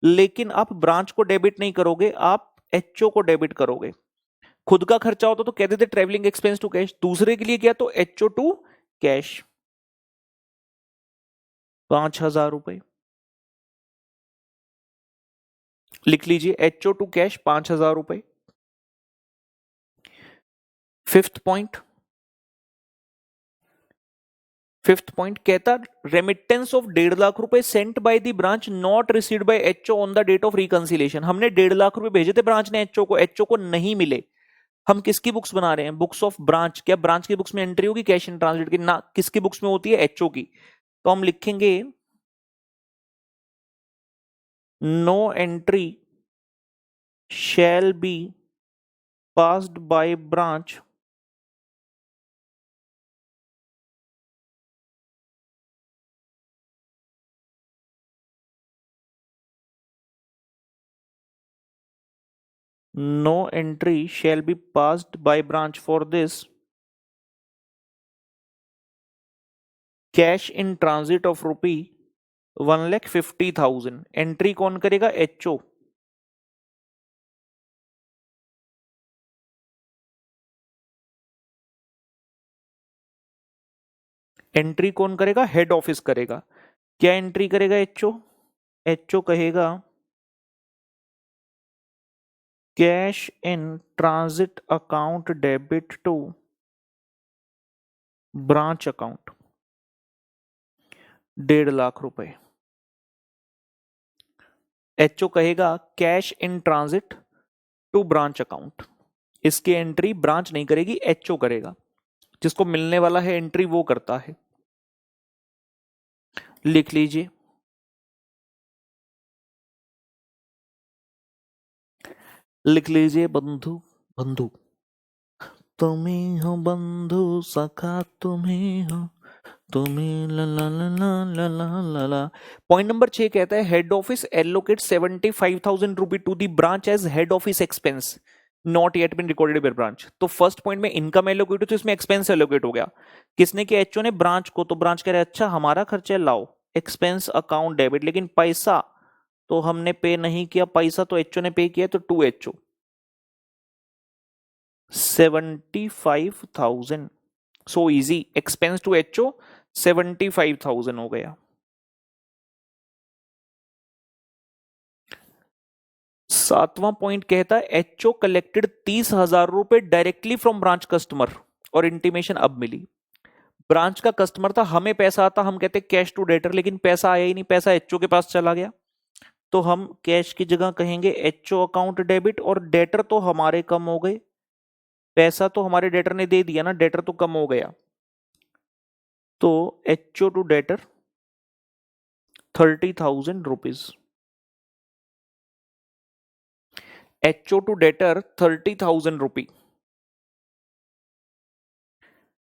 लेकिन आप ब्रांच को डेबिट नहीं करोगे, आप एचओ को डेबिट करोगे। खुद का खर्चा होता तो कह देते ट्रेवलिंग एक्सपेंस टू कैश, दूसरे के लिए किया तो एचओ टू कैश 5000 रुपए लिख लीजिए। एचओ टू कैश 5000 रुपए। फिफ्थ पॉइंट कहता रेमिटेंस ऑफ 1.5 लाख रुपए sent by the branch not received by HO on the date of reconciliation. हमने 1.5 लाख रुपए भेजे थे ब्रांच ने एचओ को, एचओ को नहीं मिले। हम किसकी बुक्स बना रहे हैं? Books of branch. क्या ब्रांच की बुक्स में एंट्री होगी कैश इन ट्रांजिट की? ना। किसकी बुक्स में होती है? एचओ की। तो हम लिखेंगे no entry shall be passed by branch no entry shall be passed by branch for this cash in transit of rupee 1,50,000। Entry कौन करेगा? एचओ। एंट्री कौन करेगा? हेड ऑफिस करेगा। क्या एंट्री करेगा एचओ? एचओ कहेगा cash in transit account debit to branch account 1.5 lakh रुपए। HO कहेगा cash in transit to branch account. इसकी एंट्री ब्रांच नहीं करेगी, एचओ करेगा। जिसको मिलने वाला है एंट्री वो करता है। लिख लीजिए बंधु बंधु तुम्हें हो बंधु सखा तुम्हें हो तुम्हें ला ला ला ला ला ला ला। पॉइंट नंबर 6 कहता है head office allocate 75,000 rupee to the branch as head office expense not yet been recorded by branch. तो फर्स्ट पॉइंट में इनकम एलोकेट हुई तो इसमें एक्सपेंस एलोकेट हो गया। किसने किया? एचओ ने ब्रांच को। तो ब्रांच कह रहे अच्छा हमारा खर्चा है, लाओ एक्सपेंस अकाउंट डेबिट, लेकिन पैसा तो हमने पे नहीं किया। पैसा तो एचओ ने पे किया, तो to HO 75,000। So easy, expense to HO 75,000 हो गया। सातवां पॉइंट कहता है एचओ कलेक्टेड 30,000 रुपए डायरेक्टली फ्रॉम ब्रांच कस्टमर और इंटीमेशन अब मिली। ब्रांच का कस्टमर था, हमें पैसा आता, हम कहते कैश टू डेटर, लेकिन पैसा आया ही नहीं, पैसा एचओ के पास चला गया, तो हम कैश की जगह कहेंगे एचओ अकाउंट डेबिट, और डेटर तो हमारे कम हो गए, पैसा तो हमारे डेटर ने दे दिया ना, डेटर तो कम हो गया, तो HO to debtor 30,000 rupees, HO to debtor 30,000 rupee.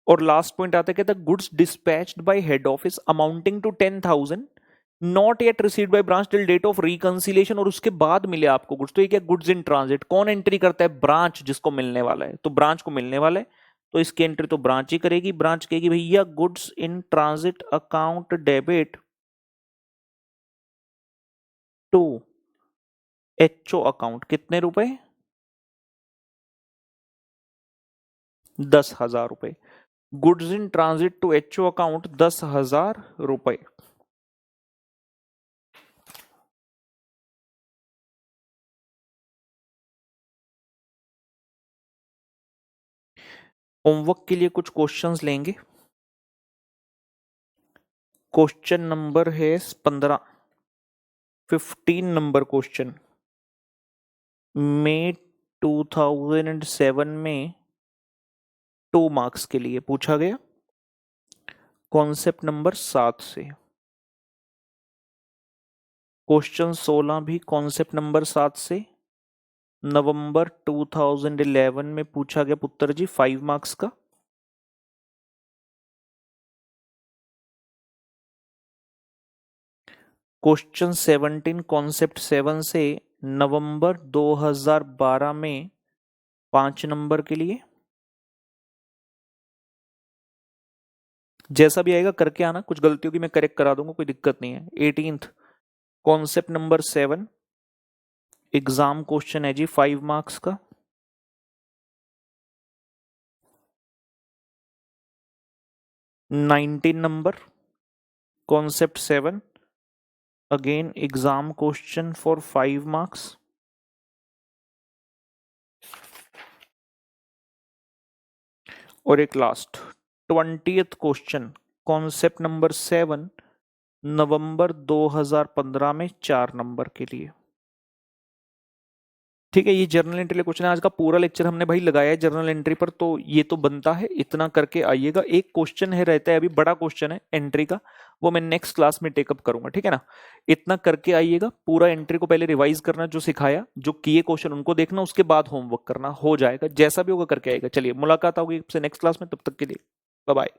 और लास्ट पॉइंट आता है, कहता है goods dispatched by head office amounting to 10,000 not yet received by branch till date of reconciliation, और उसके बाद मिले आपको गुड्स, तो ये क्या गुड्स इन ट्रांजिट, कौन एंट्री करता है, ब्रांच, जिसको मिलने वाला है, तो ब्रांच को मिलने वाला है, तो इसकी एंट्री तो ब्रांच ही करेगी, ब्रांच कहेगी भैया goods in transit account debit to HO account, कितने रुपए, 10,000 रुपए, goods in transit to HO account 10,000 रुपए। होमवर्क के लिए कुछ क्वेश्चंस लेंगे। क्वेश्चन नंबर है 15 नंबर क्वेश्चन, मई 2007 में 2 मार्क्स के लिए पूछा गया, कॉन्सेप्ट नंबर 7 से। क्वेश्चन 16 भी कॉन्सेप्ट नंबर 7 से, नवंबर 2011 में पूछा गया पुत्र जी, 5 मार्क्स का। क्वेश्चन 17 कॉन्सेप्ट 7 से, नवंबर 2012 में 5 नंबर के लिए। जैसा भी आएगा करके आना, कुछ गलतियों की मैं करेक्ट करा दूंगा, कोई दिक्कत नहीं है। 18th concept number 7 exam question है जी, 5 मार्क्स का। 19 number concept 7 again exam question for 5 marks. और एक last 20th question concept number 7 नवंबर 2015 में 4 नंबर के लिए। ठीक है, ये जर्नल एंट्री क्वेश्चन है। आज का पूरा लेक्चर हमने भाई लगाया है जर्नल एंट्री पर, तो ये तो बनता है, इतना करके आइएगा। एक क्वेश्चन है रहता है अभी, बड़ा क्वेश्चन है एंट्री का, वो मैं नेक्स्ट क्लास में टेकअप करूंगा, ठीक है ना। इतना करके आइएगा, पूरा एंट्री को पहले रिवाइज करना, जो सिखाया, जो किए क्वेश्चन उनको देखना, उसके बाद होमवर्क करना, हो जाएगा, जैसा भी होगा करके आएगा। चलिए मुलाकात होगी आपसे नेक्स्ट क्लास में, तब तक के लिए बाय बाय।